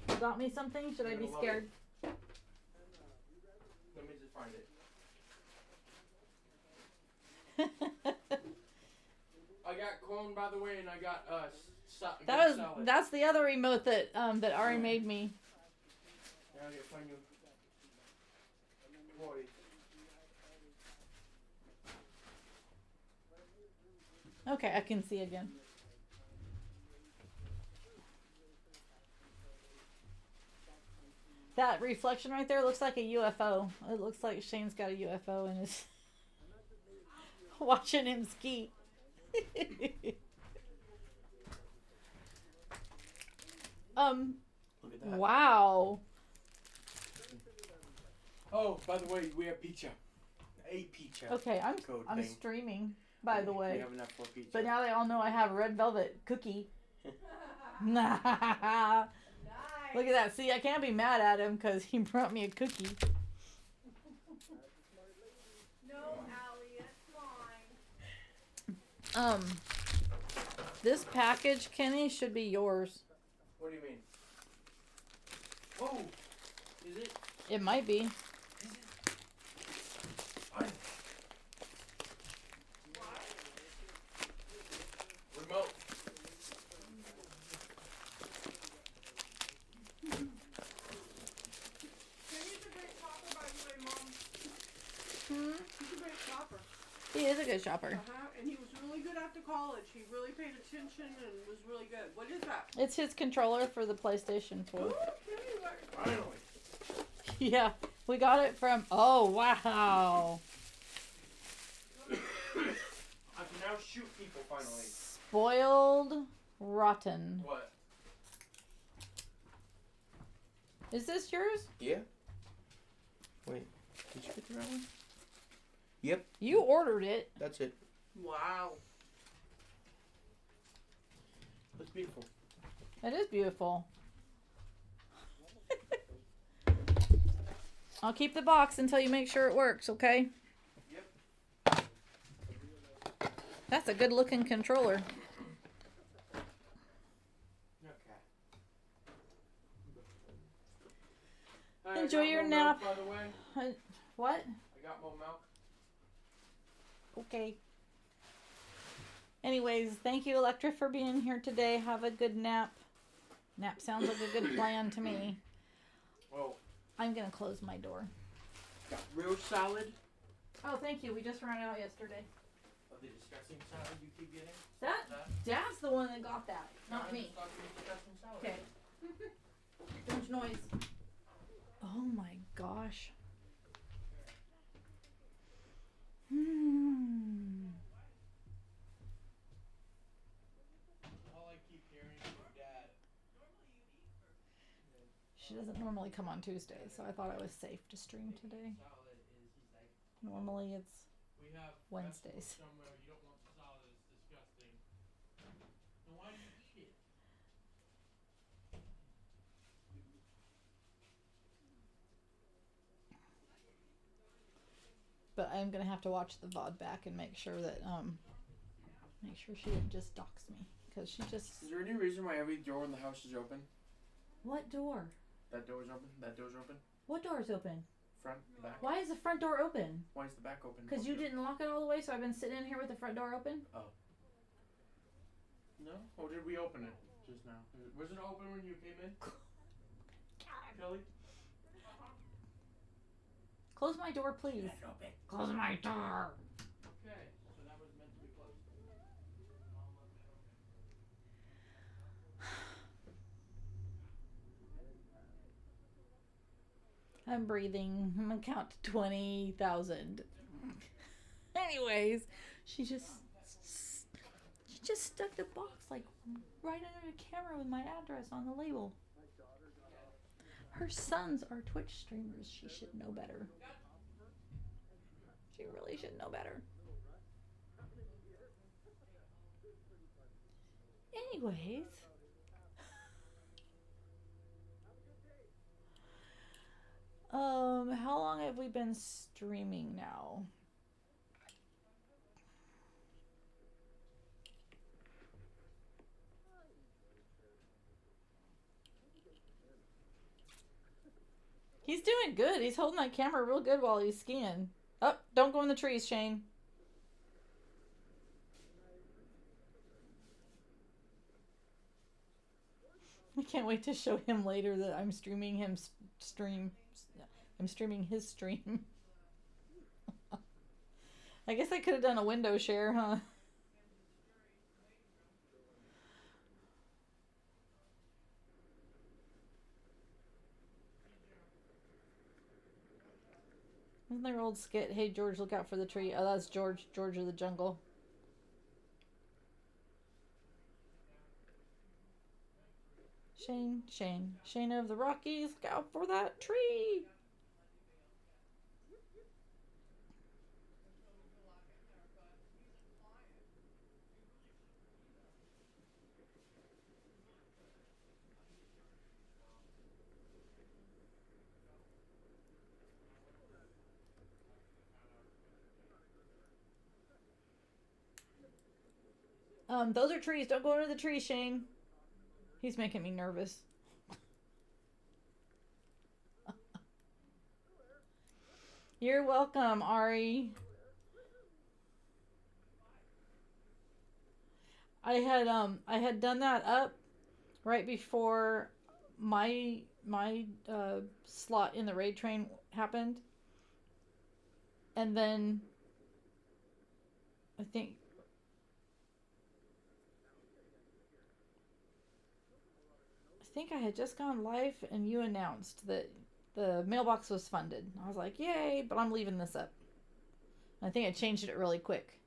You got me something? Should I be scared? Let me just find it. I got corn, by the way, and I got salad. That's the other remote that that Ari made me. Yeah, I gotta find you. 40. Okay, I can see again. That reflection right there looks like a UFO. It looks like Shane's got a UFO and is watching him ski. Look at that. Wow. Oh, by the way, we have pizza. A pizza. Okay, I'm Code thing. streaming, by the We way. have enough for pizza. But now they all know I have a red velvet cookie. Look at that. See, I can't be mad at him because he brought me a cookie. No, Allie, it's mine. This package, Kenny, should be yours. What do you mean? Oh, is it? It might be. Remote. Kenny's a great shopper, by the way, Mom. Hmm? He's a great shopper. He is a good shopper. And he was really good after college. He really paid attention and was really good. What is that? It's his controller for the PlayStation 4. Oh, Kenny, what? Finally. Yeah, we got it from. Oh, wow. I can now shoot people finally. Spoiled Rotten. What? Is this yours? Yeah. Wait, did you get the right one? Yep, You ordered it. that's it. Wow. That's beautiful. It is beautiful. I'll keep the box until you make sure it works, okay? Yep. That's a good looking controller. Okay. Hey, Enjoy I got your more nap. milk, by the way. What? I got more milk. Okay. Anyways, thank you, Electra, for being here today. Have a good nap. Nap sounds like a good plan to me. Well, I'm going to close my door. got real salad. Oh, thank you. We just ran out yesterday. Of the disgusting salad you keep getting. That? Dad's the one that got that, not No, me. it's not the disgusting salad. Okay. Too much noise. Oh my gosh. All I keep hearing from Dad. She doesn't normally come on Tuesdays, so I thought it was safe to stream today. Salad is, he's like, Normally it's we have Wednesdays. vegetables somewhere you don't want the salad, it's disgusting. Then why do you eat it? But I'm gonna have to watch the VOD back and make sure that make sure she didn't just dox me, because she just. Is there any reason why every door in the house is open? What door? That door's open. That door's open. What door is open? Front, back. Why is the front door open? Why is the back open? Because you didn't lock it all the way, so I've been sitting in here with the front door open. No? Or did we open it just now? Was it open when you came in? Kelly? Close my door, please. Open. Close my door. Okay, so that was meant to be closed. I'm breathing. I'm gonna count to 20,000. Anyways, she just stuck the box like right under the camera with my address on the label. Her sons are Twitch streamers. She should know better. She really should know better. Anyways. How long have we been streaming now? He's doing good. He's holding that camera real good while he's skiing. Oh, don't go in the trees, Shane. I can't wait to show him later that I'm streaming him stream. I'm streaming his stream. I guess I could have done a window share, huh? Isn't their old skit, hey George, look out for the tree? Oh, that's George of the jungle. Shane of the Rockies, look out for that tree! Those are trees. Don't go under the trees, Shane. He's making me nervous. You're welcome, Ari. I had done that up right before my slot in the raid train happened, and then I think I had just gone live and you announced that the mailbox was funded. I was like, yay, but I'm leaving this up. I think I changed it really quick.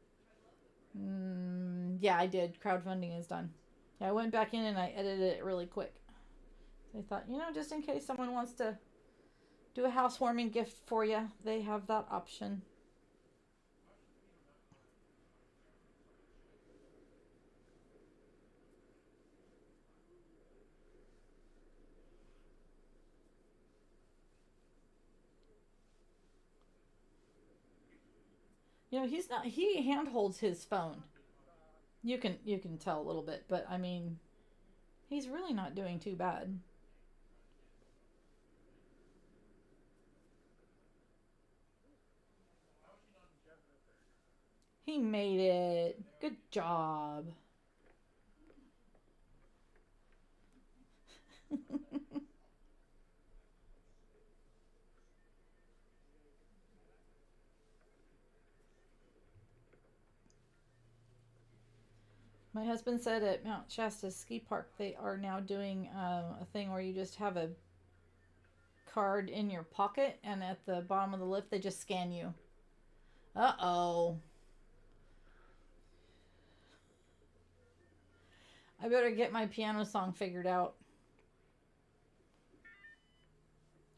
Yeah, I did. Crowdfunding is done. Yeah, I went back in and I edited it really quick. I thought, just in case someone wants to do a housewarming gift for you, they have that option. He handholds his phone. You can tell a little bit, but I mean, he's really not doing too bad. He made it. Good job. My husband said at Mount Shasta Ski Park they are now doing a thing where you just have a card in your pocket, and at the bottom of the lift they just scan you. Uh-oh. I better get my piano song figured out.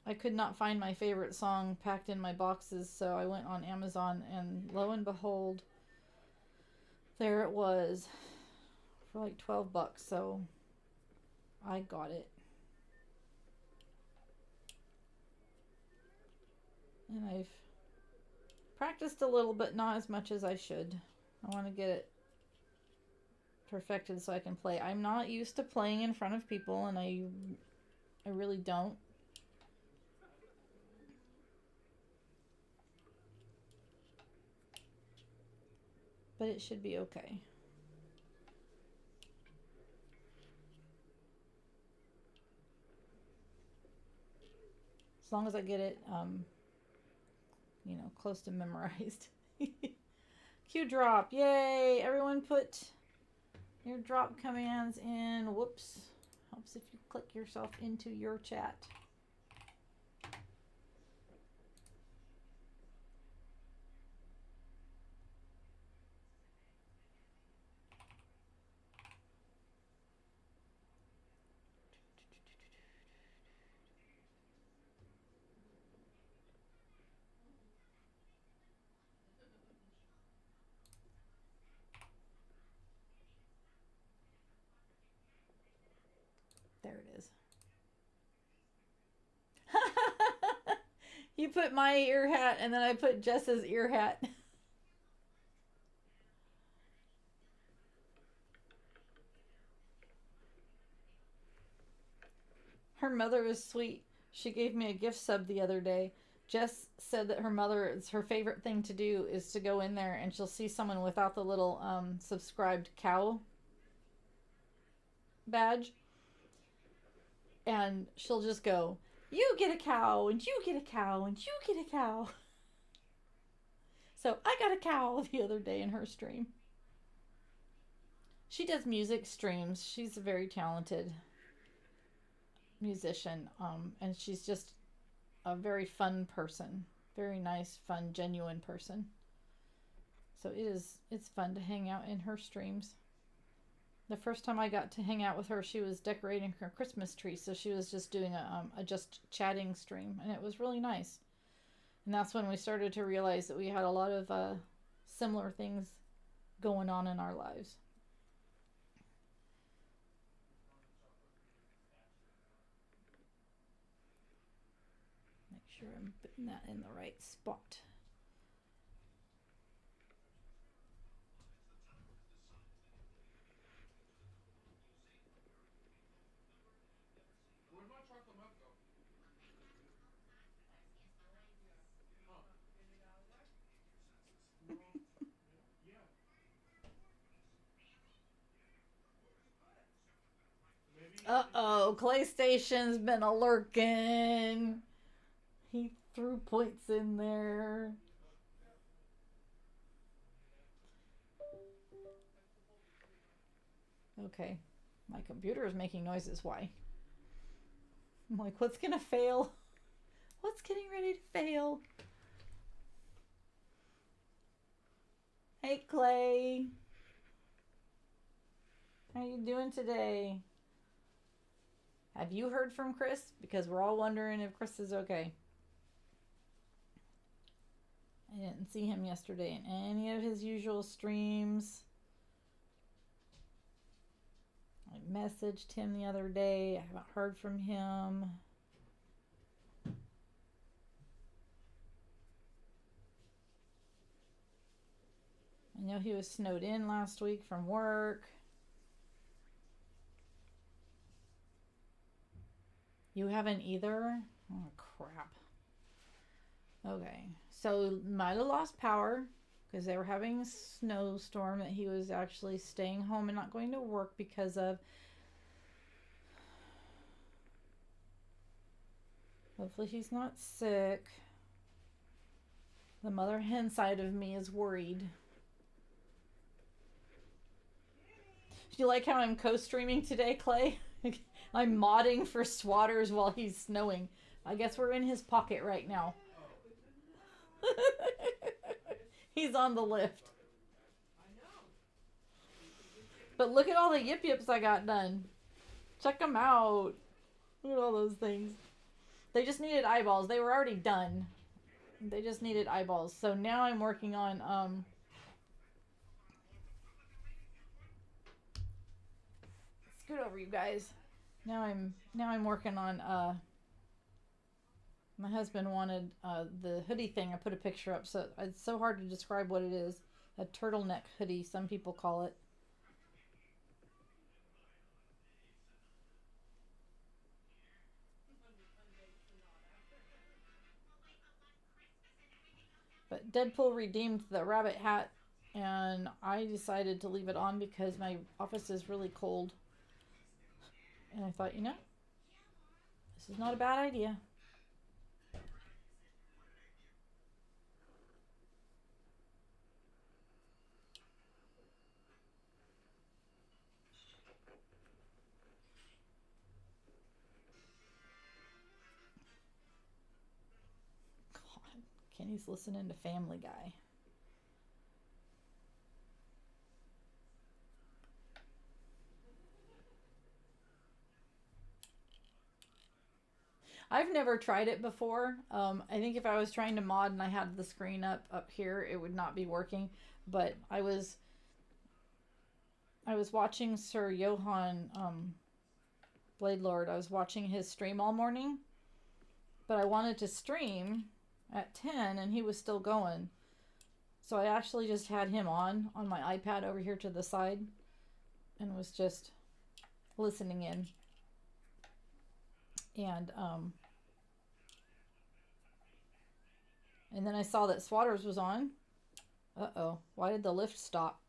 I could not find my favorite song packed in my boxes, so I went on Amazon, and lo and behold, there it was for like $12, so I got it. And I've practiced a little, but not as much as I should. I want to get it perfected so I can play. I'm not used to playing in front of people, and I really don't. But it should be okay. As long as I get it, close to memorized. Q drop, yay! Everyone put your drop commands in. Whoops. Helps if you click yourself into your chat. There it is. You put my ear hat and then I put Jess's ear hat. Her mother is sweet. She gave me a gift sub the other day. Jess said that her mother, it's her favorite thing to do is to go in there and she'll see someone without the little subscribed cow badge. And she'll just go, you get a cow, and you get a cow, and you get a cow. So I got a cow the other day in her stream. She does music streams. She's a very talented musician, and she's just a very fun person. Very nice, fun, genuine person. So it's fun to hang out in her streams. The first time I got to hang out with her, she was decorating her Christmas tree, so she was just doing a just chatting stream, and it was really nice. And that's when we started to realize that we had a lot of similar things going on in our lives. Make sure I'm putting that in the right spot. Where'd my chocolate milk go? Huh. Yeah. Maybe. Uh-oh, Clay Station's been a lurking. He threw points in there. Okay, my computer is making noises. Why? I'm like, what's gonna fail? What's getting ready to fail? Hey, Clay. How you doing today? Have you heard from Chris? Because we're all wondering if Chris is okay. I didn't see him yesterday in any of his usual streams. I messaged him the other day. I haven't heard from him. I know he was snowed in last week from work. You haven't either? Oh, crap. Okay. So, might have lost power because they were having a snowstorm that he was actually staying home and not going to work because of. Hopefully he's not sick. The mother hen side of me is worried. Do you like how I'm co-streaming today, Clay? I'm modding for Swatters while he's snowing. I guess we're in his pocket right now. He's on the lift. But look at all the yip yips I got done. Check them out. Look at all those things. They just needed eyeballs. They were already done. They just needed eyeballs. So now I'm working on scoot over, you guys. Now I'm working on my husband wanted the hoodie thing. I put a picture up, so it's so hard to describe what it is. A turtleneck hoodie, some people call it. But Deadpool redeemed the rabbit hat, and I decided to leave it on because my office is really cold. And I thought, you know, this is not a bad idea. God, Kenny's listening to Family Guy. I've never tried it before. I think if I was trying to mod and I had the screen up here, it would not be working. But I was watching Sir Johan Blade Lord. I was watching his stream all morning, but I wanted to stream at 10 and he was still going. So I actually just had him on my iPad over here to the side and was just listening in. And then I saw that Swatters was on. Uh-oh. Why did the lift stop?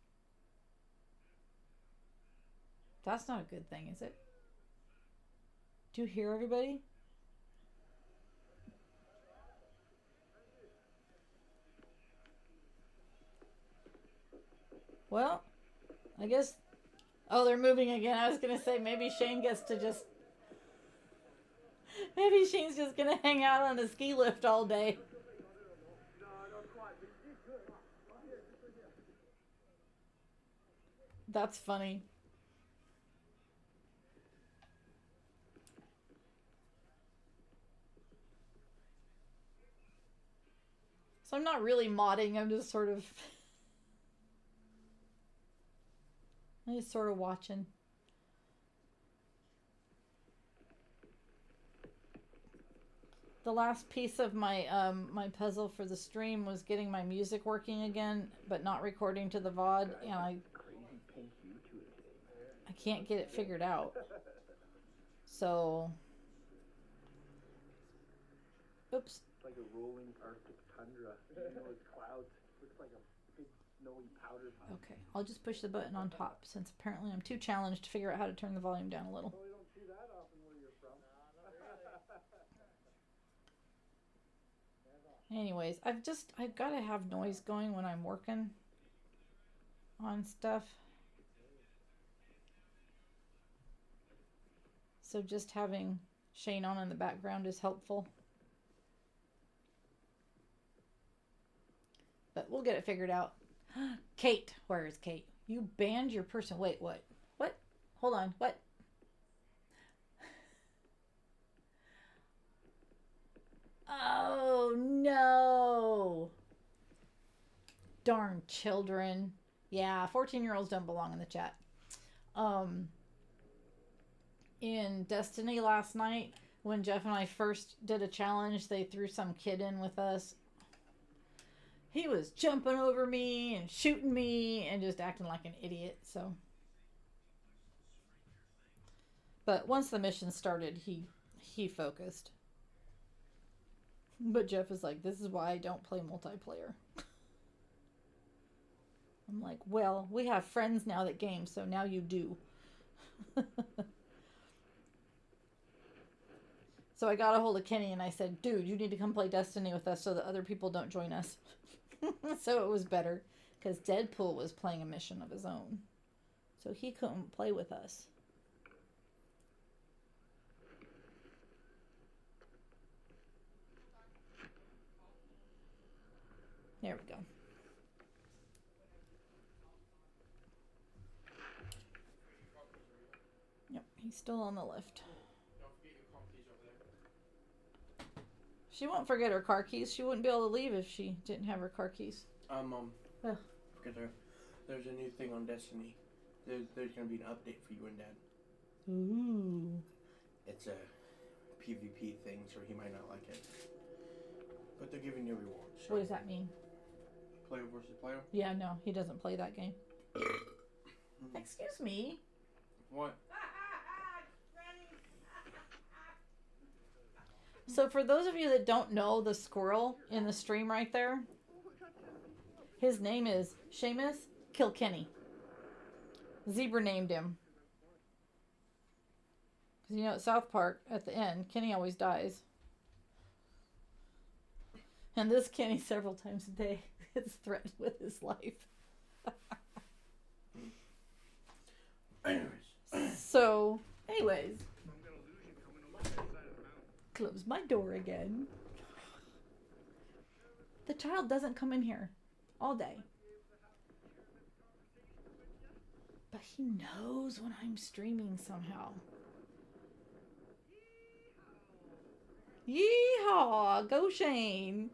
That's not a good thing, is it? Do you hear everybody? Well, I guess... Oh, they're moving again. I was going to say maybe Shane gets to just... Maybe Shane's just going to hang out on the ski lift all day. That's funny. So I'm not really modding. I'm just sort of... I'm just sort of watching. The last piece of my my puzzle for the stream was getting my music working again, but not recording to the VOD, and I can't get it figured out. So, oops. It's like a rolling Arctic tundra. You know, it's clouds. It looks like a big snowy powder puff. Okay, I'll just push the button on top since apparently I'm too challenged to figure out how to turn the volume down a little. Well, we don't see that often where you're from. Anyways, I've got to have noise going when I'm working on stuff. So just having Shane on in the background is helpful. But we'll get it figured out. Kate, where is Kate? You banned your person. Wait, what? What? Hold on, what? Oh, no. Darn children. Yeah, 14-year-olds don't belong in the chat. In Destiny last night, when Jeff and I first did a challenge, they threw some kid in with us. He was jumping over me and shooting me and just acting like an idiot, so. But once the mission started, he focused. But Jeff is like, this is why I don't play multiplayer. I'm like, well, we have friends now that game, so now you do. So I got a hold of Kenny and I said, dude, you need to come play Destiny with us so that other people don't join us. So it was better because Deadpool was playing a mission of his own. So he couldn't play with us. There we go. Yep, he's still on the lift. She won't forget her car keys. She wouldn't be able to leave if she didn't have her car keys. Because there's a new thing on Destiny. There's going to be an update for you and Dad. Ooh. It's a PvP thing, so he might not like it. But they're giving you rewards. So What does that mean? Player versus player? Yeah, no, he doesn't play that game. Excuse me. What? So for those of you that don't know the squirrel in the stream right there, his name is Seamus Kilkenny. Zebra named him. Because you know at South Park, at the end, Kenny always dies. And this Kenny several times a day is threatened with his life. Anyways. Close my door again. The child doesn't come in here all day. But he knows when I'm streaming somehow. Yeehaw! Go Shane!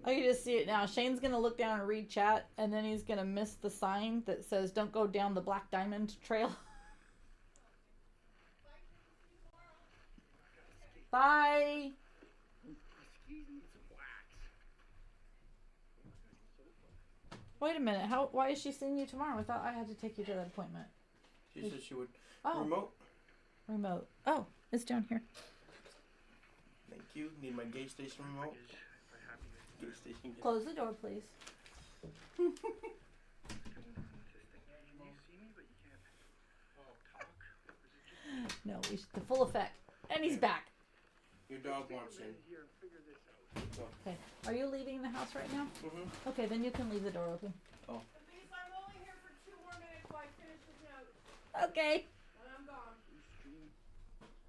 I can just see it now. Shane's gonna look down and read chat, and then he's gonna miss the sign that says "Don't go down the Black Diamond Trail." Bye. Skis need some wax. Wait a minute. How? Why is she seeing you tomorrow? I thought I had to take you to that appointment. She said she would. Oh. Remote. Oh, it's down here. Thank you. Need my gauge station remote. Gauge station. Close the door, please. You see me, but you can't talk. No, the full effect. And he's back. Your dog wants in. Here and figure this out. Okay. Are you leaving the house right now? Mm-hmm. Okay, then you can leave the door open. Elise, I'm only here for 2 more minutes while I finish this note. Okay. And I'm gone.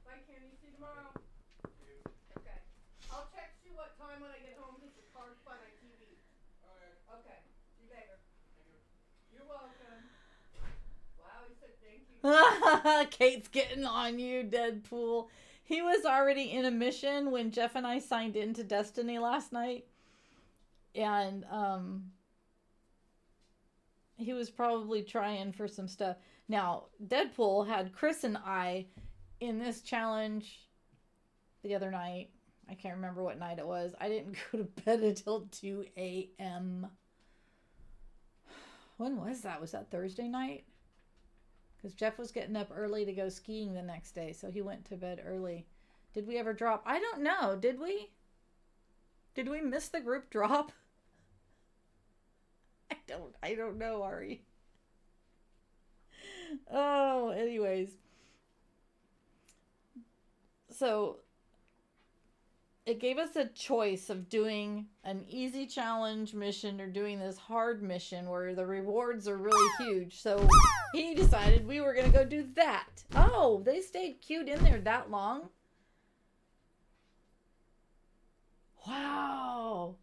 Bye, Kenny. See you tomorrow. Okay. I'll text you what time when I get home because the car's by my TV. Okay. See you later. You're welcome. Wow, he said thank you. Kate's getting on you, Deadpool. He was already in a mission when Jeff and I signed into Destiny last night. And he was probably trying for some stuff. Now, Deadpool had Chris and I in this challenge the other night. I can't remember what night it was. I didn't go to bed until 2 a.m. When was that? Was that Thursday night? Because Jeff was getting up early to go skiing the next day, so he went to bed early. Did we ever drop? I don't know. Did we? Did we miss the group drop? I don't know, Ari. Oh, anyways. So it gave us a choice of doing an easy challenge mission or doing this hard mission where the rewards are really huge. So he decided we were going to go do that. Oh, they stayed cute in there that long? Wow.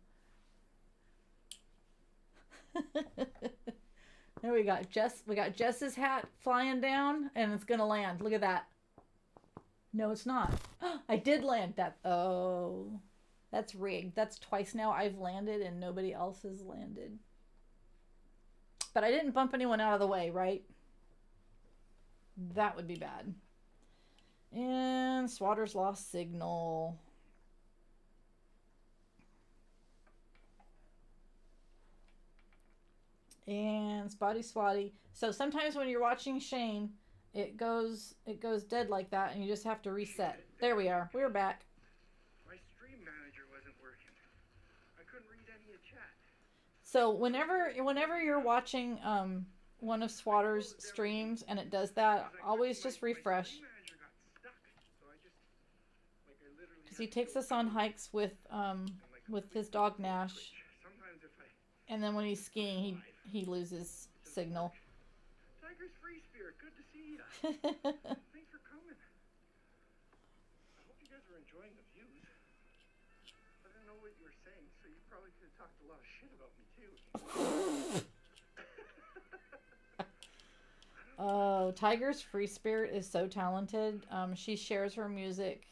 There we got Jess. We got Jess's hat flying down and it's going to land. Look at that. No, it's not. I did land that. Oh, that's rigged. That's twice now I've landed and nobody else has landed. But I didn't bump anyone out of the way, right? That would be bad. And Swatter's lost signal. And Spotty Swatty. So sometimes when you're watching Shane, it goes dead like that, and you just have to reset. There we are. We're back. My stream manager wasn't working. I couldn't read any of chat. So whenever you're watching one of Swatter's streams and it does that, always just refresh. Because he takes us on hikes with his dog Nash, and then when he's skiing, he loses signal. Tiger's Free Spirit, good to see you. Thanks for coming. I hope you guys are enjoying the views. I didn't know what you were saying, so you probably could have talked a lot of shit about me too. Oh, Tiger's Free Spirit is so talented. She shares her music.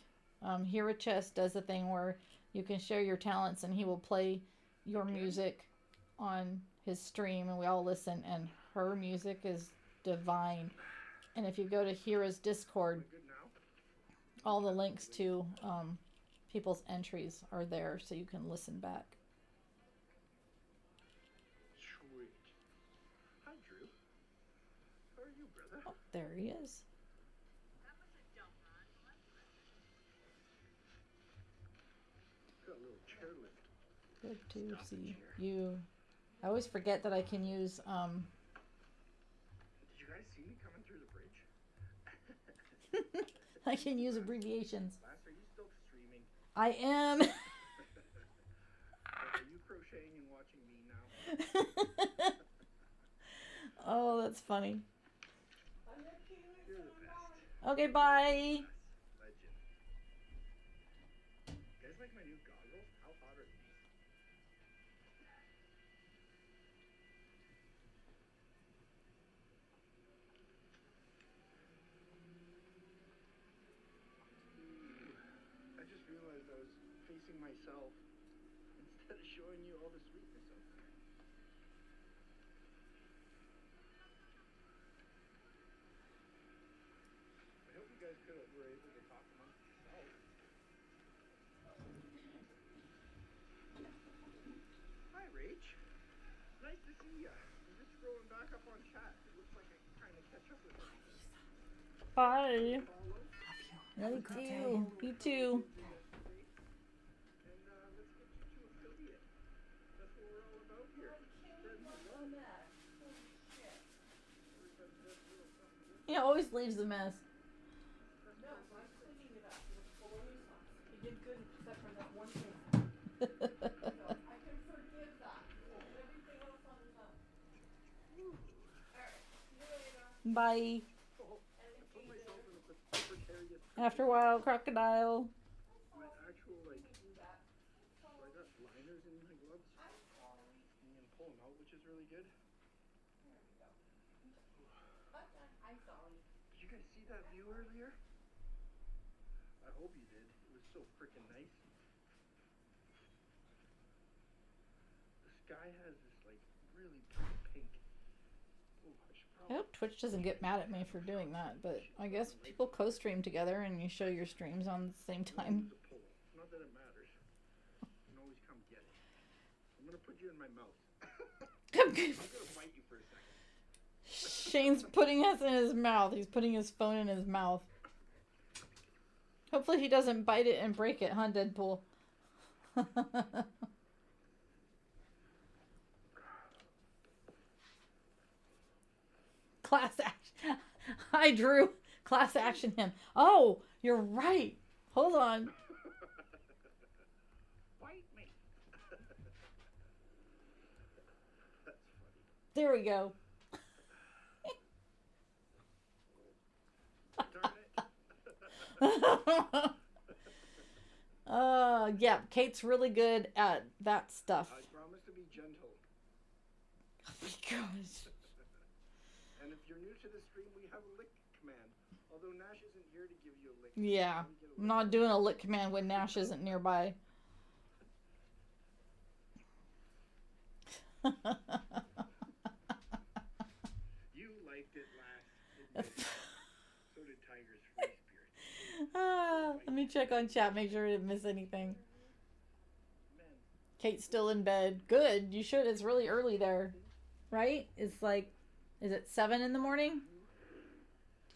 Hira Chess does a thing where you can share your talents and he will play your music on his stream and we all listen, and her music is divine. And if you go to Hira's Discord, all the links to people's entries are there so you can listen back. Sweet. Hi, Drew. How are you, brother? Oh, there he is. Got a little chairlift. Good to see you. I always forget that I can use Did you guys see me coming through the bridge? I can use abbreviations. Lass, are you still streaming? I am. Are you crocheting and watching me now? Oh, that's funny. You're the best. Okay, bye. Legend. You guys like my new goggles? How hot are these? I just realized I was facing myself instead instead of showing you all the sweetness out there. I hope you guys were able to talk amongst yourselves. Hi, Rach. Nice to see ya. I'm just scrolling back up on chat. It looks like I can kind of catch up with her. Bye. Follow. Love you too. You too. And let's get you to affiliate. That's what we're all about here. Spreading the love. Everybody does a little something good. He always leaves a mess. No, I'm cleaning it up with bologna sauce. You did good except for that one thing. So I can forgive that. Everything else on his own. Alright, see you later. Bye. I put myself in a precarious After a while, crocodile. my actual like Do that. so I got liners in my gloves I'm sorry. and you can pull them out, which is really good. There we go. I'm sorry. Did you guys see that view earlier? I hope you did. It was so freaking nice. The sky has this like really pretty pink. Oh, I should I probably hope Twitch doesn't get mad at me for doing that, but I guess people co-stream together and you show your streams on the same time. use a pole. Not that it matters. You can always come get it. I'm gonna put you in my mouth. I'm gonna bite you for a second. Shane's putting us in his mouth. He's putting his phone in his mouth. Hopefully he doesn't bite it and break it, huh, Deadpool? Class action. Hi, Drew. Class action him. Oh, you're right. Hold on. Bite me. That's funny. There we go. Darn it. Yeah, Kate's really good at that stuff. I promise to be gentle. Oh my gosh. And if you're new to the stream, we have a lick command. Although Nash isn't here to give you a lick. Yeah, you get a I'm lick. not doing a lick command when Nash isn't nearby. You liked it last. Admit it. So did Tiger's free spirit. Let me check on chat, make sure I didn't miss anything. Man, Kate's still in bed. Good, you should. It's really early there, right? It's like, is it 7 in the morning?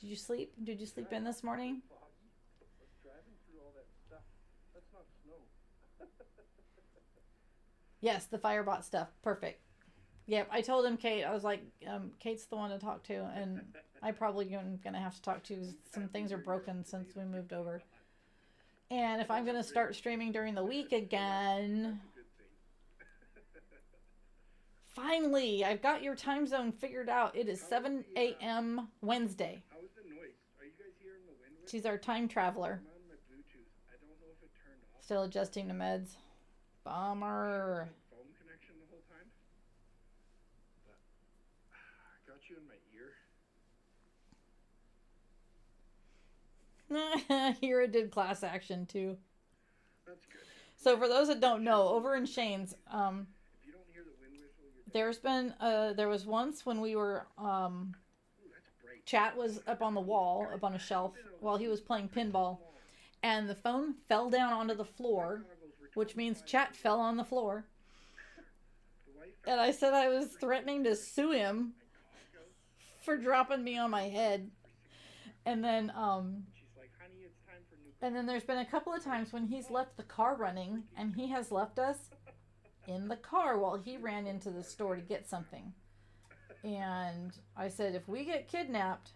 Did you sleep? Did you sleep in this morning? foggy. But driving through all that stuff, that's not snow. Yes, the Firebot stuff. Perfect. Yep, I told him, Kate, I was like, Kate's the one to talk to, and I probably am going to have to talk to. Some things are broken since we moved over. And if I'm going to start streaming during the week again, Good thing. finally, I've got your time zone figured out. It is 7 a.m. Wednesday. How is the noise? Are you guys hearing the wind? She's our time traveler. I'm on my Bluetooth. I don't know if it turned off. Still adjusting to meds. Bummer. Phone connection the whole time. But I got you in my ear. Hira did class action too. That's good. So for those that don't know, over in Shane's, If you don't hear the wind whistle, you're there's been there was once when we were Ooh, that's bright. Chat was up on the wall, up on a shelf while he was playing pinball, and the phone fell down onto the floor, which means Chat fell on the floor. The wife And I said I was threatening to sue him for dropping me on my head. And then she's like, honey, it's time for new. and then there's been a couple of times when he's left the car running and he has left us in the car while he ran into the store to get something. And I said, if we get kidnapped,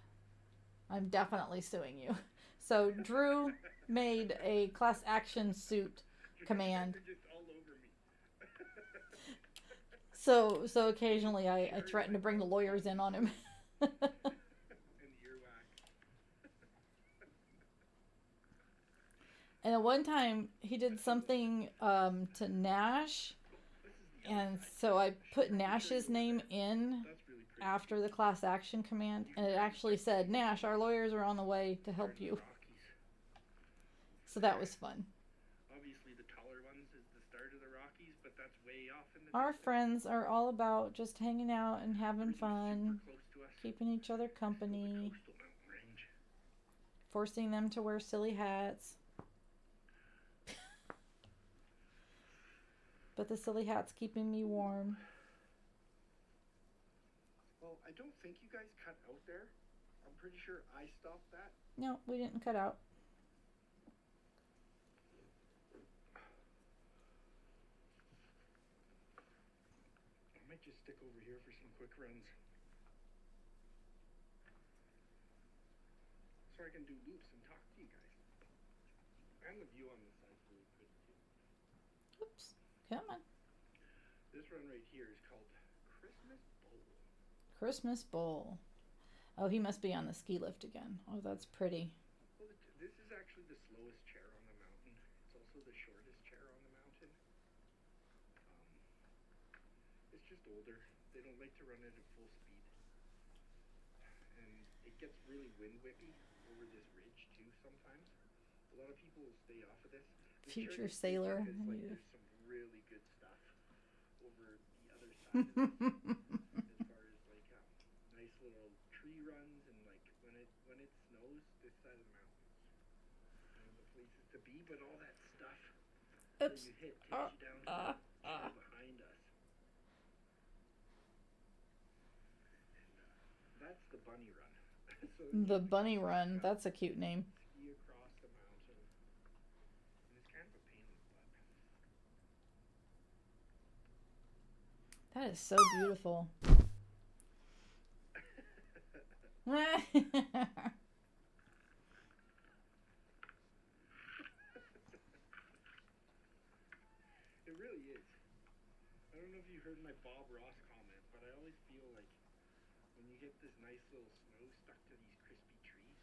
I'm definitely suing you. So Drew made a class action suit command. You're just all over me. So occasionally I threaten to bring the lawyers in on him. And earwax. And at one time he did something to Nash, and so I put Nash's name in That's really pretty. after the class action command, and it actually said, Nash, our lawyers are on the way to help you. Rockies. So that was fun. Obviously, the taller ones is the start of the Rockies, but that's way off in the Our distance. friends are all about just hanging out and having Everything's fun, super close to us. keeping each other Still company, the coastal mountain range. forcing them to wear silly hats. But the silly hat's keeping me warm. Well, I don't think you guys cut out there. I'm pretty sure I stopped that. No, we didn't cut out. I might just stick over here for some quick runs. So I can do loops and talk to you guys. And the view on this side's really pretty too. Oops. Come on. This run right here is called Christmas Bowl. Christmas Bowl. Oh, he must be on the ski lift again. Oh, that's pretty. Well, this is actually the slowest chair on the mountain. It's also the shortest chair on the mountain. It's just older. They don't like to run it at full speed. And it gets really wind whippy over this ridge too sometimes. A lot of people will stay off of this. This chair Future gets busy sailor. because, like, there's some really good stuff over the other side of it. As far as like nice little tree runs and like when it snows, this side of the mountain is one of the places to be. But all that stuff that Oops. you hit takes you down to the trail behind us. That's the bunny run. So The bunny run. That's a cute name. ski across the mountain. And it's kind of a pain in the butt. That is so beautiful. It really is. I don't know if you heard my Bob Ross comment, but I always feel like when you get this nice little snow stuck to these crispy trees,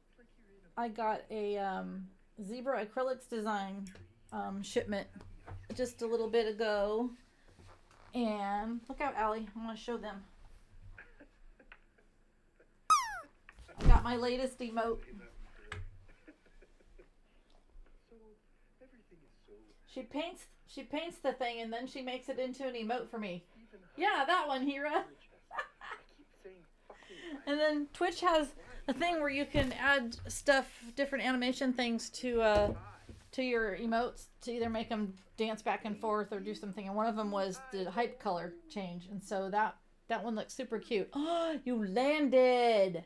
it's like you're in a I got a zebra acrylics design shipment just a little bit ago. And look out, Allie. I want to show them. I got my latest emote. So everything is so She paints the thing and then she makes it into an emote for me. even Yeah, that one, Hira. I keep saying fucking And then Twitch has a thing where you can add stuff, different animation things to your emotes to either make them dance back and forth or do something. And one of them was the hype color change, and so that one looks super cute. Oh, you landed!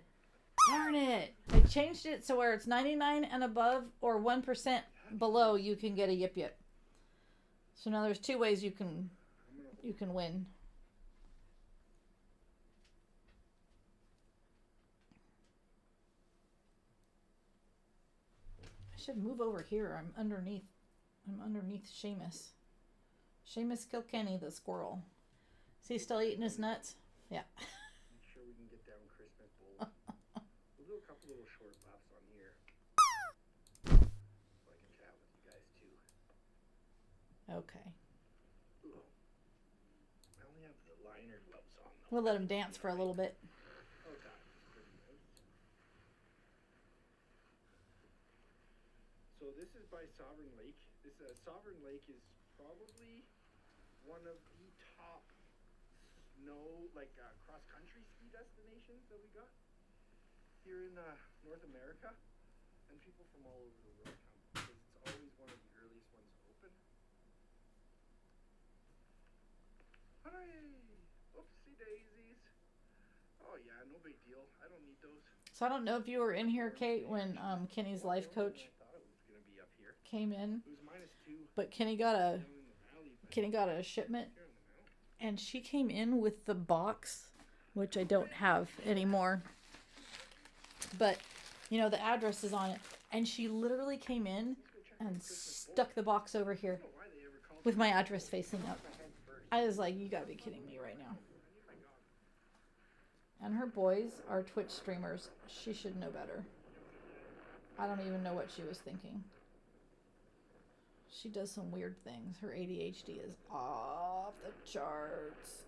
Darn it! I changed it so where it's 99 and above or 1% below, you can get a yip yip. So now there's two ways you can win. I should move over here. I'm underneath Seamus. Seamus Kilkenny, the squirrel. Is he still eating his nuts? Yeah. I'm sure we can get down Christmas Bowl. We'll do a couple little short laps on here. So I can chat with you guys too. Okay. Ooh. I only have the liner gloves on though. We'll let him dance for a little bit. Oh, that is pretty nice. So this is by Sovereign Lake. This Sovereign Lake is probably one of the top snow, like cross-country ski destinations that we got here in North America, and people from all over the world come because it's always one of the earliest ones open. Hooray! Oopsie daisies. Oh yeah, no big deal. I don't need those. So I don't know if you were in here, Kate, when Kenny's life coach I thought it was gonna be up here. came in, It was -2 but Kenny got a down in the valley, but shipment, here on the mountain. and she came in with the box, which I don't have anymore. But you know the address is on it, and she literally came in and stuck the box over here I don't know why they ever called with my address facing up. my head first. I was like, you gotta be kidding me right now. I need my goggles. And her boys are Twitch streamers. She should know better. I don't even know what she was thinking. She does some weird things. Her ADHD is off the charts.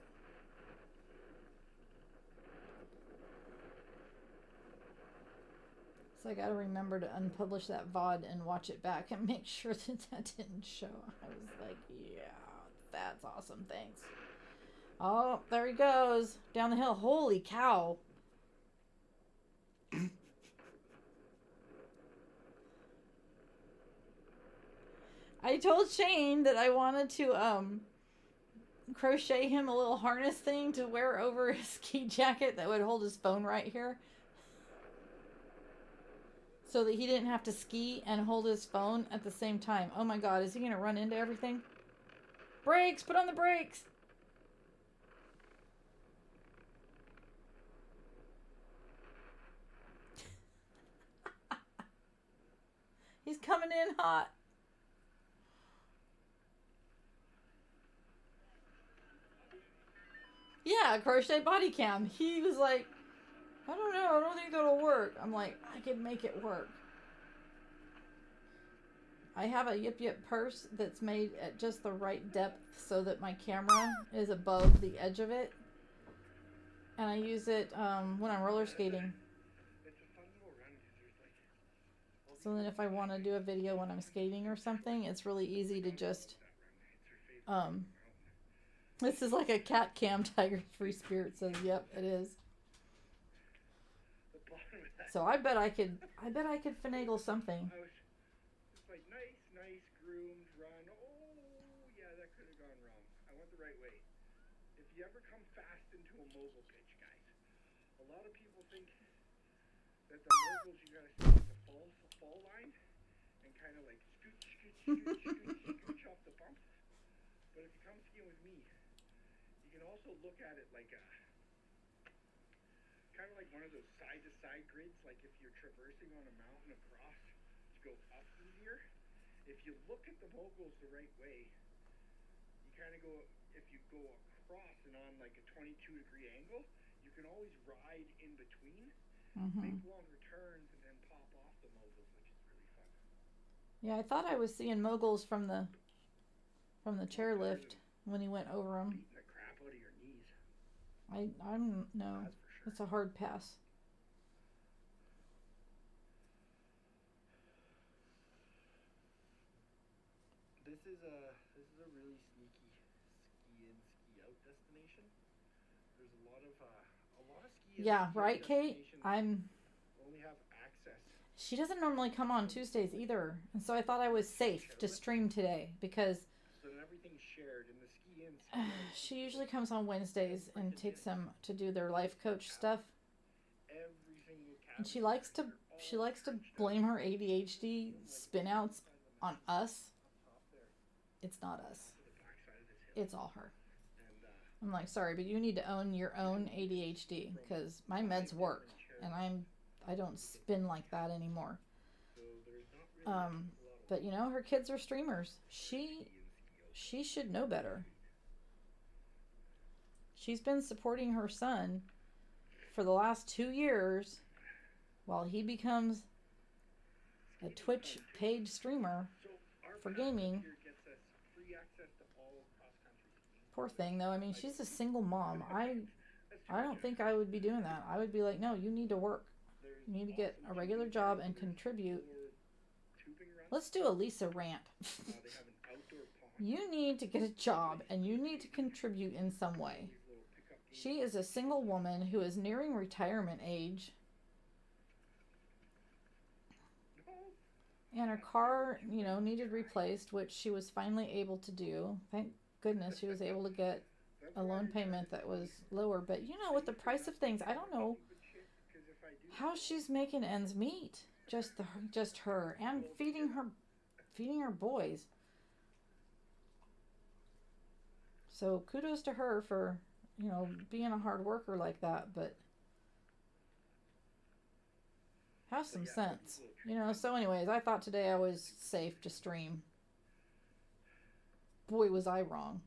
So I gotta remember to unpublish that VOD and watch it back and make sure that didn't show. I was like, yeah, That's awesome. Thanks. Oh, there he goes. Down the hill. Holy cow. I told Shane that I wanted to crochet him a little harness thing to wear over his ski jacket that would hold his phone right here. So that he didn't have to ski and hold his phone at the same time. Oh my god, is he going to run into everything? Brakes! Put on the brakes! He's coming in hot. Yeah, crochet body cam. He was like, I don't know, I don't think that'll work. I'm like, I can make it work. I have a Yip Yip purse that's made at just the right depth so that my camera is above the edge of it. And I use it when I'm roller skating. So then if I want to do a video when I'm skating or something, it's really easy to just... This is like a cat cam. Tiger Free Spirit says, yep, it is. So I bet I could finagle something. It's like nice, groomed, run. Oh, yeah, that could have gone wrong. I went the right way. If you ever come fast into a mogul pitch, guys, a lot of people think that the moguls you gotta stay at the fall line and kind of like scooch off the bumps. But if you come skiing with me, you can also look at it like a kind of like one of those side-to-side grids, like if you're traversing on a mountain across to go up easier. If you look at the moguls the right way, you kind of go, if you go across and on like a 22-degree angle, you can always ride in between, make longer turns, and then pop off the moguls, which is really fun. Yeah, I thought I was seeing moguls from the chairlift when he went over them. Beating the crap out of your knees. I'm no. That's for sure. It's a hard pass. This is a really sneaky ski in, ski out destination. There's a lot of ski in, Yeah, ski out right, Kate? destinations only have access. She doesn't normally come on Tuesdays either. And so I thought I was safe to stream today because So then everything's shared in the ski in, ski out. she usually comes on Wednesdays and takes them to do their life coach stuff. Every single And she likes to blame her ADHD spinouts on us. It's not us. It's all her. I'm like, sorry, but you need to own your own ADHD because my meds work and I don't spin like that anymore. But you know, her kids are streamers. She should know better. She's been supporting her son for the last 2 years while he becomes a Twitch paid streamer for gaming. Poor thing though. I mean, she's a single mom. I don't think I would be doing that. I would be like, no, you need to work. You need to get a regular job and contribute. Let's do a Lisa rant. You need to get a job and you need to contribute in some way. She is a single woman who is nearing retirement age. And her car, you know, needed replaced, which she was finally able to do. Thank goodness she was able to get a loan payment that was lower. But, you know, with the price of things, I don't know how she's making ends meet. Just her. And feeding her boys. So kudos to her for, you know, being a hard worker like that, but have some sense. You know, so anyways, I thought today I was safe to stream. Boy, was I wrong.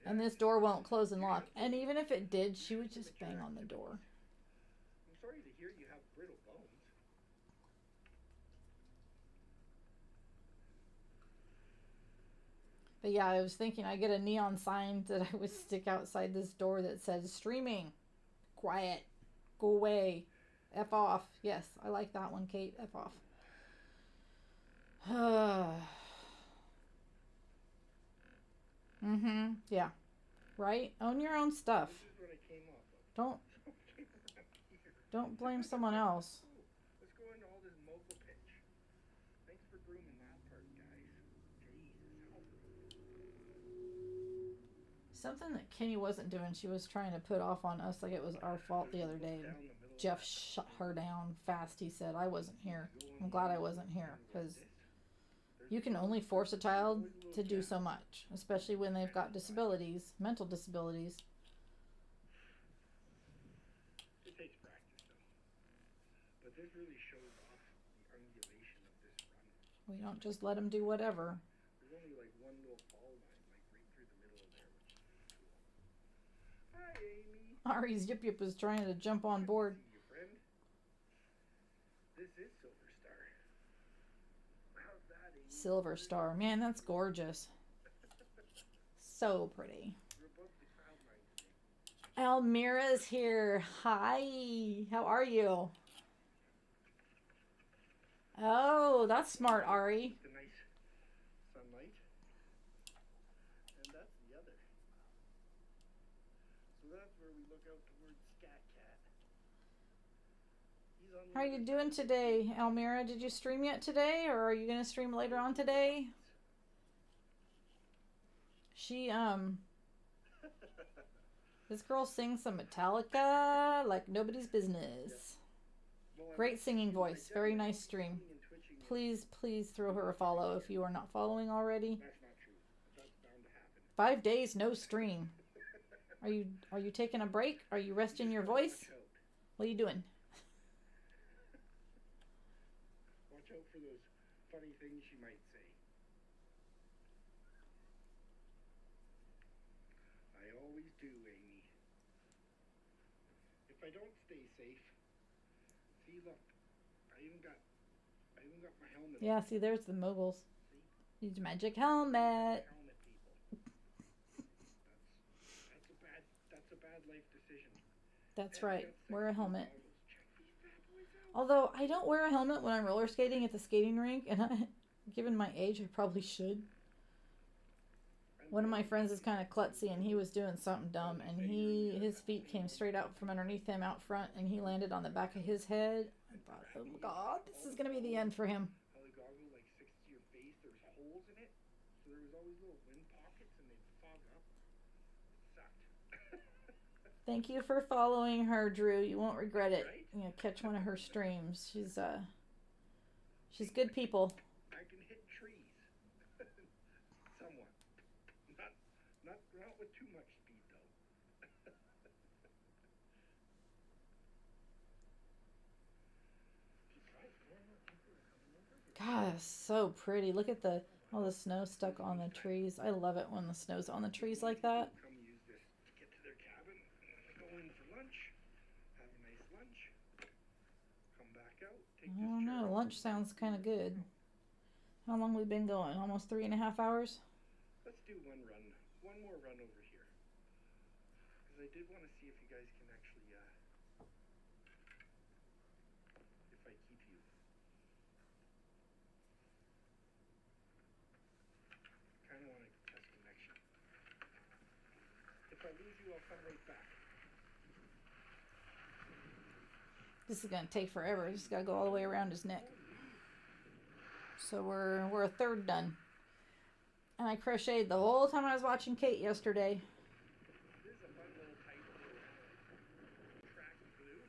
And this door won't close and lock. And even if it did, she would just bang on the door. I'm sorry to hear you have brittle bones. But yeah, I was thinking I get a neon sign that I would stick outside this door that says streaming. Quiet. Go away. F off. Yes, I like that one, Kate. F off. Mm-hmm. Yeah. Right? Own your own stuff. This is what I came off of. Don't Here. don't blame someone else. Ooh, let's go into all this mogul pitch. Thanks for grooming that part, guys. Jesus, how rude. Something that Kenny wasn't doing, she was trying to put off on us like it was our fault the other day. Down the middle of Jeff that. shut her down fast. He said, I wasn't here. I'm glad I wasn't here because you can only force a child to do so much, especially when they've got disabilities, mental disabilities. It takes practice, though. But this really shows off the undulation of this run. We don't just let them do whatever. There's only like one little fall line, like right through the middle of there, which is cool. Hi, Amy. Ari's Yip Yip was trying to jump on board. Good to see you, friend. This is Silver Star. How's that, Amy? Silver Star. Man, that's gorgeous. So pretty. We're above the cloud line today. Almira's here. Hi. How are you? Oh, that's smart, Ari. The nice sunlight. And that's the other. So that's where we look out towards Scat Cat. He's on the How are other you doing today, Almira? Did you stream yet today, or are you going to stream later on today? She, this girl sings some Metallica like nobody's business. Well, I Great was singing thinking, voice. Very nice stream. and twitching and- Please, please throw her a follow if you are not following already. That's not true. That's bound to happen. 5 days, no stream. Are you taking a break? Are you resting your voice? Watch out. What are you doing? Watch out for those funny things she might say. I always do, Amy. If I don't stay safe, see, look, I even got my helmet. Yeah, see, there's the moguls. Use magic helmet. Helmet people. That's a bad life decision. That's And I right. got Wear a sexy helmet. goggles. Check these bad boys out. Although I don't wear a helmet when I'm roller skating at the skating rink, and given my age, I probably should. One of my friends is kind of klutzy, and he was doing something dumb, and his feet came straight out from underneath him out front, and he landed on the back of his head. I thought, oh my god, this is gonna be the end for him. How the goggle like sticks to your face. There's holes in it, so there was always little wind pockets, and they'd fog up. It sucked. Thank you for following her, Drew. You won't regret it. You know, catch one of her streams. She's good people. I can hit trees. Somewhat. Not with too much speed though. God, it's so pretty. Look at all the snow stuck on the trees. I love it when the snow's on the trees like that. Come use this to get to their cabin. Go in for lunch. Have a nice lunch. Come back out. Take I this don't know. chair. Lunch sounds kind of good. How long we been going? Almost 3.5 hours? Let's do one more run over here. Because I did want to see if you guys can actually, if I keep you. Kind of want to test connection. If I lose you, I'll come right back. This is gonna take forever. Just gotta go all the way around his neck. So we're a third done. And I crocheted the whole time I was watching Kate yesterday. This is a fun little tight little track glue.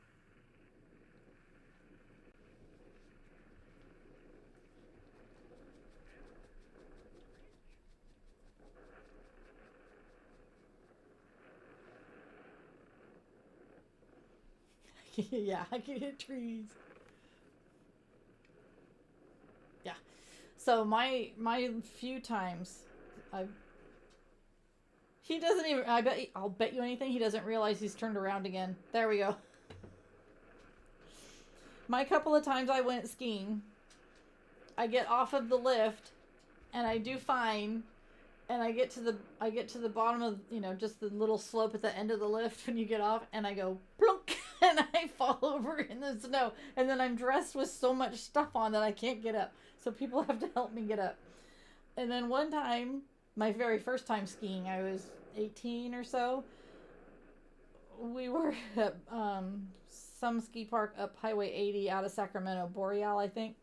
Yeah, I can hit trees. Yeah. So my few times he doesn't even I'll bet you anything he doesn't realize he's turned around again. There we go. My couple of times I went skiing, I get off of the lift and I do fine, and I get to the bottom of, just the little slope at the end of the lift when you get off, and I go plunk and I fall over in the snow, and then I'm dressed with so much stuff on that I can't get up. So people have to help me get up. And then one time my very first time skiing, I was 18 or so. We were at some ski park up Highway 80 out of Sacramento, Boreal, I think.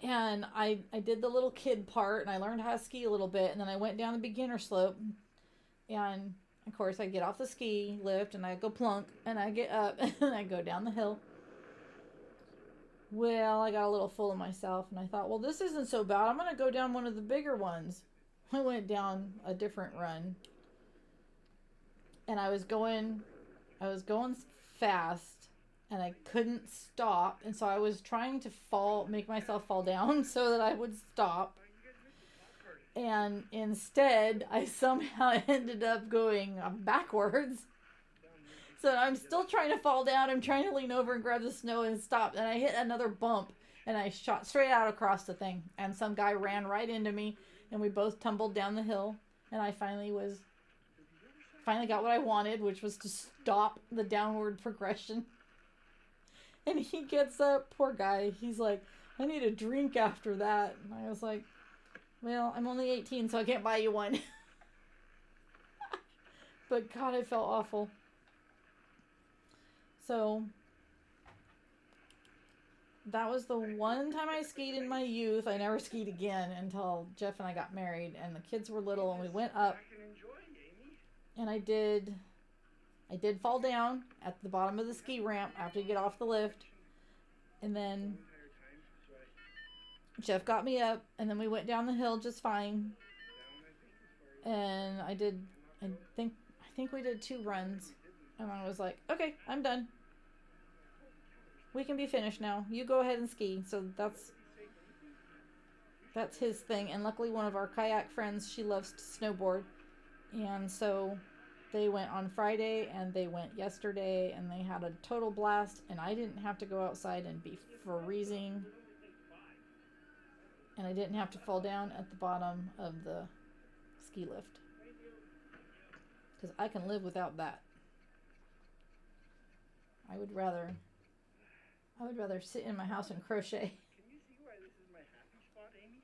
And I did the little kid part, and I learned how to ski a little bit, and then I went down the beginner slope, and of course I get off the ski lift, and I go plunk, and I get up, and I go down the hill. Well, I got a little full of myself, and I thought, well, this isn't so bad. I'm going to go down one of the bigger ones. I went down a different run, and I was going fast, and I couldn't stop, and so I was trying to make myself fall down so that I would stop. And instead, I somehow ended up going backwards. So I'm still trying to fall down. I'm trying to lean over and grab the snow and stop. And I hit another bump, and I shot straight out across the thing. And some guy ran right into me, and we both tumbled down the hill. And I finally got what I wanted, which was to stop the downward progression. And he gets up, poor guy. He's like, I need a drink after that. And I was like, well, I'm only 18, so I can't buy you one. But God, I felt awful. So that was the one time I skied in my youth. I never skied again until Jeff and I got married, and the kids were little, and we went up. And I did fall down at the bottom of the ski ramp after you get off the lift. And then Jeff got me up, and then we went down the hill just fine. And I think we did 2 runs. And I was like, okay, I'm done. We can be finished now. You go ahead and ski. So that's his thing. And luckily one of our kayak friends, she loves to snowboard. And so they went on Friday and they went yesterday, and they had a total blast, and I didn't have to go outside and be freezing. And I didn't have to fall down at the bottom of the ski lift. Because I can live without that. I would rather sit in my house and crochet. Can you see why this is my happy spot, Amy?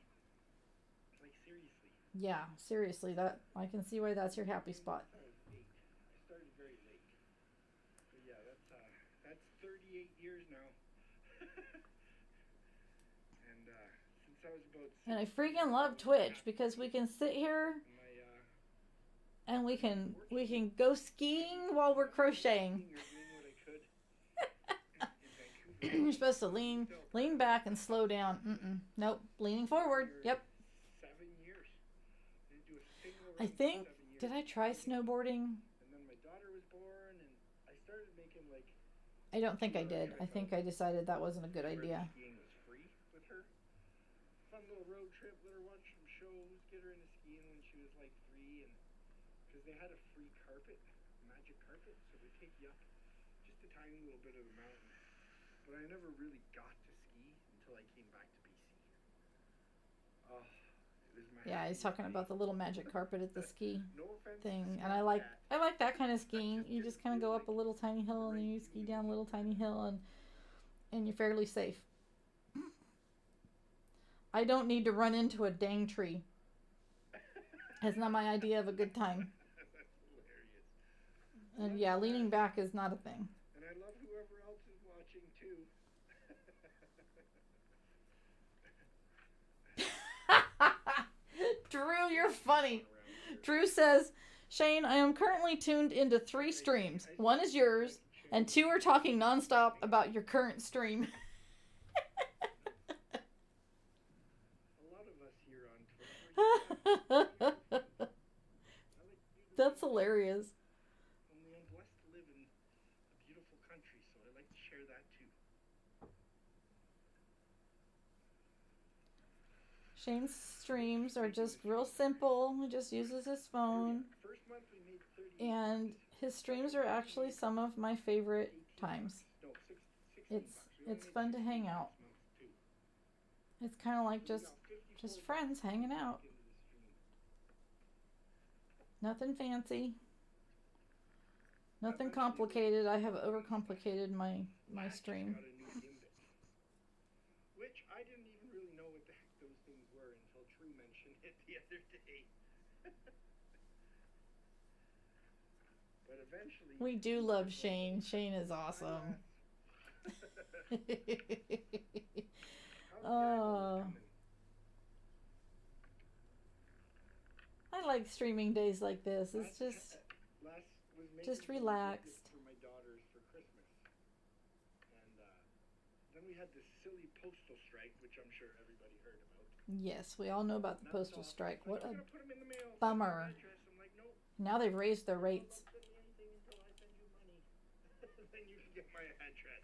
Like, seriously. Yeah, seriously, that I can see why that's your happy spot. I started very late. But yeah, that's 38 years now. And since I was about 6, And I freaking love Twitch because we can sit here and we can go skiing while we're crocheting. You're supposed to lean back and slow down. Nope, leaning forward. Yep. 7 years. Didn't do a single I run for think, 7 years. did I try snowboarding? And then my daughter was born, and I started making like. I don't think I did. I think I decided that wasn't a good idea. Skiing was free with her. Fun little road trip. Let her watch some shows. Get her into skiing when she was like 3, and because they had a free carpet, magic carpet, so they take you up just a tiny little bit of the mountain. But I never really got to ski until I came back to BC. Oh, it was my Yeah, he's talking about the little magic carpet at the ski no offense thing, to and I like cat. that kind of skiing. You just kind of go up a little tiny hill, and then you ski down a little tiny hill, and you're fairly safe. I don't need to run into a dang tree. That's not my idea of a good time. That's hilarious. And yeah, leaning back is not a thing. And I love whoever else is watching too. Drew, you're funny. Drew says, Shane, I am currently tuned into 3 streams. 1 is yours, and 2 are talking nonstop about your current stream. A lot of us here on Twitch. That's hilarious. Only I'm blessed to live in a beautiful country, so I like to share that too. Shane's streams are just real simple. He just uses his phone. First month we made 30. And his streams are actually some of my favorite times. No, 16 It's fun to hang out. It's kind of like just friends hanging out. Nothing fancy. Nothing complicated. I have overcomplicated my stream. Which I didn't even really know what the heck those things were until Sue mentioned it the other day. But eventually. We do love Shane. Shane is awesome. Oh, I like streaming days like this. It's just relaxed. For my daughters for Christmas, and then we had this silly postal strike, which I'm sure everybody heard about. Yes, we all know about the postal strike. What a Put them in the mail. bummer. I'm like, nope. Now they've raised their rates. Don't send me anything until I send you money. Then you can get my address.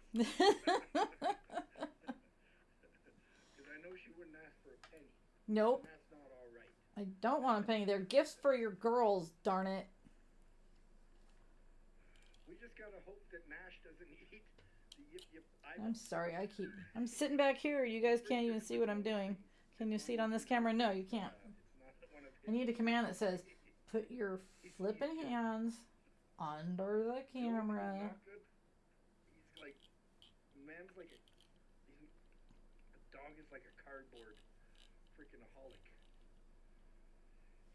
Because I know she wouldn't ask for a penny. Nope. And that's not all right. I don't want a penny. They're gifts for your girls, darn it. We just gotta hope that Nash doesn't eat the yip. I'm sorry, I'm sitting back here. You guys can't even see what I'm doing. Can you see it on this camera? No, you can't. I need a command that says, put your flipping hands under the camera. He's like, man's like a dog is like a cardboard freaking aholic.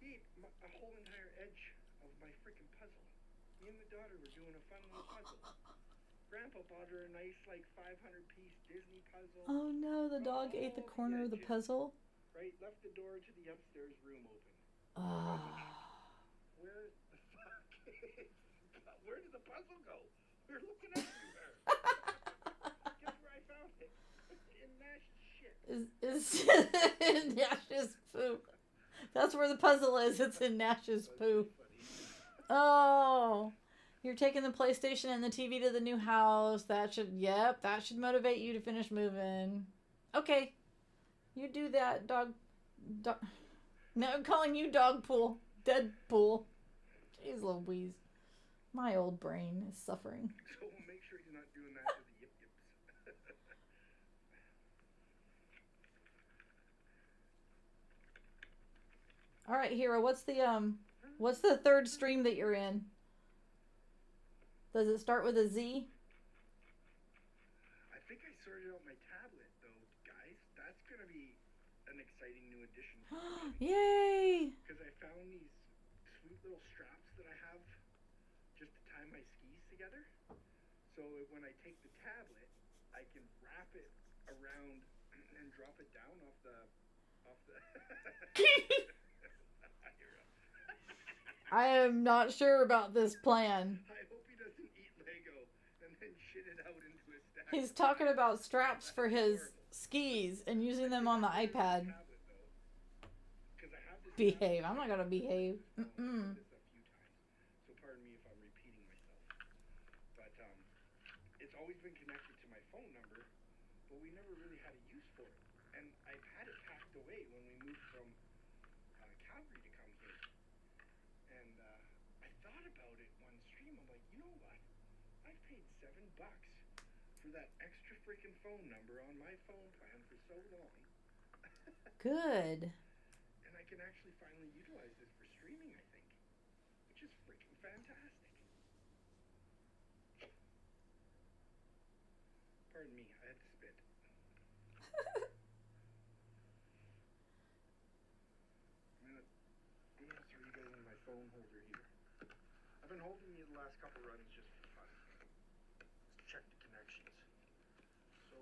He ate a whole entire edge of my freaking puzzle. Me and the daughter were doing a fun little puzzle. Grandpa bought her a nice, like, 500-piece Disney puzzle. Oh no, the dog ate the corner of the puzzle. Right, left the door to the upstairs room open. Where the fuck where did the puzzle go? We're looking everywhere. Guess where I found it? In Nash's shit. Is in Nash's poop. That's where the puzzle is. It's in Nash's poop. Oh. You're taking the PlayStation and the TV to the new house. That should motivate you to finish moving. Okay. You do that, dog. No, I'm calling you dog pool. Deadpool. Jeez Louise. My old brain is suffering. So we'll make sure he's not doing that to the yips. All right, Hero, what's the third stream that you're in? Does it start with a Z? I think I sorted out my tablet, though, guys. That's going to be an exciting new addition. Yay! Because I found these sweet little straps that I have just to tie my skis together. So when I take the tablet, I can wrap it around and drop it down off the I am not sure about this plan. I hope he doesn't eat Lego and then shit it out into a stack. He's talking about straps for his skis and using them on the iPad. Behave. I'm not gonna behave. Mm-mm. So pardon me if I'm repeating myself. But it's always been connected to my phone number, but we never really had a use for it. And I've had it packed away when we moved from Calgary to come here. And I thought about it one stream. I'm like, you know what? I've paid $7 for that extra freaking phone number on my phone plan for so long. Good. And I can actually finally utilize this for streaming, I think. Which is freaking fantastic. Pardon me, I had to spit. I'm gonna throw you guys in my phone holder here. I've been holding you the last couple runs just for fun. Let's check the connections. So,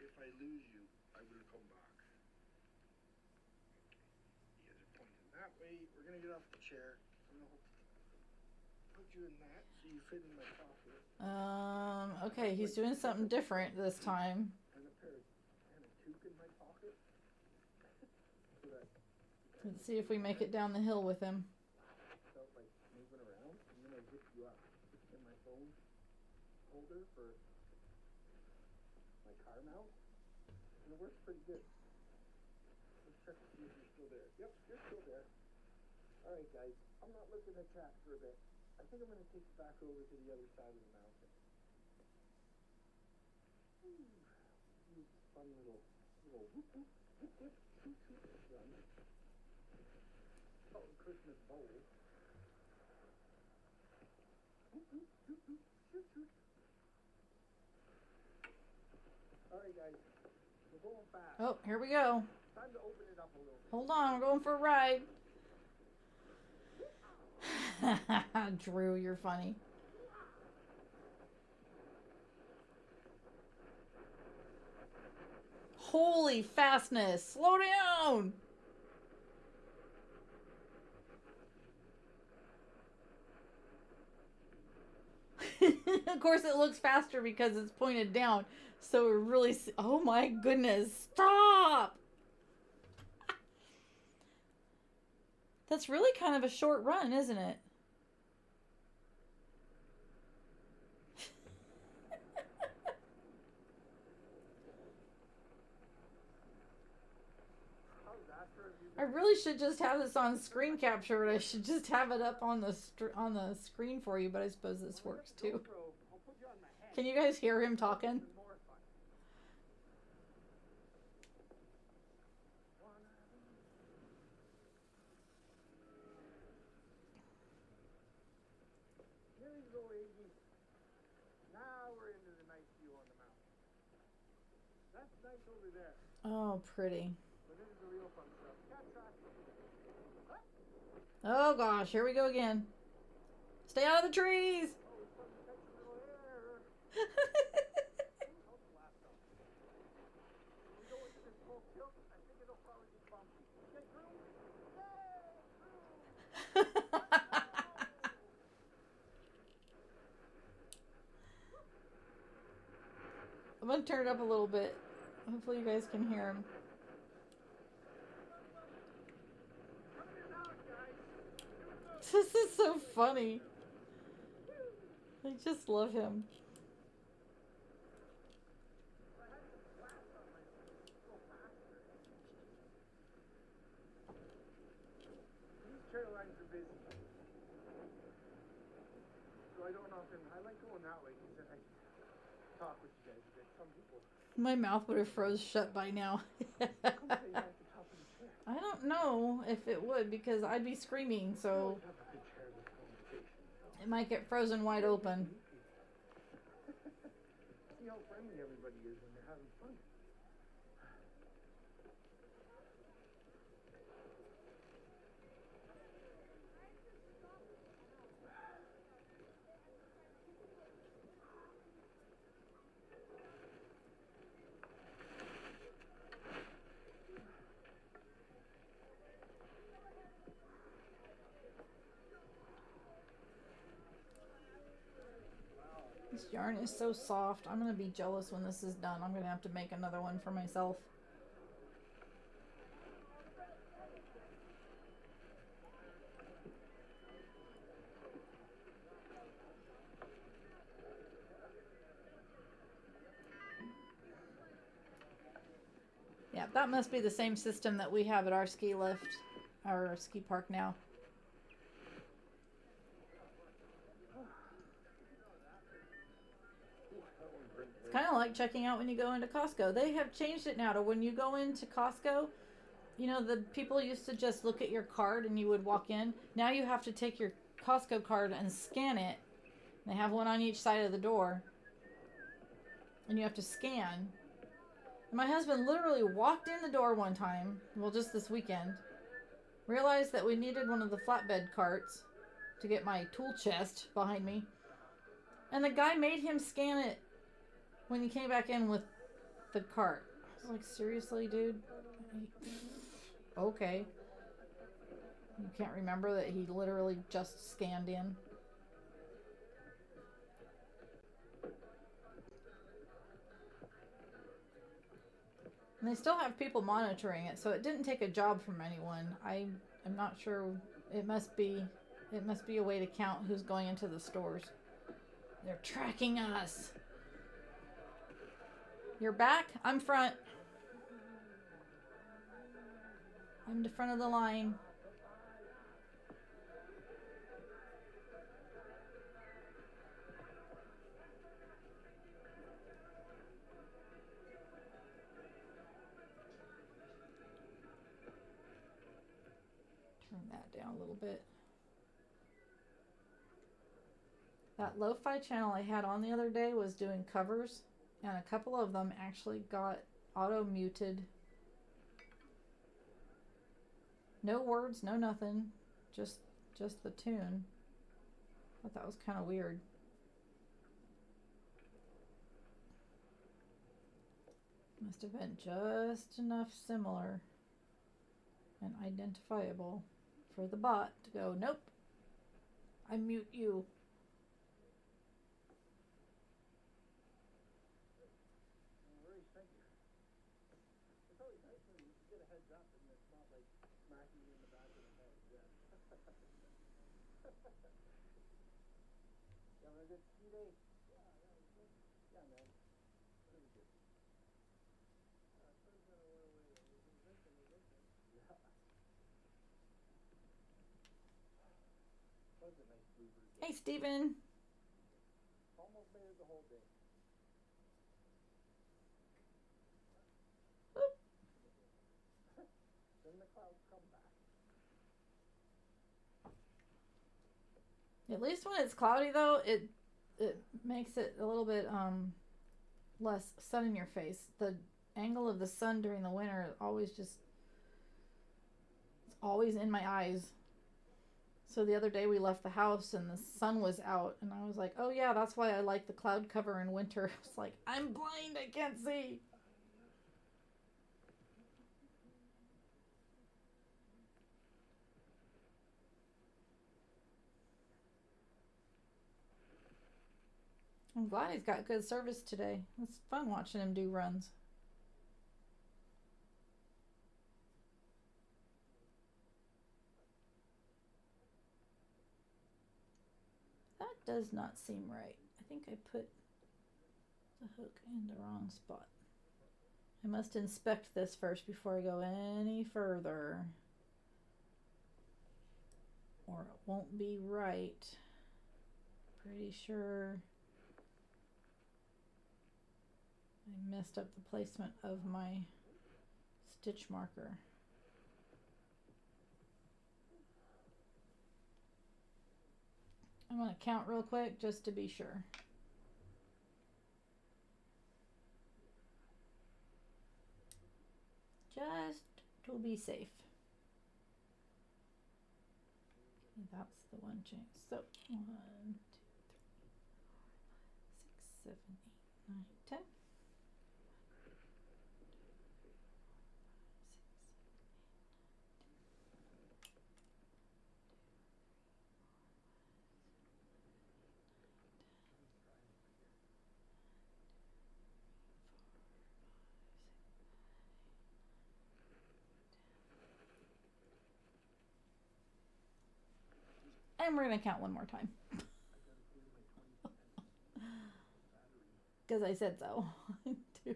if I lose you, I will come back. You guys are pointing that way. We're gonna get off the chair. I'm gonna put you in that so you fit in my pocket. Okay, he's doing something different this time. And a toque in my pocket. So that Let's see if we make it down the hill with him. felt like moving around. I'm gonna zip you up in my phone holder for my car mount. And it works pretty good. Let's check to see if you're still there. Yep, you're still there. Alright guys, I'm not looking at chat for a bit. I think I'm gonna take you back over to the other side of the mountain. Fun little whoop whoop whoop whoop whoop whoop run. Called Christmas Bowl. Whoop whoop whoop whoop shoot shoot. Alright guys, we're going fast. Oh, here we go. Time to open it up a little bit. Hold on, we're going for a ride. Drew, you're funny. Holy fastness! Slow down! Of course, it looks faster because it's pointed down. So it really... Oh my goodness. Stop! That's really kind of a short run, isn't it? I really should just have this on screen capture, and I should just have it up on the screen for you, but I suppose this works too. Can you guys hear him talking? Here you go, Iggy. Now we're into the nice view on the mountain. That's nice over there. Oh, pretty. But this is the real fun stuff. Oh gosh, here we go again. Stay out of the trees! I'm gonna turn it up a little bit. Hopefully you guys can hear him. This is so funny. I just love him. These trail lines are busy. So I don't often, I like going that way because then I can talk with you guys a bit. Some people. My mouth would have froze shut by now. I don't know if it would because I'd be screaming, so it might get frozen wide open. See how friendly everybody is when they're having fun. This yarn is so soft. I'm going to be jealous when this is done. I'm going to have to make another one for myself. Yeah, that must be the same system that we have at our ski lift, our ski park now. It's kind of like checking out when you go into Costco. They have changed it now to when you go into Costco, you know, the people used to just look at your card and you would walk in. Now you have to take your Costco card and scan it. They have one on each side of the door. And you have to scan. And my husband literally walked in the door one time, well, just this weekend, realized that we needed one of the flatbed carts to get my tool chest behind me. And the guy made him scan it when he came back in with the cart. I was like, seriously, dude? Okay. You can't remember that he literally just scanned in? And they still have people monitoring it, so it didn't take a job from anyone. I'm not sure. It must be a way to count who's going into the stores. They're tracking us. You're back? I'm front. I'm the front of the line. Turn that down a little bit. That lo-fi channel I had on the other day was doing covers, and a couple of them actually got auto-muted No words, no nothing. Just the tune. I thought that was kind of weird. Must have been just enough similar and identifiable for the bot to go, nope, I mute you. No worries, thank you. It's always nice when you get a heads up and it's not like smacking you in the back of the head. Yeah. You having a good ski day? Yeah, it was good. Yeah, man. Really good. Sun's gonna went away. Yeah. That was a nice bluebird day. Hey, Steven. Almost made it the whole day. Oop. Then the clouds come back. At least when it's cloudy, though, it makes it a little bit less sun in your face. The angle of the sun during the winter always just, it's always in my eyes. So the other day we left the house and the sun was out and I was like, oh yeah, that's why I like the cloud cover in winter. It's like, I'm blind, I can't see. I'm glad he's got good service today. It's fun watching him do runs. That does not seem right. I think I put the hook in the wrong spot. I must inspect this first before I go any further, or it won't be right. Pretty sure I messed up the placement of my stitch marker. I'm going to count real quick just to be sure. Just to be safe. That's the one change. So 1, 2, 3, 4, 5, 6, 7, 8, 9, 10. And we're going to count one more time. Because I said so. 2, 7,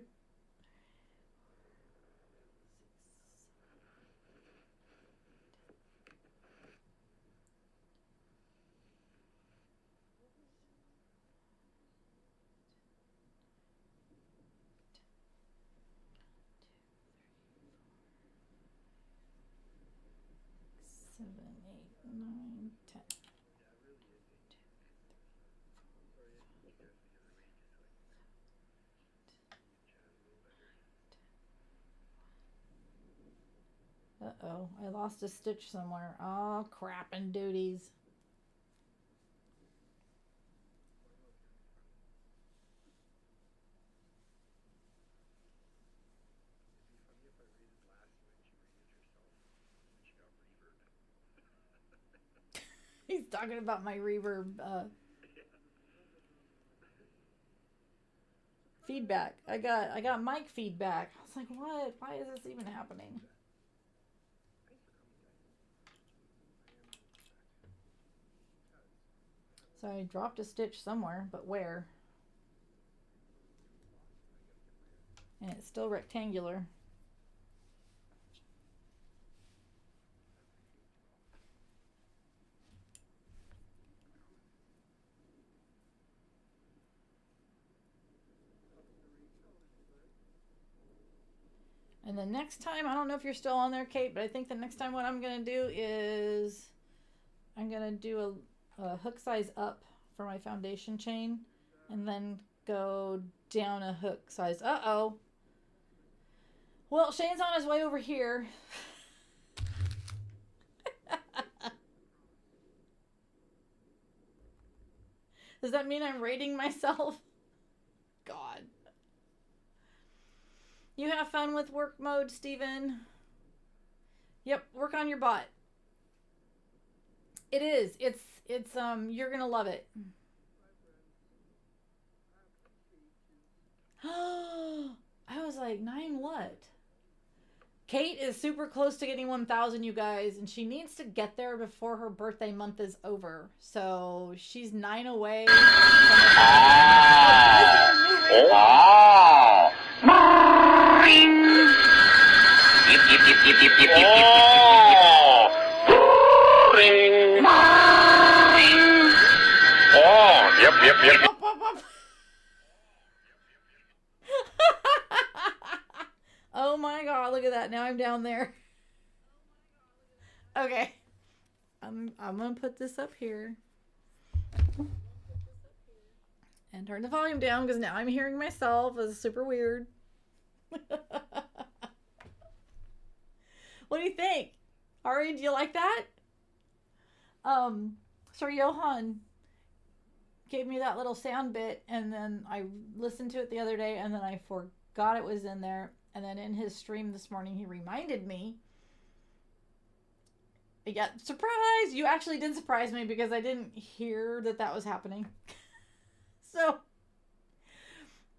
8, 9, 10. Uh-oh, I lost a stitch somewhere. Oh, crap and duties. He's talking about my reverb feedback. I got mic feedback. I was like, what? Why is this even happening? So I dropped a stitch somewhere, but where? And it's still rectangular. And the next time, I don't know if you're still on there, Kate, but I think the next time what I'm going to do is I'm going to do a hook size up for my foundation chain and then go down a hook size. Uh-oh. Well, Shane's on his way over here. Does that mean I'm rating myself? God. You have fun with work mode, Steven. Yep, work on your bot. It is. It's you're gonna love it. I was like, 9 what? Kate is super close to getting 1,000, you guys, and she needs to get there before her birthday month is over. So she's 9 away. Yep. Oh my god, look at that. Now I'm down there. Okay. I'm gonna put this up here. And turn the volume down because now I'm hearing myself. It's super weird. What do you think? Ari, do you like that? Sir Johan gave me that little sound bit, and then I listened to it the other day, and then I forgot it was in there. And then in his stream this morning, he reminded me. Yeah, surprise! You actually did surprise me because I didn't hear that was happening. So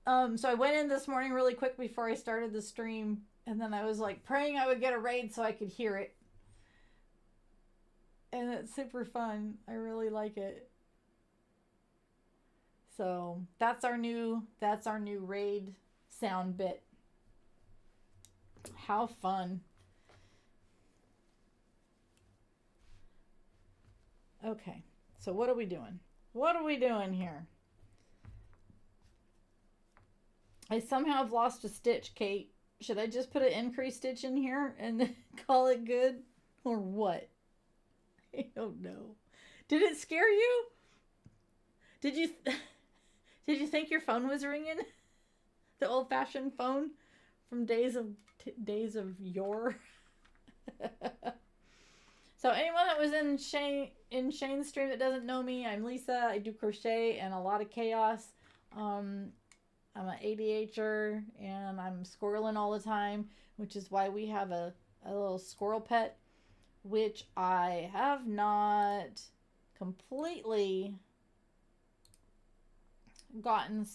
I went in this morning really quick before I started the stream, and then I was like praying I would get a raid so I could hear it. And it's super fun. I really like it. So that's our new raid sound bit. How fun. Okay, so what are we doing? What are we doing here? I somehow have lost a stitch, Kate. Should I just put an increased stitch in here and call it good? Or what? I don't know. Did it scare you? Did you think your phone was ringing? The old-fashioned phone from days of yore. So anyone that was in Shane's stream that doesn't know me, I'm Lisa. I do crochet and a lot of chaos. I'm an ADHDer and I'm squirreling all the time, which is why we have a little squirrel pet, which I have not completely gotten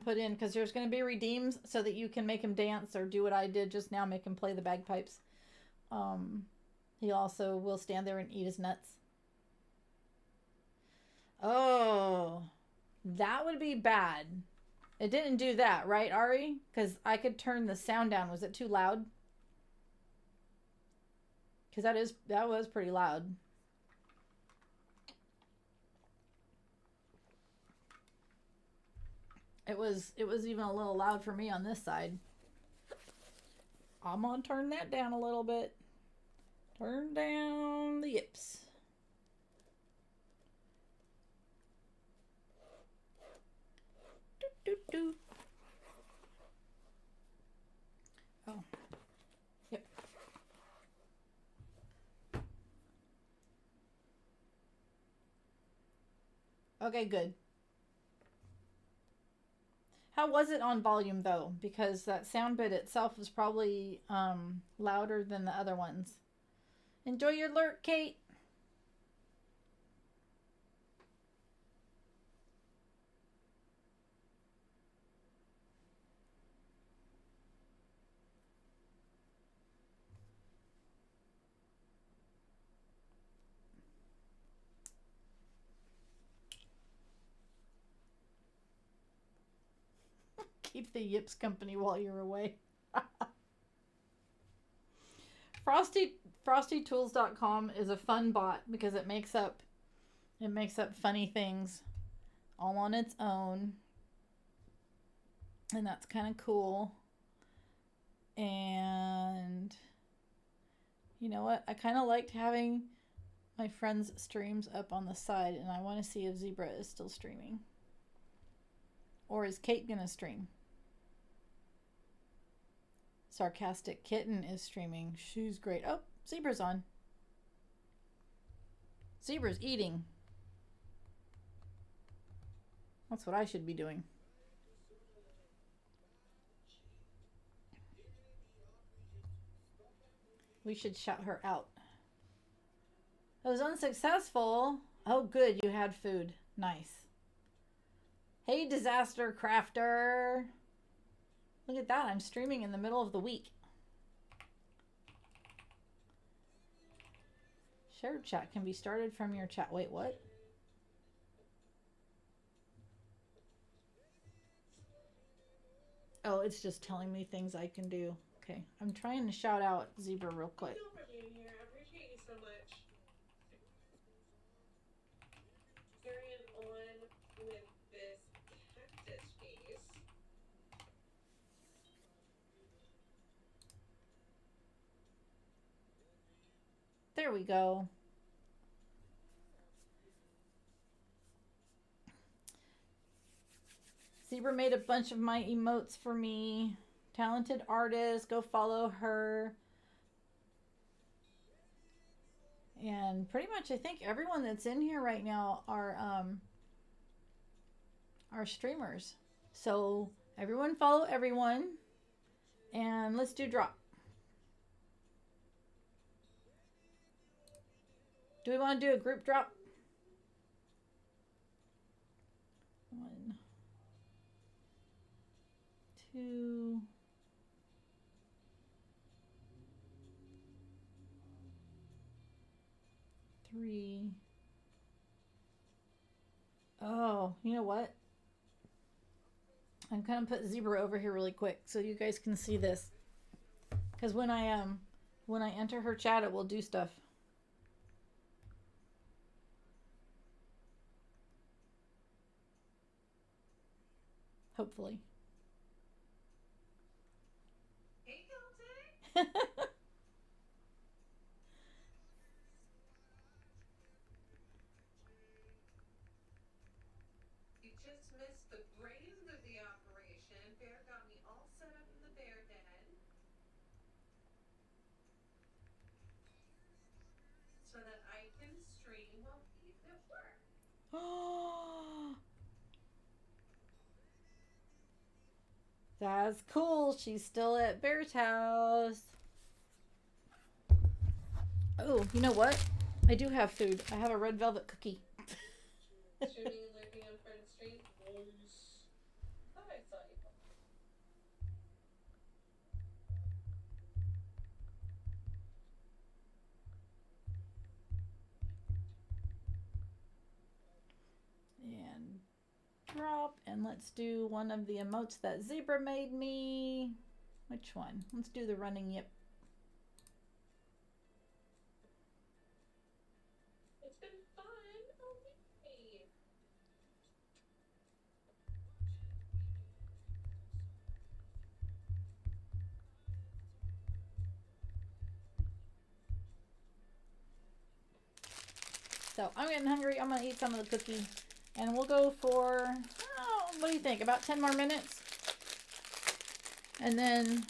put in, because there's going to be redeems so that you can make him dance or do what I did just now, make him play the bagpipes. He also will stand there and eat his nuts. Oh, that would be bad. It didn't do that, right, Ari? Because I could turn the sound down. Was it too loud? Because that was pretty loud. It was even a little loud for me on this side. I'm gonna turn that down a little bit. Turn down the yips. Do, do, do. Oh. Yep. Okay, good. How was it on volume though? Because that sound bit itself was probably louder than the other ones. Enjoy your lurk, Kate. Keep the yips company while you're away. FrostyTools.com is a fun bot because it makes up funny things all on its own, and that's kind of cool. And you know what? I kind of liked having my friends' streams up on the side, and I want to see if Zebra is still streaming, or is Kate gonna stream? Sarcastic Kitten is streaming. She's great. Oh, Zebra's on. Zebra's eating. That's what I should be doing. We should shout her out. It was unsuccessful. Oh, good. You had food. Nice. Hey, Disaster Crafter. Look at that. I'm streaming in the middle of the week. Shared chat can be started from your chat. Wait, what? Oh, it's just telling me things I can do. Okay. I'm trying to shout out Zebra real quick. Thank you for being here. I appreciate you so much. Carrying on with this cactus piece. There we go. Zebra made a bunch of my emotes for me. Talented artist. Go follow her. And pretty much I think everyone that's in here right now are streamers. So everyone follow everyone. And let's do drop. Do we want to do a group drop? 1, 2, 3. Oh, you know what? I'm gonna put Zebra over here really quick so you guys can see this. Because when I enter her chat, it will do stuff. Hopefully. Hey, Celtic. You just missed the brains of the operation. Bear got me all set up in the bear den. So that I can stream while he's at work. That's cool. She's still at Bear's house. Oh, you know what? I do have food. I have a red velvet cookie. Shooting and lurking on Front Street. Nice. Thought I saw you. And drop. And let's do one of the emotes that Zebra made me. Which one? Let's do the running yip. It's been fun. Oh, yay. So I'm getting hungry. I'm going to eat some of the cookie. And we'll go for, oh, what do you think? About 10 more minutes? And then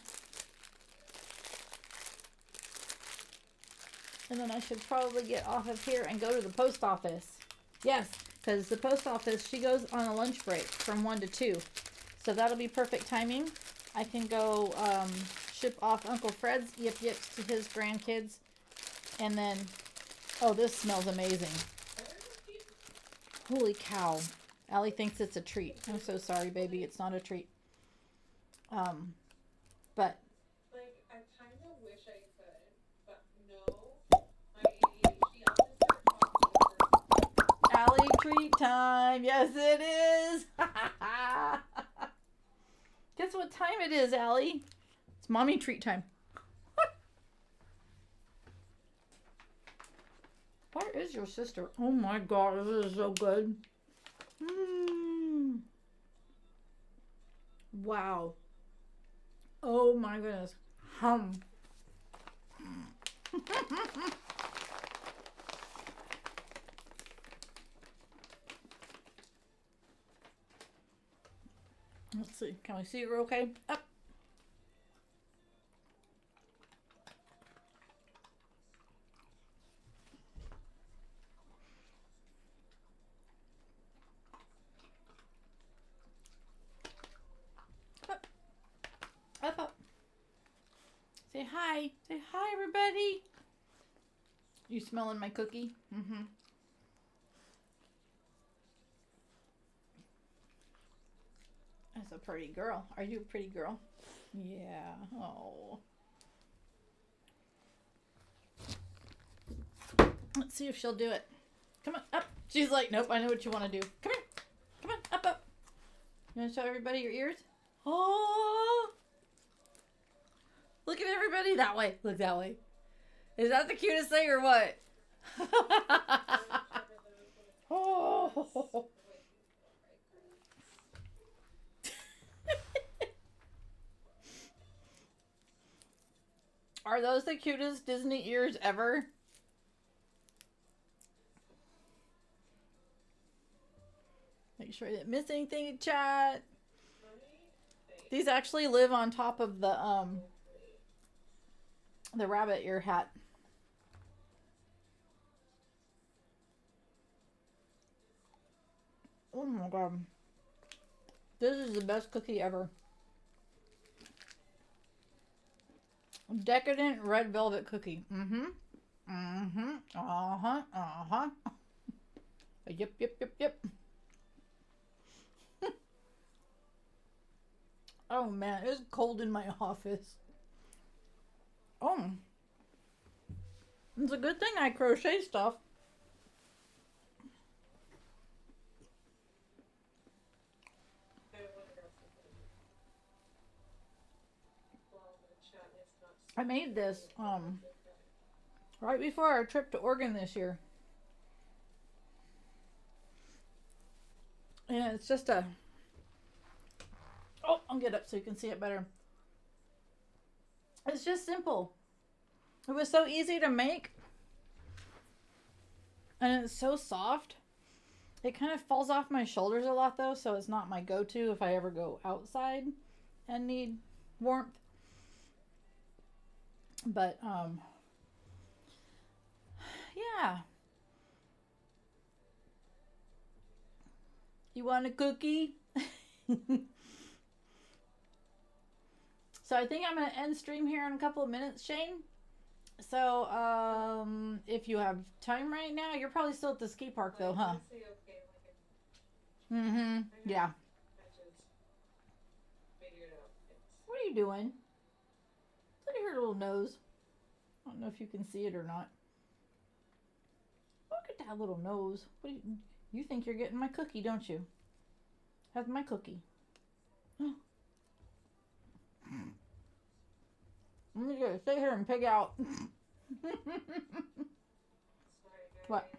I should probably get off of here and go to the post office. Yes, because the post office, she goes on a lunch break from 1 to 2. So that'll be perfect timing. I can go ship off Uncle Fred's yip yips to his grandkids. And then, oh, this smells amazing. Holy cow. Allie thinks it's a treat. I'm so sorry, baby. It's not a treat. But Like, I kind of wish I could, but no. My ADHD often starts talking. Allie treat time. Yes, it is. Guess what time it is, Allie? It's mommy treat time. Where is your sister? Oh my god, this is so good. Wow. Oh my goodness. Let's see. Can we see her okay? Up. Say hi. Say hi, everybody. You smelling my cookie? Mm-hmm. That's a pretty girl. Are you a pretty girl? Yeah. Oh. Let's see if she'll do it. Come on, up. She's like, nope, I know what you want to do. Come here. Come on, up, up. You want to show everybody your ears? Oh. Look at everybody that way. Look that way. Is that the cutest thing or what? Oh. Are those the cutest Disney ears ever? Make sure I didn't miss anything in chat. These actually live on top of the rabbit ear hat. Oh my god. This is the best cookie ever. Decadent red velvet cookie. Mm-hmm. Mm-hmm. Uh-huh. Uh-huh. Yep, yep, yep, yep. Oh man, it's cold in my office. Oh. It's a good thing I crochet stuff. I made this right before our trip to Oregon this year. And it's just a... Oh, I'll get up so you can see it better. It's just simple. It was so easy to make. And it's so soft. It kind of falls off my shoulders a lot though, so it's not my go-to if I ever go outside and need warmth. But, yeah. You want a cookie? So I think I'm going to end stream here in a couple of minutes, Shane. So, if you have time right now, you're probably still at the ski park though, huh? Mm-hmm. Yeah. What are you doing? Look at her little nose. I don't know if you can see it or not. Look at that little nose. What do you think you're getting my cookie, don't you? Have my cookie. I'm gonna stay here and pig out. What?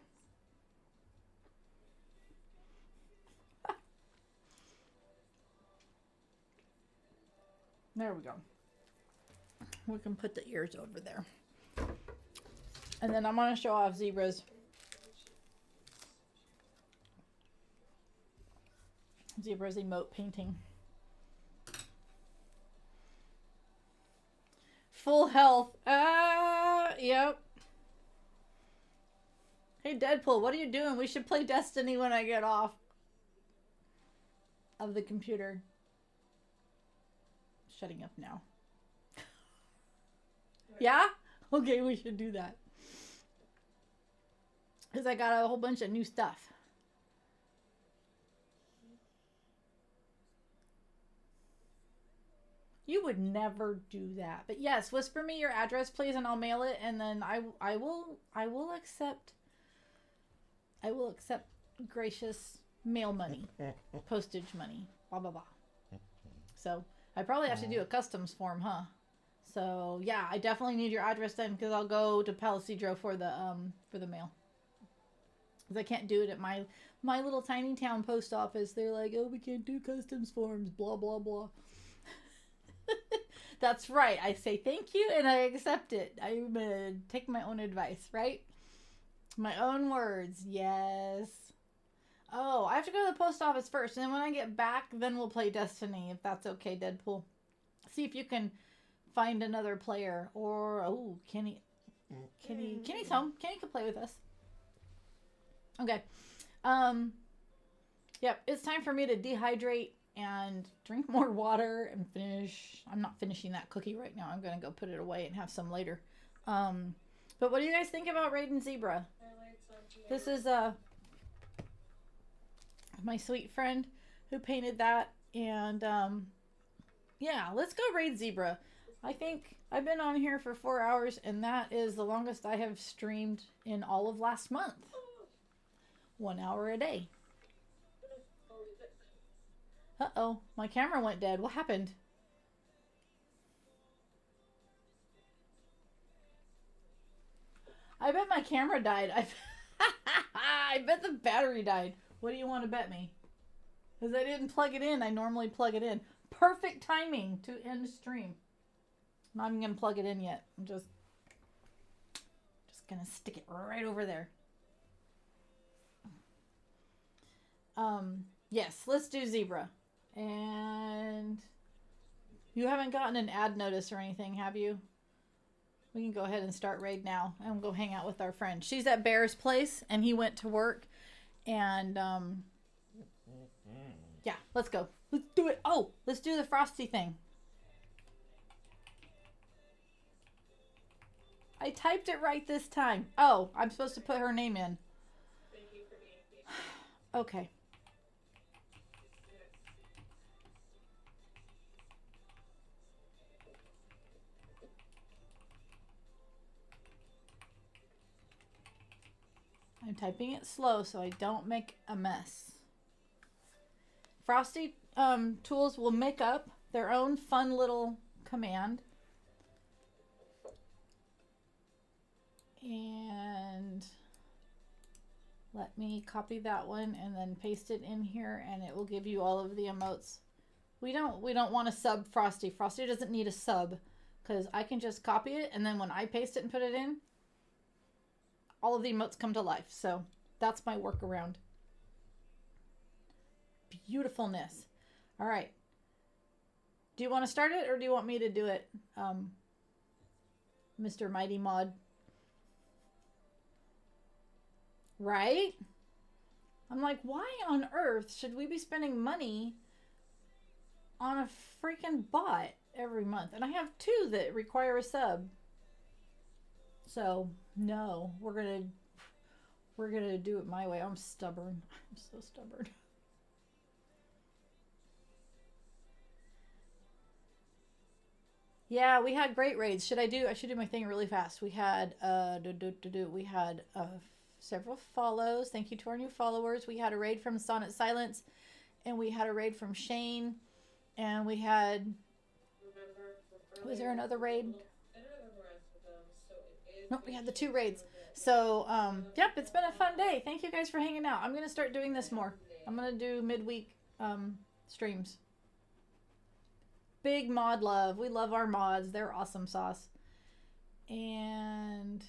There we go. We can put the ears over there. And then I'm gonna show off Zebra's. Zebra's emote painting. Full health. Yep. Hey Deadpool, what are you doing? We should play Destiny when I get off of the computer. Shutting up now. Yeah? Okay, we should do that. Because I got a whole bunch of new stuff. You would never do that. But yes, whisper me your address, please, and I'll mail it. And then I will accept gracious mail money, postage money, blah blah blah. So I probably have to do a customs form, huh? So yeah, I definitely need your address then, because I'll go to Palisadro for the mail. Because I can't do it at my little tiny town post office. They're like, oh, we can't do customs forms, blah blah blah. That's right. I say thank you and I accept it. I'm gonna take my own advice, right? My own words. Yes. Oh, I have to go to the post office first, and then when I get back, then we'll play Destiny, if that's okay, Deadpool. See if you can find another player, or oh, Kenny's home. Kenny can play with us. Okay. Yep, it's time for me to dehydrate and drink more water and finish. I'm not finishing that cookie right now. I'm going to go put it away and have some later. But what do you guys think about Raiden Zebra? This is my sweet friend who painted that. And yeah, let's go raid Zebra. I think I've been on here for 4 hours, and that is the longest I have streamed in all of last month. 1 hour a day. Uh-oh, my camera went dead. What happened? I bet my camera died. I bet the battery died. What do you want to bet me? Because I didn't plug it in. I normally plug it in. Perfect timing to end stream. I'm not even going to plug it in yet. I'm just going to stick it right over there. Yes, let's do Zebra. And you haven't gotten an ad notice or anything, have you? We can go ahead and start raid now and go hang out with our friend. She's at Bear's place and he went to work. And yeah, let's go. Let's do it. Oh, let's do the Frosty thing. I typed it right this time. Oh, I'm supposed to put her name in. Okay. I'm typing it slow so I don't make a mess. Frosty tools will make up their own fun little command. And let me copy that one and then paste it in here, and it will give you all of the emotes. We don't want to sub Frosty. Frosty doesn't need a sub because I can just copy it, and then when I paste it and put it in, all of the emotes come to life. So that's my workaround. Beautifulness. All right. Do you want to start it or do you want me to do it, Mr. Mighty Mod? Right? I'm like, why on earth should we be spending money on a freaking bot every month? And I have 2 that require a sub. So no, we're gonna do it my way. I'm stubborn. I'm so stubborn. Yeah, we had great raids. I should do my thing really fast. We had we had several follows. Thank you to our new followers. We had a raid from Sonnet Silence, and we had a raid from Shane, and we had, was there another raid? Nope, we had the 2 raids. So, yep, it's been a fun day. Thank you guys for hanging out. I'm going to start doing this more. I'm going to do midweek streams. Big mod love. We love our mods. They're awesome sauce. And,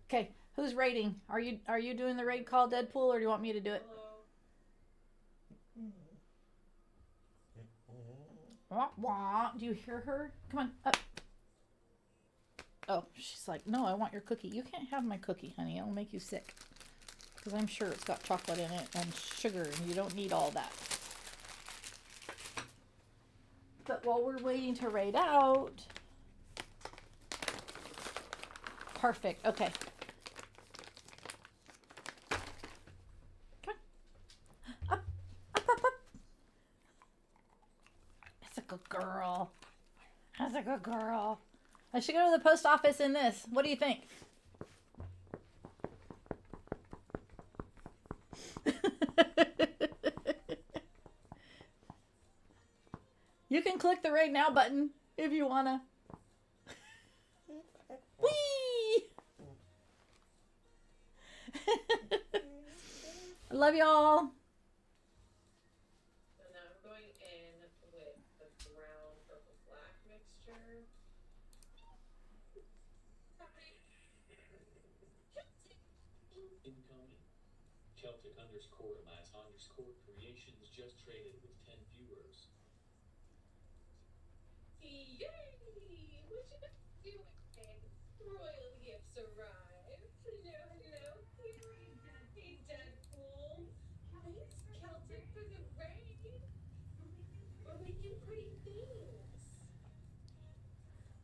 okay, who's raiding? Are you doing the raid call, Deadpool, or do you want me to do it? Wah, wah. Do you hear her? Come on, up. Oh, she's like, no, I want your cookie. You can't have my cookie, honey. It'll make you sick. Because I'm sure it's got chocolate in it and sugar, and you don't need all that. But while we're waiting to raid out... Perfect. Okay. Come on. Up, up, up, up. That's a good girl. That's a good girl. I should go to the post office in this. What do you think? You can click the right now button if you wanna. Whee! I love y'all. So now I'm going in with the brown purple black mixture. Incoming. Celtic _Mass Creations just traded with 10 viewers. Yay! What you doing? Royal yips around.